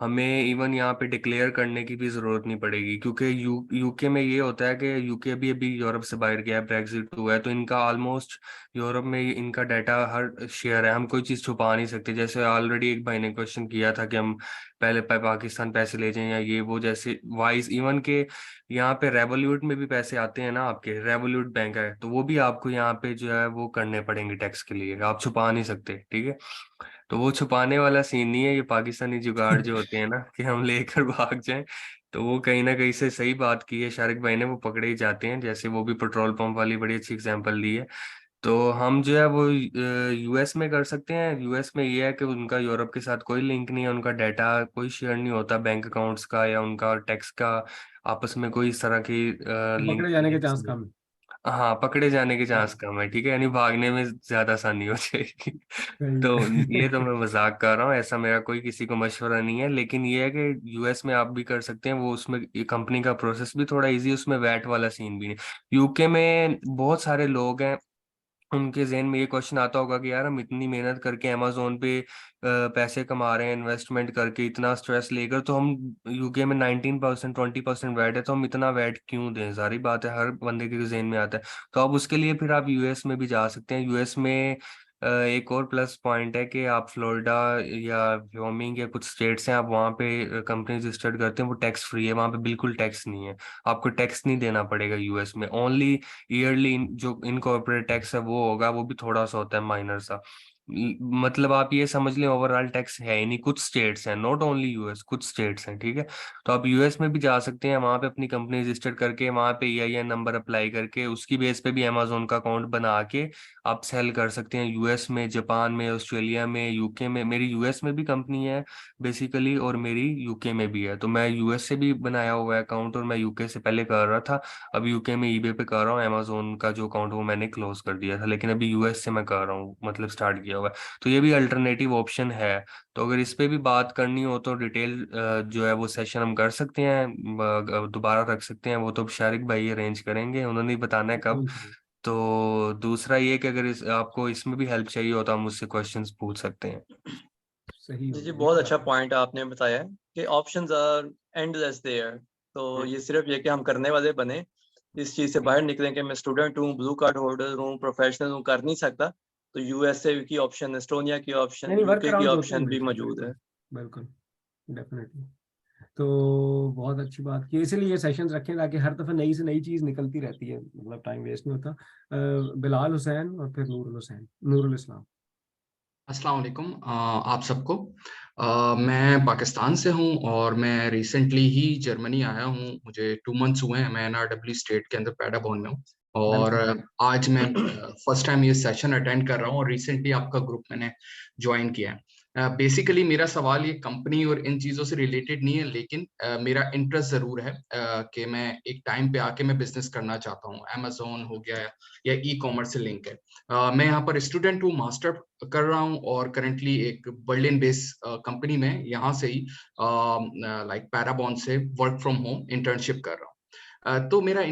Speaker 2: हमें इवन यहाँ पे डिक्लेयर करने की भी जरूरत नहीं पड़ेगी, क्योंकि यूके में ये होता है कि यूके अभी अभी यूरोप से बाहर गया है, ब्रेक्सिट हुआ है, तो इनका ऑलमोस्ट यूरोप में इनका डाटा हर शेयर है, हम कोई चीज़ छुपा नहीं सकते। जैसे ऑलरेडी एक भाई ने क्वेश्चन किया था कि हम पहले पाकिस्तान पैसे ले जाएं या ये वो, जैसे वाइज इवन के यहाँ पे रेवोल्यूट में भी पैसे आते हैं ना, आपके रेवोल्यूट बैंक है, तो वो भी आपको यहाँ पे जो है वो करने पड़ेंगे टैक्स के लिए, आप छुपा नहीं सकते, ठीक है। तो वो छुपाने वाला सीन नहीं है, ये पाकिस्तानी जुगाड़ जो होते हैं ना कि हम लेकर भाग जाएं, तो वो कहीं ना कहीं से सही बात की है शारिक भाई ने, वो पकड़े ही जाते हैं। जैसे वो भी पेट्रोल पंप वाली बड़ी अच्छी एग्जांपल दी है। तो हम जो है वो यूएस में कर सकते हैं। यूएस में ये है कि उनका यूरोप के साथ कोई लिंक नहीं है, उनका डाटा कोई शेयर नहीं होता बैंक अकाउंट्स का या उनका टैक्स का, आपस में कोई इस तरह की लिंक
Speaker 1: पकड़े जाने
Speaker 2: नहीं
Speaker 1: के
Speaker 2: है
Speaker 1: चांस
Speaker 2: इसलिए।
Speaker 1: कम है।
Speaker 2: हाँ, पकड़े जाने के चांस
Speaker 1: हाँ,
Speaker 2: कम है, ठीक है, यानी भागने में ज्यादा आसानी हो जाएगी।
Speaker 1: सही
Speaker 2: तो ये तो
Speaker 1: है।
Speaker 2: मैं मजाक कर रहा हूँ, ऐसा मेरा कोई किसी को मशवरा नहीं है, लेकिन ये है कि यूएस में आप भी कर सकते हैं, वो उसमें कंपनी का प्रोसेस भी थोड़ा इजी, उसमें वैट वाला सीन भी नहीं। यूके में बहुत सारे लोग हैं, उनके जहन में ये क्वेश्चन आता होगा कि यार हम इतनी मेहनत करके अमेजोन पे पैसे कमा रहे हैं, इन्वेस्टमेंट करके इतना स्ट्रेस लेकर, तो हम यूके में 19% 20% वैट है, तो हम इतना वैट क्यों दें? सारी बात है, हर बंदे के जहन में आता है। तो अब उसके लिए फिर आप यूएस में भी जा सकते हैं। यूएस में एक और प्लस पॉइंट है कि आप फ्लोरिडा या व्योमिंग या कुछ स्टेट्स हैं, आप वहाँ पे कंपनी रजिस्टर्ड करते हैं, वो टैक्स फ्री है, वहाँ पे बिल्कुल टैक्स नहीं है, आपको टैक्स नहीं देना पड़ेगा यूएस में। ओनली ईयरली जो इनकॉर्पोरेट टैक्स है वो होगा, वो भी थोड़ा सा होता है, माइनर सा। मतलब आप ये समझ लें ओवरऑल टैक्स है ही नहीं, कुछ स्टेट्स हैं, नॉट ओनली यूएस, कुछ स्टेट्स हैं, ठीक है। तो आप यूएस में भी जा सकते हैं, वहाँ पे अपनी कंपनी रजिस्टर करके, वहाँ पे EIN नंबर अप्लाई करके, उसकी बेस पे भी अमेजोन का अकाउंट बना के आप सेल कर सकते हैं यूएस में, जापान में, ऑस्ट्रेलिया में, यूके में। मेरी यूएस में भी कंपनी है बेसिकली, और मेरी यूके में भी है, तो मैं यूएस से भी बनाया हुआ है अकाउंट, और मैं यूके से पहले कर रहा था। अब यूके में ईबे पे कर रहा हूँ, अमेजोन का जो अकाउंट वो मैंने क्लोज कर दिया था, लेकिन अभी यूएस से मैं कर रहा हूँ, मतलब स्टार्ट किया गया हुआ है। तो ये भी अल्टरनेटिव ऑप्शन है। तो अगर इस पे भी बात करनी हो तो डिटेल जो है वो सेशन हम कर सकते हैं, दोबारा रख सकते हैं। वो तो शारिक भाई अरेंज करेंगे, उन्होंने ही बताना है कब। तो दूसरा ये कि अगर आपको इसमें भी हेल्प चाहिए हो तो आप मुझसे क्वेश्चंस पूछ सकते हैं।
Speaker 1: सही
Speaker 8: जी बहुत अच्छा पॉइंट आपने बताया है कि ऑप्शंस आर एंडलेस देयर। तो ये सिर्फ ये कि हम करने वाले बने, इस चीज से बाहर निकलें कि मैं स्टूडेंट हूँ, ब्लू कार्ड होल्डर हूँ, प्रोफेशनल हूँ, कर नहीं सकता। तो यूएसए की ऑप्शन, एस्टोनिया की ऑप्शन,
Speaker 1: नहीं वर्क
Speaker 8: यूके की
Speaker 1: अराउंड होते
Speaker 8: ऑप्शन
Speaker 1: हैं
Speaker 8: भी
Speaker 1: बिल्कुल
Speaker 8: मौजूद है।
Speaker 1: बिल्कुल डेफिनेटली। तो बहुत अच्छी बात की, इसीलिए ये सेशंस रखें ताकि हर दफा नई से नई चीज निकलती रहती है, मतलब टाइम वेस्ट नहीं होता। बिलाल हुसैन और फिर नूरुल इस्लाम।
Speaker 14: अस्सलाम वालेकुम आप सबको। मैं पाकिस्तान से हूं और मैं रिसेंटली ही जर्मनी आया हूं। मुझे 2 मंथ्स हुए हैं। मैं एनआरडब्ल्यू स्टेट के अंदर पैडाबॉन में हूं और आज मैं फर्स्ट टाइम ये सेशन अटेंड कर रहा हूं और रिसेंटली आपका ग्रुप मैंने ज्वाइन किया है। बेसिकली मेरा सवाल ये कंपनी और इन चीज़ों से रिलेटेड नहीं है, लेकिन मेरा इंटरेस्ट ज़रूर है कि मैं एक टाइम पे आके मैं बिजनेस करना चाहता हूँ। अमेजोन हो गया या ई कॉमर्स से लिंक है। मैं यहाँ पर स्टूडेंट हूँ, मास्टर कर रहा हूँ और करंटली एक बर्लिन बेस्ड कंपनी में यहाँ से ही लाइक पैराबॉन से वर्क फ्रॉम होम इंटर्नशिप कर रहा हूँ। तो मेरा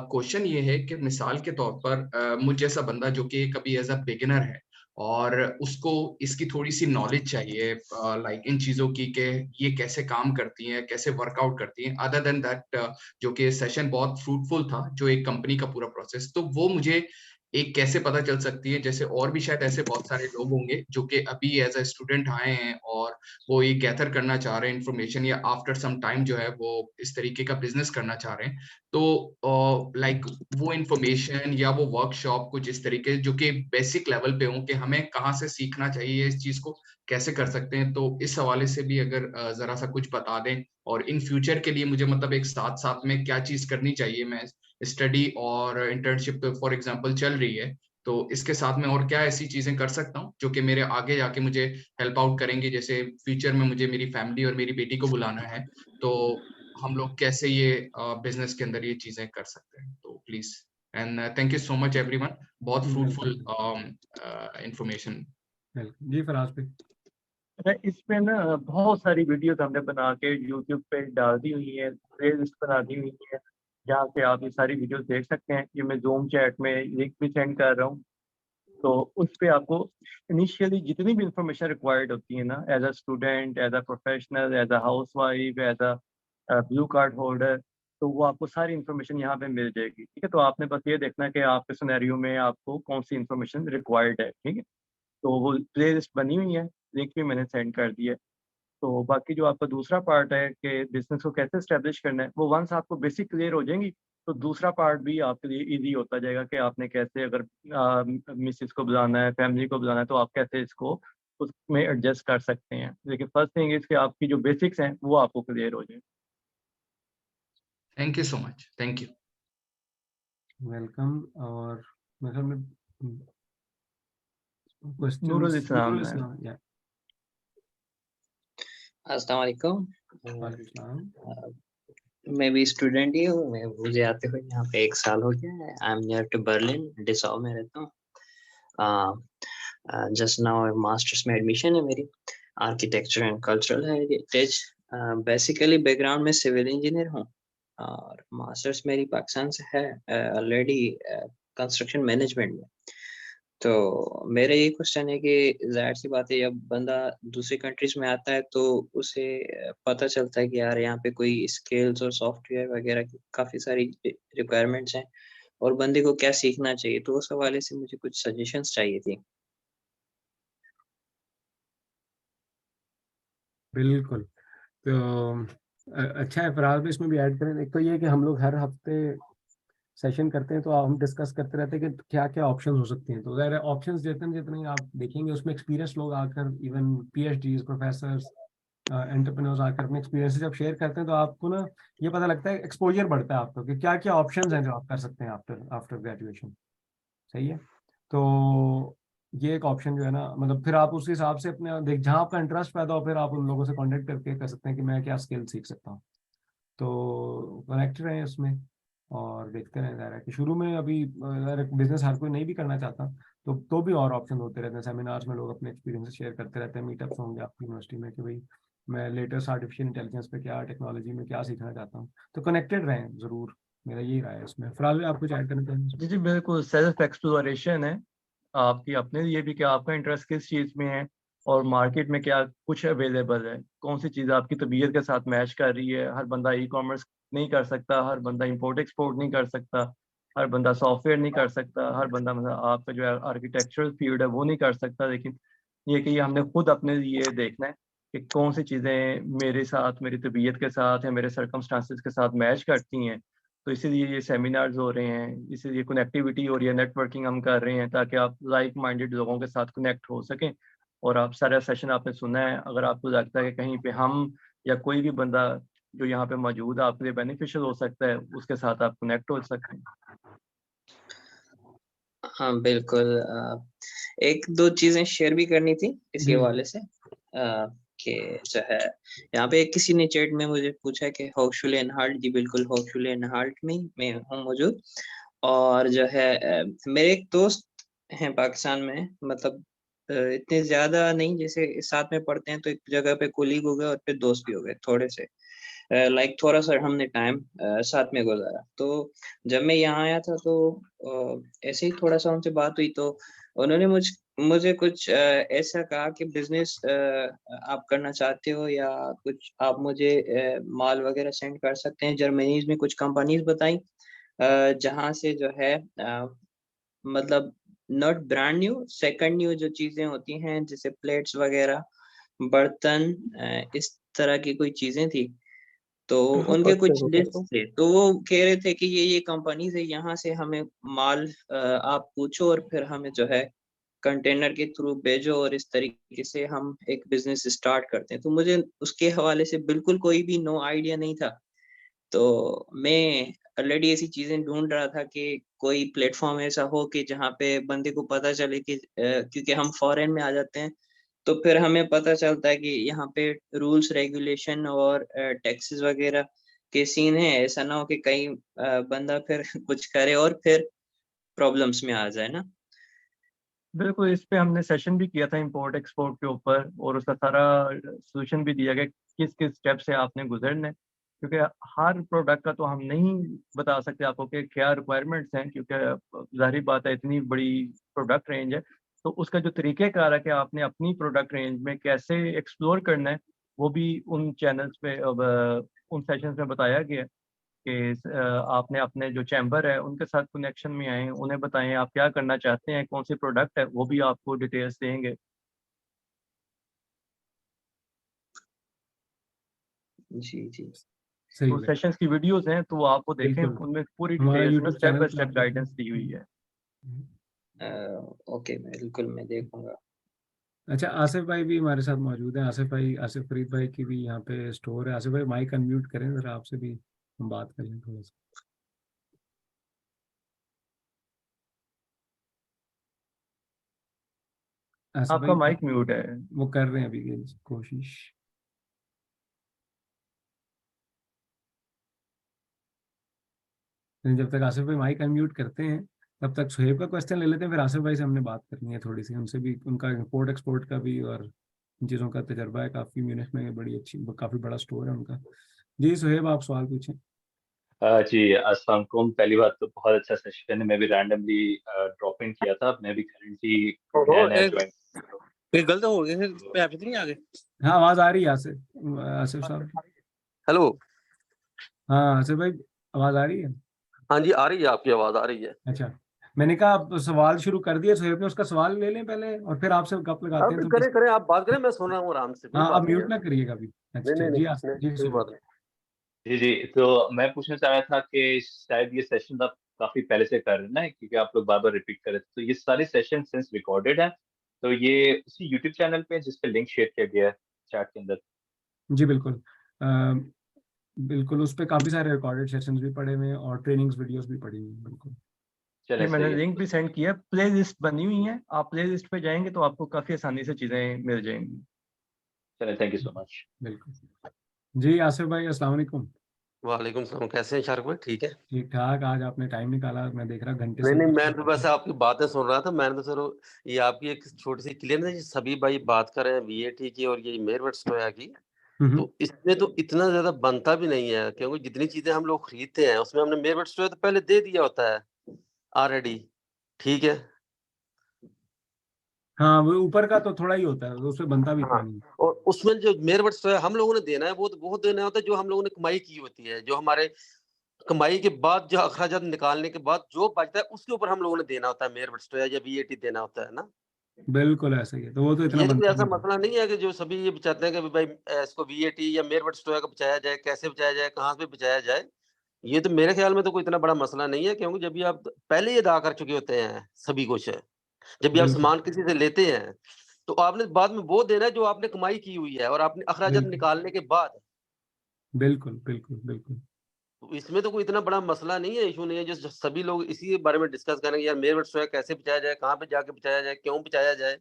Speaker 14: क्वेश्चन ये है कि मिसाल के तौर पर मुझ जैसा बंदा जो कि कभी एज अ बिगिनर है और उसको इसकी थोड़ी सी नॉलेज चाहिए लाइक इन चीज़ों की कि ये कैसे काम करती हैं, कैसे वर्कआउट करती हैं। अदर देन दैट जो कि सेशन बहुत फ्रूटफुल था, जो एक कंपनी का पूरा प्रोसेस, तो वो मुझे एक कैसे पता चल सकती है। जैसे और भी शायद ऐसे बहुत सारे लोग होंगे जो कि अभी एज अ स्टूडेंट आए हैं और वो ये गैदर करना चाह रहे हैं इन्फॉर्मेशन, या आफ्टर सम टाइम जो है वो इस तरीके का बिजनेस करना चाह रहे हैं। तो लाइक वो इन्फॉर्मेशन या वो वर्कशॉप कुछ इस तरीके जो कि बेसिक लेवल पे हो कि हमें कहाँ से सीखना चाहिए, इस चीज को कैसे कर सकते हैं। तो इस हवाले से भी अगर जरा सा कुछ बता दें। और इन फ्यूचर के लिए मुझे मतलब एक साथ साथ में क्या चीज करनी चाहिए। मैं स्टडी और इंटर्नशिप फॉर एग्जांपल चल रही है, तो इसके साथ में और क्या ऐसी चीजें कर सकता हूँ जो कि मेरे आगे जाके मुझे हेल्प आउट करेंगे। जैसे फ्यूचर में मुझे मेरी फैमिली और मेरी बेटी को बुलाना है, तो हम लोग कैसे ये बिजनेस के अंदर ये चीजें कर सकते हैं। तो please and thank you so much everyone. बहुत फ्रूटफुल इंफॉर्मेशन।
Speaker 1: जी फराज भाई।
Speaker 8: इसमें ना बहुत सारी वीडियोस हमने बना के यूट्यूब पे डाल दी हुई है, प्लेलिस्ट बना दी हुई है, जहाँ से आप ये सारी वीडियोस देख सकते हैं। ये मैं जूम चैट में लिंक भी सेंड कर रहा हूँ। तो उस पे आपको इनिशियली जितनी भी इंफॉर्मेशन रिक्वायर्ड होती है ना, as a student, as a professional, as a housewife, as a blue card holder, तो वो आपको सारी इन्फॉर्मेशन यहाँ पे मिल जाएगी। ठीक है, तो आपने बस ये देखना है कि आपके सिनेरियो में आपको कौन सी इन्फॉर्मेशन रिक्वायर्ड है। ठीक है, तो वो प्ले लिस्ट बनी हुई है, लिंक भी मैंने सेंड कर दिया है। तो बाकी जो आपका दूसरा पार्ट है कि बिजनेस को कैसे स्टेब्लिश करना है, वो वंस आपको बेसिक क्लियर हो जाएंगी तो दूसरा पार्ट भी आपके लिए इजी होता जाएगा कि आपने कैसे, अगर मिसेस को बुलाना है, फैमिली को बुलाना है, तो आप कैसे इसको उसमें एडजस्ट कर सकते हैं। लेकिन फर्स्ट थिंग इसके आपकी जो बेसिक्स हैं वो आपको क्लियर हो जाए।
Speaker 14: Thank you so much. Thank you.
Speaker 1: Welcome. और मतलब
Speaker 8: नूरुल इस्लाम है।
Speaker 15: अस्सलाम वालेकुम।
Speaker 1: वालेकुम।
Speaker 15: मैं भी स्टूडेंट ही हूँ। मैं मुझे आते हुए यहाँ पे 1 साल हो गया है। I am near to Berlin, Dessau में रहता हूँ। जस्ट नाउ मास्टर्स में एडमिशन है मेरी, architecture and cultural heritage. Basically background में सिविल इंजीनियर हूँ और मास्टर्स मेरी पाकिस्तान से है ऑलरेडी कंस्ट्रक्शन मैनेजमेंट में। तो मेरा ये क्वेश्चन है कि जाहिर सी बात है, जब बंदा दूसरी कंट्रीज में आता है तो उसे पता चलता है कि यार यहाँ पे कोई स्किल्स और सॉफ्टवेयर वगैरह की काफ़ी सारी रिक्वायरमेंट्स हैं और बंदे को क्या सीखना चाहिए। तो उस हवाले से मुझे कुछ सजेशंस चाहिए थी।
Speaker 1: बिल्कुल। तो अच्छा है फराज भाई, इसमें भी ऐड करें। एक तो ये कि हम लोग हर हफ्ते सेशन करते हैं तो हम डिस्कस करते रहते हैं कि क्या क्या ऑप्शंस हो सकते हैं। तो ज़ाहिर ऑप्शंस जितने जितने आप देखेंगे उसमें एक्सपीरियंस लोग आकर, इवन पीएचडीज, प्रोफेसर्स, एंटरप्रेन्योर्स आकर अपने एक्सपीरियंस जब शेयर करते हैं तो आपको ना ये पता लगता है, एक्सपोजर बढ़ता है आपको कि क्या क्या ऑप्शंस हैं जो आप कर सकते हैं आफ्टर ग्रेजुएशन। सही है। तो ये एक ऑप्शन जो है ना, मतलब फिर आप उस हिसाब से अपने देख जहाँ आपका इंटरेस्ट पैदा हो फिर आप उन लोगों से कांटेक्ट करके कर सकते हैं कि मैं क्या स्किल सीख सकता हूँ। तो कनेक्ट रहें उसमें और देखते रहें। ज़ाहिर है कि शुरू में अभी बिजनेस हर कोई नहीं भी करना चाहता, तो भी और ऑप्शन होते रहते हैं। सेमिनार्स में लोग अपने एक्सपीरियंस शेयर करते रहते हैं, मीटअप्स होंगे आपकी यूनिवर्सिटी में कि भाई मैं लेटेस्ट आर्टिफिशियल इंटेलिजेंस पे क्या, टेक्नोलॉजी में क्या सीखना चाहता हूँ। तो कनेक्टेड रहें ज़रूर, मेरा यही राय है इसमें। फराज भाई आप कुछ ऐड करना चाहेंगे?
Speaker 8: जी जी बिल्कुल, सेल्फ एक्सप्लोरेशन है आपकी अपने लिए भी कि आपका इंटरेस्ट किस चीज़ में है और मार्केट में क्या कुछ अवेलेबल है, कौन सी चीज़ आपकी तबीयत के साथ मैच कर रही है। हर बंदा ई कॉमर्स नहीं कर सकता, हर बंदा इंपोर्ट एक्सपोर्ट नहीं कर सकता, हर बंदा सॉफ्टवेयर नहीं कर सकता, हर बंदा मतलब आपका जो है आर्किटेक्चरल फील्ड है वो नहीं कर सकता। लेकिन ये कि ये हमने खुद अपने लिए देखना है कि कौन सी चीज़ें मेरे साथ, मेरी तबीयत के साथ या मेरे सर्कमस्टांसिस के साथ मैच करती हैं। तो इसीलिए ये सेमिनार्स हो रहे हैं, इसीलिए कनेक्टिविटी हो रही है, नेटवर्किंग हम कर रहे हैं ताकि आप लाइक माइंडेड लोगों के साथ कनेक्ट हो सकें। और आप सारा सेशन आपने सुना है, अगर आपको लगता है कि कहीं पे हम या कोई भी बंदा जो यहाँ पे मौजूद है आपके लिए बेनिफिशियल हो सकता है, उसके साथ आप कनेक्ट हो सकते हैं।
Speaker 15: हाँ बिल्कुल, एक दो चीजें शेयर भी करनी थी इसी
Speaker 1: जी
Speaker 15: हवाले से कि जो है यहाँ पे किसी ने चैट में मुझे पूछा कि होपफुली एंड हार्ट, जी बिल्कुल होपफुली एंड हार्ट में मैं हूँ मौजूद। और जो है मेरे एक दोस्त हैं पाकिस्तान में, मतलब इतने ज्यादा नहीं, जैसे साथ में पढ़ते हैं तो एक जगह पे कोलीग हो गए और फिर दोस्त भी हो गए थोड़े से, लाइक थोड़ा सा हमने टाइम साथ में गुजारा। तो जब मैं यहाँ आया था तो ऐसे ही थोड़ा सा उनसे बात हुई तो उन्होंने मुझे कुछ ऐसा कहा कि बिजनेस आप करना चाहते हो या कुछ, आप मुझे माल वगैरह सेंड कर सकते हैं। जर्मनी में कुछ कंपनीज बताई जहाँ से जो है मतलब not brand new, second new जो चीजें होती हैं जैसे प्लेट्स वगैरह, बर्तन, इस तरह की कोई चीजें थी। तो उनके कुछ लिस्ट थे, तो वो कह रहे थे कि ये कंपनीज है, यहाँ से हमें माल आप पूछो और फिर हमें जो है कंटेनर के थ्रू भेजो और इस तरीके से हम एक बिजनेस स्टार्ट करते हैं। तो मुझे उसके हवाले से बिल्कुल कोई भी नो आइडिया नहीं था। तो मैं ऑलरेडी ऐसी चीजें ढूंढ रहा था कि कोई प्लेटफॉर्म ऐसा हो कि जहाँ पे बंदे को पता चले कि क्योंकि हम फॉरेन में आ जाते हैं तो फिर हमें पता चलता है कि यहाँ पे रूल्स रेगुलेशन और टैक्सेस वगैरह के सीन है। ऐसा ना हो कि कहीं बंदा फिर कुछ करे और फिर प्रॉब्लम्स में आ जाए ना।
Speaker 8: बिल्कुल, इस पे हमने सेशन भी किया था इंपोर्ट एक्सपोर्ट के ऊपर और उसका सारा सोल्यूशन भी दिया गया किस किस स्टेप से आपने गुजरना है, क्योंकि हर प्रोडक्ट का तो हम नहीं बता सकते आपको कि क्या रिक्वायरमेंट्स हैं, क्योंकि जाहिर बात है इतनी बड़ी प्रोडक्ट रेंज है। तो उसका जो तरीक़ेकार है कि आपने अपनी प्रोडक्ट रेंज में कैसे एक्सप्लोर करना है, वो भी उन चैनल्स पे उन सेशंस में बताया गया है कि आपने अपने जो चैम्बर है उनके साथ कनेक्शन में आएँ, उन्हें बताएँ आप क्या करना चाहते हैं, कौन सी प्रोडक्ट है, वो भी आपको डिटेल्स देंगे।
Speaker 15: जी जी
Speaker 1: सही
Speaker 8: तो
Speaker 1: है
Speaker 8: सेशंस की वीडियोस हैं तो आप वो देखें,
Speaker 1: बिल्कुल।
Speaker 8: उनमें पूरी
Speaker 1: हमारा
Speaker 8: डिटेल्स में
Speaker 1: यूट्यूब
Speaker 8: स्टेप
Speaker 1: चैनल
Speaker 8: बाय
Speaker 1: पे
Speaker 8: स्टेप
Speaker 1: आप
Speaker 8: गाइडेंस
Speaker 1: देखें।
Speaker 8: दी हुई है।
Speaker 15: ओके, बिल्कुल मैं देखूंगा।
Speaker 1: अच्छा आसिफ भाई भी हमारे साथ मौजूद हैं। आसिफ भाई, आसिफ फरीद भाई की भी यहाँ पे स्टोर है। आसिफ भाई माइक अनम्यूट करें जरा, आपसे भी हम बात कर लें थोड़ा सा। आसिफ
Speaker 8: आपका
Speaker 1: भाई
Speaker 8: माइक म्यूट है।
Speaker 1: वो कर रहे हैं अभी कोशिश। जब तक आसिफ भाई माइक अनम्यूट करते हैं तब तक सुहेब का क्वेश्चन ले लेते हैं, फिर आसिफ भाई से हमने बात करनी है थोड़ी सी, उनसे भी, उनका इंपोर्ट एक्सपोर्ट का भी और इन चीज़ों का तजर्बा है काफ़ी। म्यूनिख में बड़ी अच्छी, काफ़ी बड़ा स्टोर है उनका। जी सुहेब आप सवाल पूछें।
Speaker 16: जी अस्सलाम वालेकुम। पहली बात तो बहुत अच्छा सेशन है, मैं भी रैंडमली ड्रॉप इन किया था, मैं भी करंटली नया नया ज्वाइन।
Speaker 6: गलत हो गए पे आप नहीं आ गए।
Speaker 1: हाँ आवाज़ आ रही है आसिफ, आसिफ साहब।
Speaker 17: हेलो।
Speaker 1: हाँ आसिफ भाई आवाज़ आ रही है?
Speaker 17: हाँ जी आ रही है, आपकी आवाज आ रही है।
Speaker 1: अच्छा, मैंने कहा आप सवाल शुरू कर दिया, सुहेब ने, उसका सवाल ले लें पहले और फिर आपसे गप लगाते
Speaker 17: अब
Speaker 1: हैं। तो
Speaker 17: करें करें, आप बात करें, मैं सुन रहा हूँ आराम से, कोई
Speaker 1: हाँ
Speaker 17: बात
Speaker 1: आप
Speaker 17: नहीं
Speaker 1: म्यूट
Speaker 17: है।
Speaker 1: ना करिएगा अभी। अच्छा
Speaker 17: नहीं नहीं
Speaker 1: जी
Speaker 17: नहीं,
Speaker 1: जी
Speaker 17: कोई बात
Speaker 1: सुहेब।
Speaker 17: नहीं।
Speaker 16: जी जी, तो मैं पूछना चाह रहा था कि शायद ये सेशन आप काफी पहले से कर रहे हैं ना, क्योंकि आप लोग बार बार रिपीट कर रहे थे, तो ये सारे सेशन सिंस रिकॉर्डेड है, तो ये उसी यूट्यूब चैनल पे जिस पे लिंक शेयर किया गया है चैट के अंदर।
Speaker 1: जी बिल्कुल, बिल्कुल उस पर काफ़ी सारे रिकॉर्डेड सेशंस भी पड़े हुए हैं और ट्रेनिंग्स वीडियोस भी पड़ी हुई हैं। बिल्कुल
Speaker 8: ये
Speaker 16: चले
Speaker 8: मैंने
Speaker 16: सही है।
Speaker 8: लिंक भी सेंड किया, प्ले लिस्ट बनी हुई है, आप प्ले लिस्ट पे जाएंगे तो आपको काफी आसानी से चीजें मिल जाएंगी।
Speaker 16: चले, थैंक यू सो मच।
Speaker 1: बिल्कुल। जी आसिफ भाई अस्सलाम वालेकुम।
Speaker 17: वालेकुम सलाम, कैसे हैं शार्क भाई? ठीक है।
Speaker 1: ठीक ठाक, आज आपने टाइम निकाला, मैं देख रहा घंटे
Speaker 17: नहीं
Speaker 1: से
Speaker 17: नहीं,
Speaker 1: ऊपर
Speaker 17: मैं
Speaker 1: से
Speaker 17: तो बस आपकी बातें सुन रहा था। मैंने तो सर ये आपकी एक छोटी सी क्लियर ना, सभी भाई बात कर रहे हैं वीएटी की और ये मेरवट सोया की, तो इसमें तो इतना ज्यादा बनता भी नहीं है, क्योंकि जितनी चीजें हम लोग खरीदते हैं उसमें हमने मेरवट सोया तो पहले दे दिया होता है ऑलरेडी, ठीक है।
Speaker 1: हाँ, वो ऊपर का तो थोड़ा ही होता है, उसमें बनता भी इतना
Speaker 17: हाँ,
Speaker 1: नहीं।
Speaker 17: और उसमें जो मेरवट सोया हम लोगों ने देना है वो देना होता है जो हम लोगों ने कमाई की होती है, जो हमारे कमाई के बाद जो अखराजात निकालने के बाद जो बचता है उसके ऊपर हम लोगों ने देना होता है मेरवट सोया या वीएटी देना होता है ना।
Speaker 1: बिल्कुल ऐसा ही है, तो वो तो इतना
Speaker 17: ये तो कोई
Speaker 1: बनता
Speaker 17: ऐसा
Speaker 1: नहीं है।
Speaker 17: मसला नहीं है कि जो सभी ये चाहते हैं कि भाई इसको वीएटी या मेरवट सोया का बचाया जाए, कैसे बचाया जाए, कहाँ पे बचाया जाए। ये तो मेरे ख्याल में तो कोई इतना बड़ा मसला नहीं है, क्योंकि जब भी आप पहले ही अदा कर चुके होते हैं सभी कुछ है। जब भी आप
Speaker 1: बिल्कुल,
Speaker 17: सामान किसी से लेते हैं तो आपने बाद में वो देना है जो आपने कमाई की हुई है और आपने अखराजात
Speaker 1: बिल्कुल,
Speaker 17: निकालने के बाद।
Speaker 1: बिल्कुल, बिल्कुल, बिल्कुल।
Speaker 17: तो इसमें तो कोई इतना बड़ा मसला नहीं है, इशू नहीं है, जो सभी लोग इसी के बारे में डिस्कस करेंगे यार मेरवट सोया कैसे बचाया जाए, कहाँ पे जाके बचाया जाए, क्यों बचाया जाए।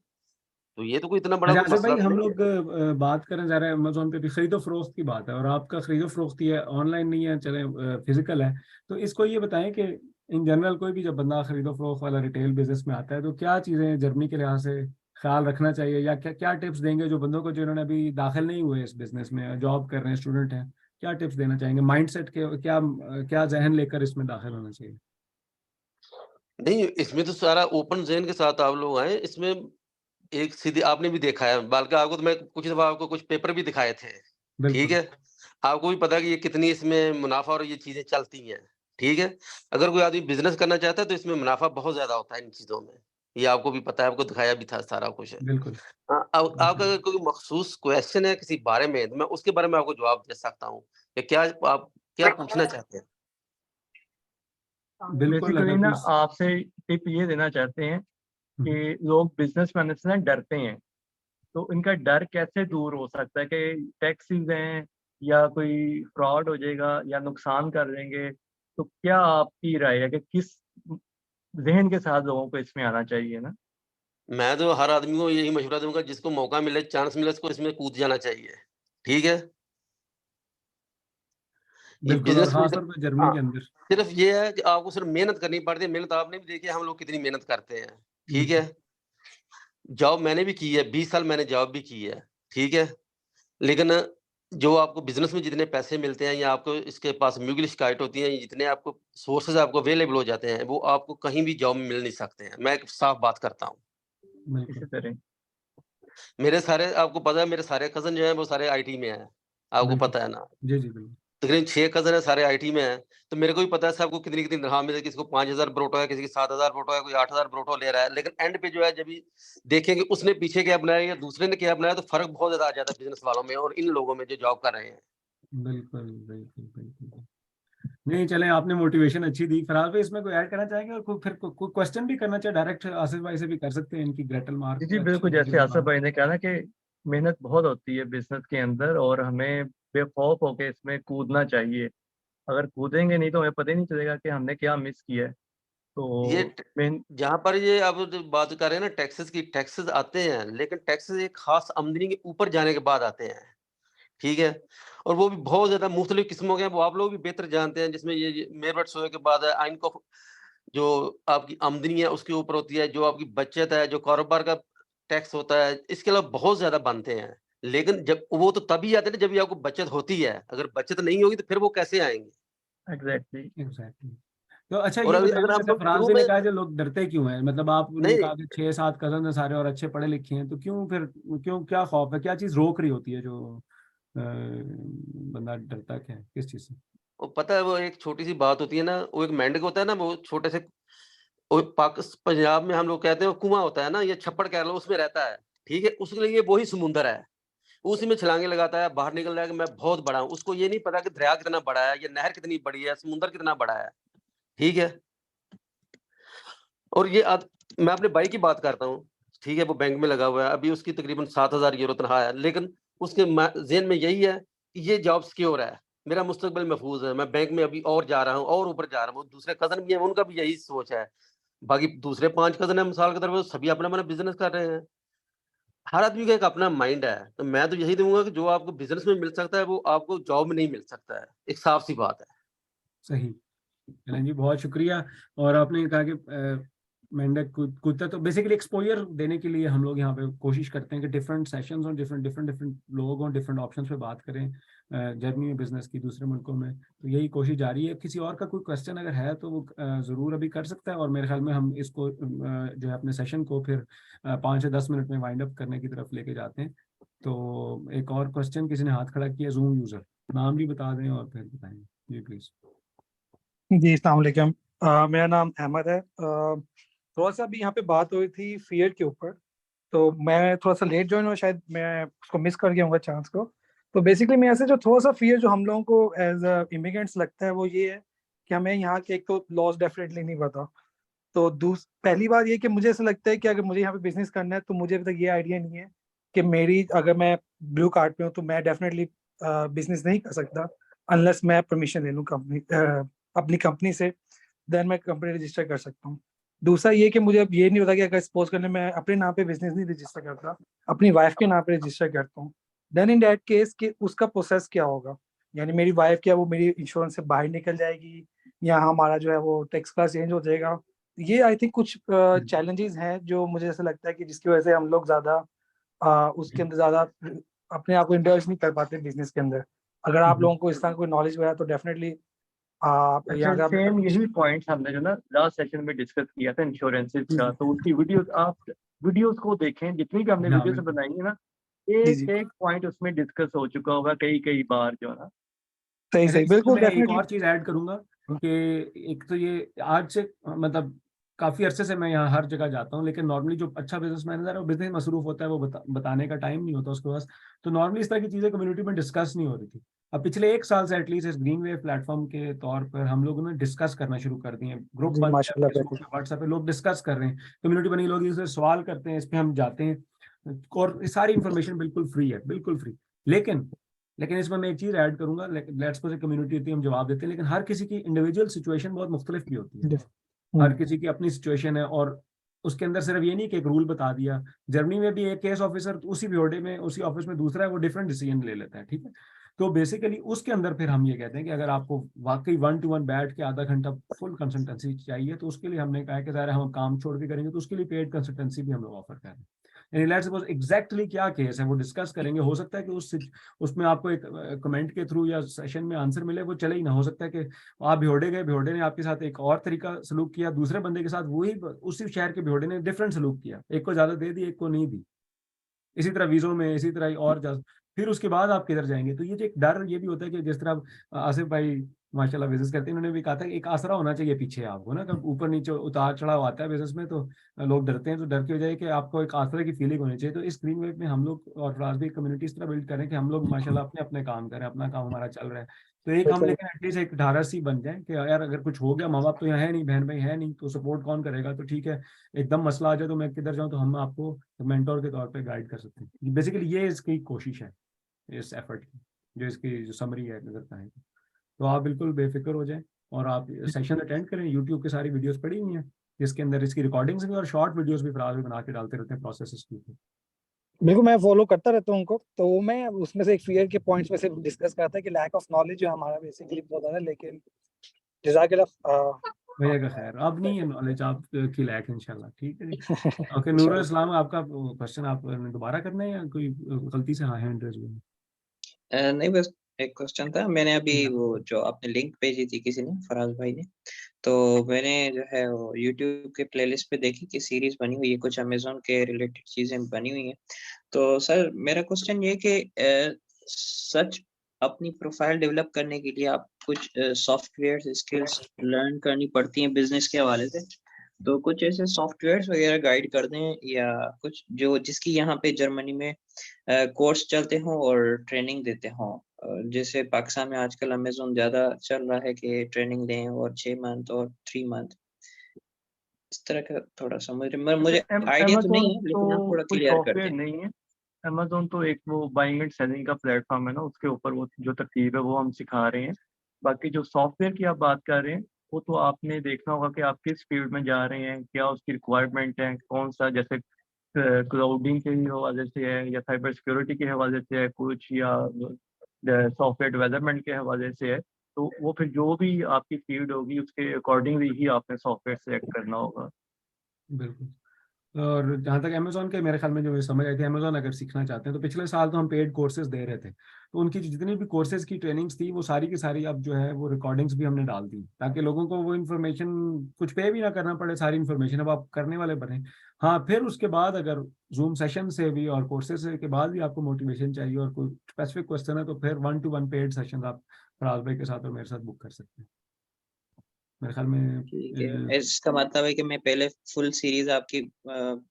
Speaker 17: तो ये तो कोई इतना बड़ा
Speaker 1: अच्छा
Speaker 17: कोई
Speaker 1: आसिफ
Speaker 17: मसला
Speaker 1: भाई,
Speaker 17: तो
Speaker 1: हम
Speaker 17: नहीं है।
Speaker 1: लोग बात करें जा रहे हैं अमेजोन पे भी खरीदो फरोख्त की बात है, और आपका खरीदो फरोख्त ही है, ऑनलाइन नहीं है, चले फिजिकल है। तो इसको ये बताएं कि इन जनरल कोई भी जब बंदा खरीदो फरोख्त वाला रिटेल बिजनेस में आता है तो क्या चीज़ें जर्नी के लिहाज से ख्याल रखना चाहिए, या क्या क्या टिप्स देंगे जो बंदों को जिन्होंने अभी दाखिल नहीं हुए इस बिजनेस में, जॉब कर रहे हैं, स्टूडेंट हैं, क्या टिप्स देना चाहेंगे, माइंडसेट के क्या क्या जहन लेकर इसमें दाखिल होना चाहिए?
Speaker 17: नहीं, इसमें तो सारा ओपन ज़हन के साथ आप लोग आए। इसमें एक सीधी आपने भी देखा है, बल्कि आपको तो मैं कुछ दफ़ा आपको कुछ पेपर भी दिखाए थे, ठीक
Speaker 1: बिल्कुल,
Speaker 17: है? आपको भी पता है कि ये कितनी इसमें मुनाफ़ा और ये चीज़ें चलती हैं, ठीक है? अगर कोई आदमी बिज़नेस करना चाहता है तो इसमें मुनाफ़ा बहुत ज़्यादा होता है इन चीज़ों में। ये आपको भी पता है, आपको दिखाया भी था सारा कुछ।
Speaker 1: बिल्कुल।
Speaker 17: अब आपका अगर कोई मख़सूस क्वेश्चन है किसी बारे में, तो मैं उसके बारे में आपको जवाब दे सकता हूँ, कि क्या आप क्या पूछना चाहते हैं?
Speaker 1: बिल्कुल,
Speaker 8: बेसिकली
Speaker 1: अगर
Speaker 8: ना
Speaker 1: कोई
Speaker 8: आपसे टिप ये देना चाहते हैं कि लोग बिजनेस करने से ना डरते हैं, तो इनका डर कैसे दूर हो सकता है कि टैक्सेस हैं या कोई फ्रॉड हो जाएगा या नुकसान कर देंगे, तो क्या आपकी राय है कि किस ज़हन के साथ लोगों को इसमें आना चाहिए ना?
Speaker 17: मैं तो हर आदमी को यही मशवरा दूँगा, जिसको मौका मिले, चांस मिले, उसको इसमें कूद जाना चाहिए, ठीक है? ये
Speaker 1: बिल्कुल, और
Speaker 17: बिज़नेस में
Speaker 1: खास तौर पे जर्मनी
Speaker 17: हाँ,
Speaker 1: के अंदर।
Speaker 17: सिर्फ़ ये है कि आपको सिर्फ़ मेहनत करनी पड़ती है, मेहनत आपने भी देखी है हम लोग कितनी मेहनत करते हैं, ठीक
Speaker 1: बिल्कुल,
Speaker 17: है? जॉब मैंने भी की है, 20 साल मैंने जॉब भी की है, ठीक है? लेकिन जो आपको बिज़नेस में जितने पैसे मिलते हैं या आपको इसके पास म्यूचुअल शिकायत होती है, जितने आपको सोर्सेज़ आपको अवेलेबल हो जाते हैं, वो आपको कहीं भी जॉब में मिल नहीं सकते हैं। मैं एक साफ बात करता हूँ।
Speaker 8: इसी
Speaker 1: बिल्कुल।
Speaker 8: तरह।
Speaker 17: मेरे सारे आपको पता है मेरे सारे कज़िन जो हैं वो सारे आईटी में हैं, आपको
Speaker 1: बिल्कुल।
Speaker 17: पता है ना?
Speaker 1: जी, जी, बिल्कुल।
Speaker 17: तकरीबन 6 कज़िन हैं, सारे आईटी में हैं, तो मेरे को भी पता है सबको कितनी-कितनी तनख़्वाह मिल रही है, किसी को 5000 ब्रोटो है, किसी की 7000 ब्रोटो है, कोई 8000 ब्रोटो ले रहा है। लेकिन एंड पे जो है जब भी देखेंगे उसने पीछे क्या बनाया या दूसरे ने क्या बनाया, तो फ़र्क बहुत ज़्यादा आ जाता है बिज़नेस वालों में और इन लोगों में जो जॉब कर रहे हैं।
Speaker 1: बिल्कुल, बिल्कुल, बिल्कुल। नहीं चलें, आपने मोटिवेशन अच्छी दी। फ़िलहाल पे इसमें कोई ऐड करना चाहेंगे, और कोई फिर कोई क्वेश्चन भी करना चाहे डायरेक्ट आसिफ भाई से भी कर सकते हैं, इनकी ग्रेटल
Speaker 8: जी,
Speaker 1: मार्क
Speaker 8: जी,
Speaker 1: अच्छी
Speaker 8: बिल्कुल,
Speaker 1: लगी
Speaker 8: जैसे
Speaker 1: तो
Speaker 8: आसिफ
Speaker 1: बात।
Speaker 8: भाई ने कहा ना कि मेहनत बहुत होती है बिज़नेस के अंदर और हमें बेखौफ होके इसमें कूदना चाहिए। अगर कूदेंगे नहीं तो हमें पता ही नहीं चलेगा कि हमने क्या मिस किया है।
Speaker 17: ये
Speaker 8: तो
Speaker 17: ट
Speaker 8: मेन
Speaker 17: जहाँ पर ये अब जो बात कर रहे हैं ना टैक्सेस की, टैक्सेस आते हैं, लेकिन टैक्सेस एक ख़ास आमदनी के ऊपर जाने के बाद आते हैं, ठीक है? और वो भी बहुत ज़्यादा मुख्तलिफ़ किस्मों के हैं, वो आप लोग भी बेहतर जानते हैं, जिसमें ये मेरठ सोए के बाद आइन को जो आपकी आमदनी है उसके ऊपर होती है, जो आपकी बचत है, जो कारोबार का टैक्स होता है, इसके अलावा बहुत ज़्यादा बनते हैं। लेकिन जब वो तो तभी आते हैं ना जब भी आपको बचत होती है, अगर बचत नहीं होगी तो फिर वो कैसे आएँगे?
Speaker 8: एग्ज़ैक्टली।
Speaker 1: एग्ज़ैक्टली। तो अच्छा
Speaker 17: और
Speaker 1: ये
Speaker 17: अगर
Speaker 1: बताएँ
Speaker 17: अगर
Speaker 1: ना,
Speaker 17: हम
Speaker 1: जैसे
Speaker 17: लोग
Speaker 1: फराज
Speaker 17: शुरू
Speaker 1: जी ने
Speaker 17: में
Speaker 1: कहा कि लोग डरते क्यों हैं? मतलब आपने
Speaker 17: नहीं
Speaker 1: कहा कि 6-7 कज़न हैं सारे और अच्छे पढ़े लिखे हैं, तो क्यों फिर, क्यों, क्या खौफ है? क्या चीज़ रोक रही होती है जो बंदा डरता क्या है? किस चीज़ से?
Speaker 17: वो पता है वो एक छोटी-सी बात होती है ना, वो एक मेंढक होता है ना, वो छोटे से वो पंजाब में हम लोग कहते हैं वो कुआँ होता है ना, ये छप्पड़ कह लो उसमें रहता है, ठीक है? उसके लिए वही समुंदर है। उसी में छलांगे लगाता है, बाहर निकल रहा है कि मैं बहुत बड़ा हूँ। उसको ये नहीं पता कि दरिया कितना बड़ा है, ये नहर कितनी बड़ी है, समुंदर कितना बड़ा है, ठीक है? और ये मैं अपने भाई की बात करता हूँ, ठीक है? वो बैंक में लगा हुआ है, अभी उसकी तकरीबन 7000 यूरो तनख्वाह है, लेकिन उसके ज़हन में यही है कि ये जॉब सिक्योर है, मेरा मुस्तकबिल महफूज़ है, मैं बैंक में अभी और जा रहा हूँ और ऊपर जा रहा हूँ। दूसरे कज़न भी हैं, उनका भी यही सोच है। बाकी दूसरे 5 कज़न हैं मिसाल के तौर पे, सभी अपना-अपना बिज़नेस कर रहे हैं। हर आदमी का एक अपना माइंड है, तो मैं तो यही दूंगा कि जो आपको बिजनेस में मिल सकता है वो आपको जॉब में नहीं मिल सकता है, एक साफ सी बात है।
Speaker 1: सही। एलन जी बहुत शुक्रिया। और आपने कहा कि मेंढक कुत्ता, तो बेसिकली एक्सपोजर देने के लिए हम लोग यहाँ पे कोशिश करते हैं कि डिफरेंट सेशंस और डिफरेंट लोगों और डिफरेंट ऑप्शंस पे बात करें जर्नी में बिजनेस की दूसरे मुल्कों में। तो यही कोशिश जारी है। किसी और का कोई क्वेश्चन अगर है तो वो ज़रूर अभी कर सकता है, और मेरे ख्याल में हम इसको जो है अपने सेशन को फिर 5 से 10 मिनट में वाइंड अप करने की तरफ लेके जाते हैं। तो एक और क्वेश्चन किसी ने हाथ खड़ा किया, जूम यूज़र, नाम भी बता दें और फिर बताएंगे जी प्लीज़।
Speaker 10: जी अस्सलाम वालेकुम। मेरा नाम अहमद है। थोड़ा सा अभी यहाँ पे बात हुई थी फियर के ऊपर, तो मैं थोड़ा सा लेट ज्वाइन हुआ, शायद मैं उसको मिस कर गया हूँगा चांस को। तो बेसिकली मेरे से जो थोड़ा सा फियर जो हम लोगों को एज इमिग्रेंट्स लगता है वो ये है कि हमें यहाँ के एक तो लॉस डेफिनेटली नहीं पता। तो पहली बात ये कि मुझे ऐसा लगता है कि अगर मुझे यहाँ पे बिजनेस करना है तो मुझे अभी तक ये आइडिया नहीं है कि मेरी अगर मैं ब्लू कार्ड पे हूँ तो मैं डेफिनेटली बिजनेस नहीं कर सकता अनलेस मैं परमिशन ले लूँ कंपनी अपनी कंपनी से, देन मैं कंपनी रजिस्टर कर सकता हूँ। दूसरा ये कि मुझे अब ये नहीं होता कि अगर सपोज करने मैं अपने नाम पे बिजनेस नहीं रजिस्टर करता, अपनी वाइफ के नाम पे रजिस्टर करता हूँ, देन इन दैट केस कि उसका प्रोसेस क्या होगा, यानी मेरी वाइफ क्या वो मेरी इंश्योरेंस से बाहर निकल जाएगी या हमारा जो है वो टैक्स का चेंज हो जाएगा। ये आई थिंक कुछ चैलेंजेस हैं जो मुझे ऐसा लगता है कि जिसकी वजह से हम लोग ज़्यादा उसके अंदर ज़्यादा अपने आप को इंडल्ज नहीं कर पाते बिजनेस के अंदर। अगर आप लोगों को इस तरह कोई नॉलेज है तो डेफिनेटली आप
Speaker 8: सेम यही पॉइंट्स हमने जो ना लास्ट सेशन में डिस्कस किया था इंश्योरेंसेस का, तो उसकी वीडियोस आप वीडियोस को देखें, जितनी भी हमने वीडियोस बनाई है ना, एक एक पॉइंट उसमें डिस्कस हो चुका होगा कई बार जो ना।
Speaker 10: सही
Speaker 1: अच्छा,
Speaker 10: सही
Speaker 1: इसमें
Speaker 10: बिल्कुल
Speaker 1: मैं एक
Speaker 10: डेफिनेटली।
Speaker 1: और चीज ऐड करूंगा कि एक तो ये आज से मतलब काफी अरसे से मैं यहाँ हर जगह जाता हूँ, लेकिन नॉर्मली जो अच्छा बिजनेस मैनेजर है वो बिजनेस मसरूफ होता है, वो बताने का टाइम नहीं होता उसके पास। तो नॉर्मली इस तरह की चीजें कम्युनिटी में डिस्कस नहीं हो रही थी। अब पिछले 1 साल से एटलीस्ट इस ग्रीन वेव प्लेटफॉर्म के तौर पर हम लोगों ने डिस्कस करना शुरू कर दिए। ग्रुप
Speaker 10: जी
Speaker 1: बन गया
Speaker 10: माशाल्लाह
Speaker 1: फेसबुक
Speaker 10: बिल्कुल।
Speaker 1: पे, व्हाट्सएप पे, लोग डिस्कस कर रहे हैं, कम्युनिटी बनी, लोग इससे सवाल करते हैं, इस पे हम जाते हैं और सारी इंफॉर्मेशन बिल्कुल फ्री है, बिल्कुल फ्री। लेकिन इसमें मैं एक चीज ऐड करूंगा, लेट्स सपोज कम्युनिटी होती है, हम जवाब देते हैं, लेकिन हर किसी की इंडिविजुअल सिचुएशन बहुत मुख्तलिफ भी होती है। हर किसी की अपनी सिचुएशन है, और उसके अंदर सिर्फ ये नहीं कि एक रूल बता दिया। जर्मनी में भी एक केस ऑफिसर उसी ब्यूरो में उसी ऑफिस में दूसरा है, वो डिफरेंट डिसीजन ले लेता है, ठीक है। तो बेसिकली उसके अंदर फिर हम ये कहते हैं कि अगर आपको वाकई 1-to-1 बैठ के आधा घंटा फुल कंसल्टेंसी चाहिए तो उसके लिए हमने कहा कि ज़रा हम काम छोड़ के करेंगे, तो उसके लिए पेड कंसल्टेंसी भी हम लोग ऑफर कर रहे हैं। यानी लेट्स सपोज एग्जैक्टली क्या केस है वो डिस्कस करेंगे। हो सकता है कि उसमें आपको एक कमेंट के थ्रू या सेशन में आंसर मिले, वो चले ही ना। हो सकता है कि आप भिड़े गए, भिड़े ने आपके साथ एक और तरीका सलूक किया, दूसरे बंदे के साथ वही उसी शहर के भिड़े ने डिफरेंट सलूक किया, एक को ज्यादा दे दी, एक को नहीं दी। इसी तरह वीजों में इसी तरह और फिर उसके बाद आप किधर जाएंगे। तो ये जो एक डर ये भी होता है कि जिस तरह आसिफ भाई माशाल्लाह बिजनेस करते हैं, उन्होंने भी कहा था कि एक आसरा होना चाहिए पीछे आपको ना, कब ऊपर नीचे उतार चढ़ाव आता है बिजनेस में तो लोग डरते हैं। तो डर की वजह कि आपको एक आसरे की फीलिंग होनी चाहिए। तो इस ग्रीन वेव में हम लोग और फराज भी कम्युनिटी इस तरह बिल्ड करें कि हम लोग माशाल्लाह अपने अपने काम करें, अपना काम हमारा चल रहा है। तो एक हम लेकिन एटलीस्ट एक ढारस ही बन जाए कि यार अगर कुछ हो गया, माँ बाप तो यहाँ है नहीं, बहन भाई है नहीं, तो सपोर्ट कौन करेगा। तो ठीक है, एकदम मसला आ जाए तो मैं किधर जाऊँ, तो हम आपको मेंटोर के तौर पे गाइड कर सकते हैं। बेसिकली ये इसकी कोशिश है, इस एफर्ट की, जो इसकी जो समरी है नजर का है। तो आप बिल्कुल बेफिक्र हो जाएं और आप सेशन अटेंड करें। यूट्यूब की सारी वीडियोस पड़ी हुई हैं, जिसके अंदर इसकी रिकॉर्डिंग्स भी और शॉर्ट वीडियोस भी फराज भी बना के डालते रहते हैं प्रोसेस के ऊपर।
Speaker 10: बिल्कुल मैं फॉलो करता रहता हूँ उनको, तो मैं उसमें से एक फियर के पॉइंट्स में से डिस्कस करता है कि लैक ऑफ नॉलेज जो हमारा बेसिकली बहुत ज़्यादा है, लेकिन जज़ाकल्लाह।
Speaker 1: भैया का खैर, अब नहीं है नॉलेज आप की लैक इंशाल्लाह, ठीक है जी। ओके नूरुल इस्लाम, आपका क्वेश्चन आपने दोबारा करना है या कोई गलती से हाँ हैंड रेज हुई?
Speaker 15: नहीं बस एक क्वेश्चन था। मैंने अभी वो जो आपने लिंक भेजी थी किसी ने, फराज भाई ने, तो मैंने जो है वो यूट्यूब के प्लेलिस्ट पे देखी कि सीरीज बनी हुई है, कुछ अमेजोन के रिलेटेड चीजें बनी हुई हैं। तो सर मेरा क्वेश्चन ये कि सच अपनी प्रोफाइल डेवलप करने के लिए आप कुछ सॉफ्टवेयर स्किल्स लर्न करनी पड़ती हैं बिजनेस के हवाले से, तो कुछ ऐसे सॉफ्टवेयर्स वगैरह गाइड कर दें या कुछ जो जिसकी यहाँ पे जर्मनी में कोर्स चलते हों और ट्रेनिंग देते हों। जैसे पाकिस्तान में आजकल अमेजोन ज्यादा चल रहा है कि ट्रेनिंग दें और 6 मंथ और 3 मंथ, इस तरह का थोड़ा सा मुझे आइडिया तो नहीं
Speaker 8: अमेजोन
Speaker 15: है, लेकिन आप
Speaker 8: तो
Speaker 15: थोड़ा
Speaker 8: कोई
Speaker 15: क्लियर कर
Speaker 8: सॉफ्टवेयर
Speaker 15: दें।
Speaker 8: नहीं है। अमेजोन तो एक वो बाइंग एंड सेलिंग का प्लेटफॉर्म है ना, उसके ऊपर वो जो तरतीब है वो हम सिखा रहे हैं। बाकी जो सॉफ्टवेयर की आप बात कर रहे हैं वो तो आपने देखना होगा कि आप किस फील्ड में जा रहे हैं, क्या उसकी रिक्वायरमेंट है, कौन सा, जैसे क्लाउडिंग के हवाले से है या साइबर सिक्योरिटी के हवाले से है कुछ, या सॉफ्टवेयर डेवलपमेंट के हवाले से है, तो वो फिर जो भी आपकी फील्ड होगी उसके अकॉर्डिंगली ही आपने सॉफ्टवेयर सेलेक्ट करना होगा।
Speaker 1: बिल्कुल। और जहाँ तक अमेज़न के मेरे ख्याल में जो मुझे समझ आई थी, अमेज़न अगर सीखना चाहते हैं तो पिछले साल तो हम पेड कोर्सेज़ दे रहे थे। तो उनकी जितनी भी कोर्सेज़ की ट्रेनिंग्स थी वो सारी की सारी अब जो है वो रिकॉर्डिंग्स भी हमने डाल दी, ताकि लोगों को वो इन्फॉर्मेशन कुछ पे भी ना करना पड़े, सारी इन्फॉर्मेशन अब आप करने वाले बने। हाँ, फिर उसके बाद अगर ज़ूम सेशन से भी और कोर्सेज़ के बाद भी आपको मोटिवेशन चाहिए और कोई स्पेसिफिक क्वेश्चन है तो फिर 1 टू 1 पेड सेशन आप फराज भाई के साथ और मेरे साथ बुक कर सकते हैं। मेरे ख्याल में
Speaker 15: ठीक है, इसका मतलब है कि मैं पहले फुल सीरीज आपकी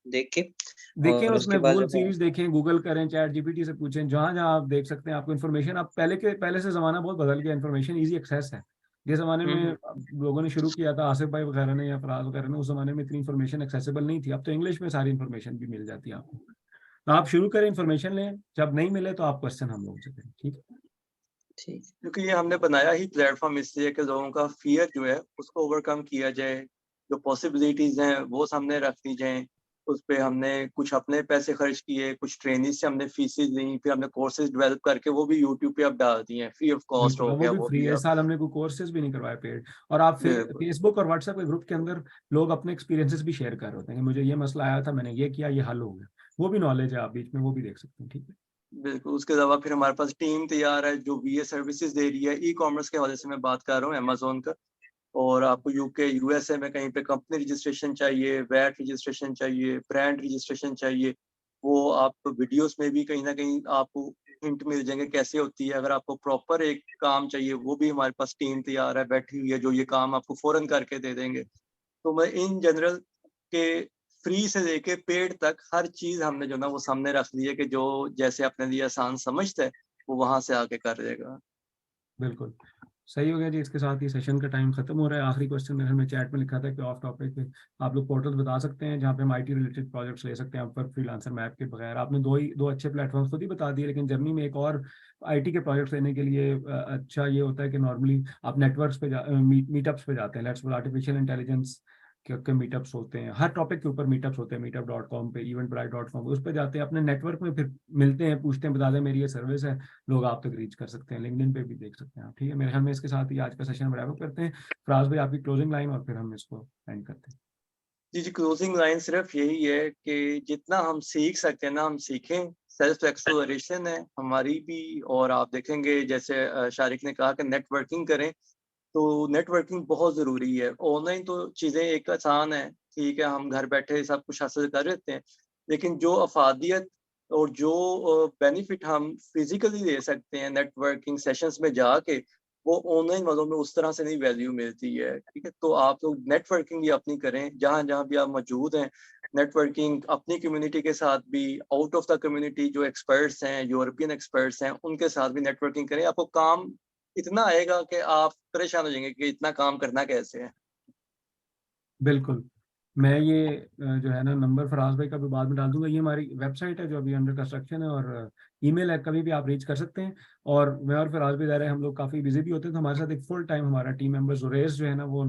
Speaker 15: देख के
Speaker 1: देखें,
Speaker 15: और
Speaker 1: उसमें
Speaker 15: उसके बाद
Speaker 1: गूगल
Speaker 15: जो है
Speaker 1: सीरीज देखें, गूगल करें, चैट जीपीटी से पूछें, जहाँ-जहाँ आप देख सकते हैं आपको इन्फॉर्मेशन। आप पहले से ज़माना बहुत बदल गया, इन्फॉर्मेशन ईज़ी एक्सेस है। जिस ज़माने में लोगों ने शुरू किया था, आसिफ भाई वगैरह ने या फराज वगैरह ने, उस ज़माने में इतनी इन्फॉर्मेशन एक्सेसिबल नहीं थी। अब तो इंग्लिश में सारी इन्फॉर्मेशन भी मिल जाती है आपको। तो आप शुरू करें, इन्फॉर्मेशन लें, जब नहीं मिले तो आप क्वेश्चन हम लोगों से करें, ठीक है?
Speaker 15: ठीक।
Speaker 8: क्योंकि ये हमने बनाया ही प्लेटफॉर्म इसलिए कि लोगों का फियर जो है उसको ओवरकम किया जाए, जो पॉसिबिलिटीज हैं वो सामने रख दी जाए। उस पे हमने कुछ अपने पैसे खर्च किए, कुछ ट्रेनिंग से हमने फीसें ली, फिर हमने कोर्सेज डेवलप करके वो भी यूट्यूब पे अब डाल दिए हैं, फ्री ऑफ कॉस्ट
Speaker 1: बिल्कुल,
Speaker 8: हो
Speaker 1: और वो
Speaker 8: गया
Speaker 1: भी
Speaker 8: वो
Speaker 1: फ्री
Speaker 8: भी
Speaker 1: है। इस
Speaker 8: अब।
Speaker 1: साल हमने कोई कोर्सेज भी नहीं करवाए पेड। और आप फिर
Speaker 8: बिल्कुल
Speaker 1: फेसबुक और व्हाट्सएप के ग्रुप के अंदर लोग अपने एक्सपीरियंसेस भी शेयर कर रहे होते हैं कि मुझे ये मसला आया था, मैंने ये किया, ये हल हो गया। वो भी नॉलेज है, आप बीच में वो भी देख सकते हैं, ठीक है?
Speaker 8: बिल्कुल। उसके अलावा फिर हमारे पास टीम तैयार है जो वीए सर्विसेज दे रही है। ई कॉमर्स के हवाले से मैं बात कर रहा हूँ अमेजोन का। और आपको यूके यूएसए में कहीं पे कंपनी रजिस्ट्रेशन चाहिए, वैट रजिस्ट्रेशन चाहिए, ब्रांड रजिस्ट्रेशन चाहिए, वो आप वीडियोस में भी कहीं ना कहीं आपको हिंट मिल जाएंगे कैसे होती है। अगर आपको प्रॉपर एक काम चाहिए वो भी हमारे पास टीम तैयार है, बैठी हुई है, जो ये काम आपको फौरन करके दे देंगे। तो मैं इन जनरल के फ्री से लेके पेड तक हर चीज हमने जो ना वो सामने रख दी है कि जो जैसे अपने लिए आसान समझता है वो वहां से आके कर देगा।
Speaker 1: बिल्कुल। सही हो गया जी, इसके साथ ही सेशन का टाइम खत्म हो रहा है। आखिरी क्वेश्चन मेरे में चैट में लिखा था कि ऑफ टॉपिक पे आप लोग पोर्टल बता सकते हैं जहाँ पे हम आईटी रिलेटेड प्रोजेक्ट्स ले सकते हैं पर फ्रीलांसर मैप के बगैर। आपने दो अच्छे प्लेटफॉर्म्स खुद ही बता दिए, लेकिन जर्नी में एक और आईटी के प्रोजेक्ट्स लेने के लिए अच्छा ये होता है कि नॉर्मली आप नेटवर्क्स पे मीटअप्स पे जाते हैं। लेट्स बोल आर्टिफिशियल इंटेलिजेंस के मीटअप्स होते हैं, हर टॉपिक के ऊपर मीटअप्स होते हैं, meetup.com पे, eventbrite.com उस पे जाते हैं, अपने नेटवर्क में फिर मिलते हैं, पूछते हैं, बता दें मेरी ये सर्विस है, लोग आप तक रीच कर सकते हैं। लिंक्डइन पे भी देख सकते हैं आप, ठीक है? मेरे ख्याल में इसके साथ ही आज का सेशन रैप अप करते हैं। फराज भाई, आपकी क्लोजिंग लाइन और फिर हम इसको एंड करते हैं।
Speaker 8: जी जी, क्लोजिंग लाइन सिर्फ यही है कि जितना हम सीख सकते हैं ना हम सीखें। सेल्फ एक्सप्लोरेशन है हमारी भी। और आप देखेंगे जैसे शारिक ने कहा कि नेटवर्किंग करें, तो नेटवर्किंग बहुत ज़रूरी है। ऑनलाइन तो चीज़ें एक आसान है, ठीक है, हम घर बैठे सब कुछ हासिल कर लेते हैं, लेकिन जो अफादियत और जो बेनिफिट हम फिजिकली ले सकते हैं नेटवर्किंग सेशंस में जाके, वो ऑनलाइन वालों में उस तरह से नहीं वैल्यू मिलती है, ठीक है? तो आप लोग नेटवर्किंग भी अपनी करें जहाँ जहाँ भी आप मौजूद हैं। नेटवर्किंग अपनी कम्युनिटी के साथ भी, आउट ऑफ द कम्युनिटी जो एक्सपर्ट्स हैं, यूरोपियन एक्सपर्ट्स हैं, उनके साथ भी नेटवर्किंग करें। आपको काम इतना आएगा कि आप परेशान हो जाएंगे कि इतना काम करना कैसे है।
Speaker 1: बिल्कुल। मैं ये जो है ना नंबर फराज भाई का भी बाद में डाल दूंगा। ये हमारी वेबसाइट है जो अभी अंडर कंस्ट्रक्शन है, और ईमेल है, कभी भी आप रीच कर सकते हैं। और मैं और फराज भी जा रहे हैं, हम लोग काफ़ी बिजी भी होते हैं, तो हमारे साथ एक फुल टाइम हमारा टीम मेंबर जुरेश जो है ना वो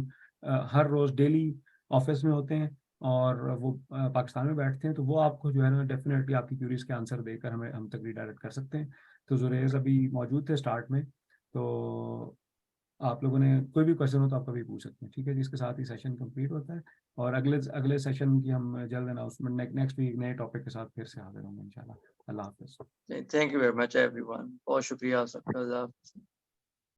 Speaker 1: हर रोज़ डेली ऑफिस में होते हैं और वो पाकिस्तान में बैठते हैं। तो वो आपको जो है ना डेफिनेटली आपकी क्यूरीज के आंसर देकर हम तक रिडायरेक्ट कर सकते हैं। तो जुरेश अभी मौजूद थे स्टार्ट में, तो आप लोगों ने कोई भी क्वेश्चन हो तो आप कभी पूछ सकते हैं, ठीक है? जिसके साथ ही सेशन कंप्लीट होता है और अगले सेशन की हम जल्द अनाउंसमेंट नेक्स्ट वीक नए टॉपिक के साथ फिर से हाजिर होंगे इंशाल्लाह। अल्लाह हाफिज़।
Speaker 8: Thank you very much everyone. बहुत शुक्रिया आप सबका। अल्लाह हाफ़िज़।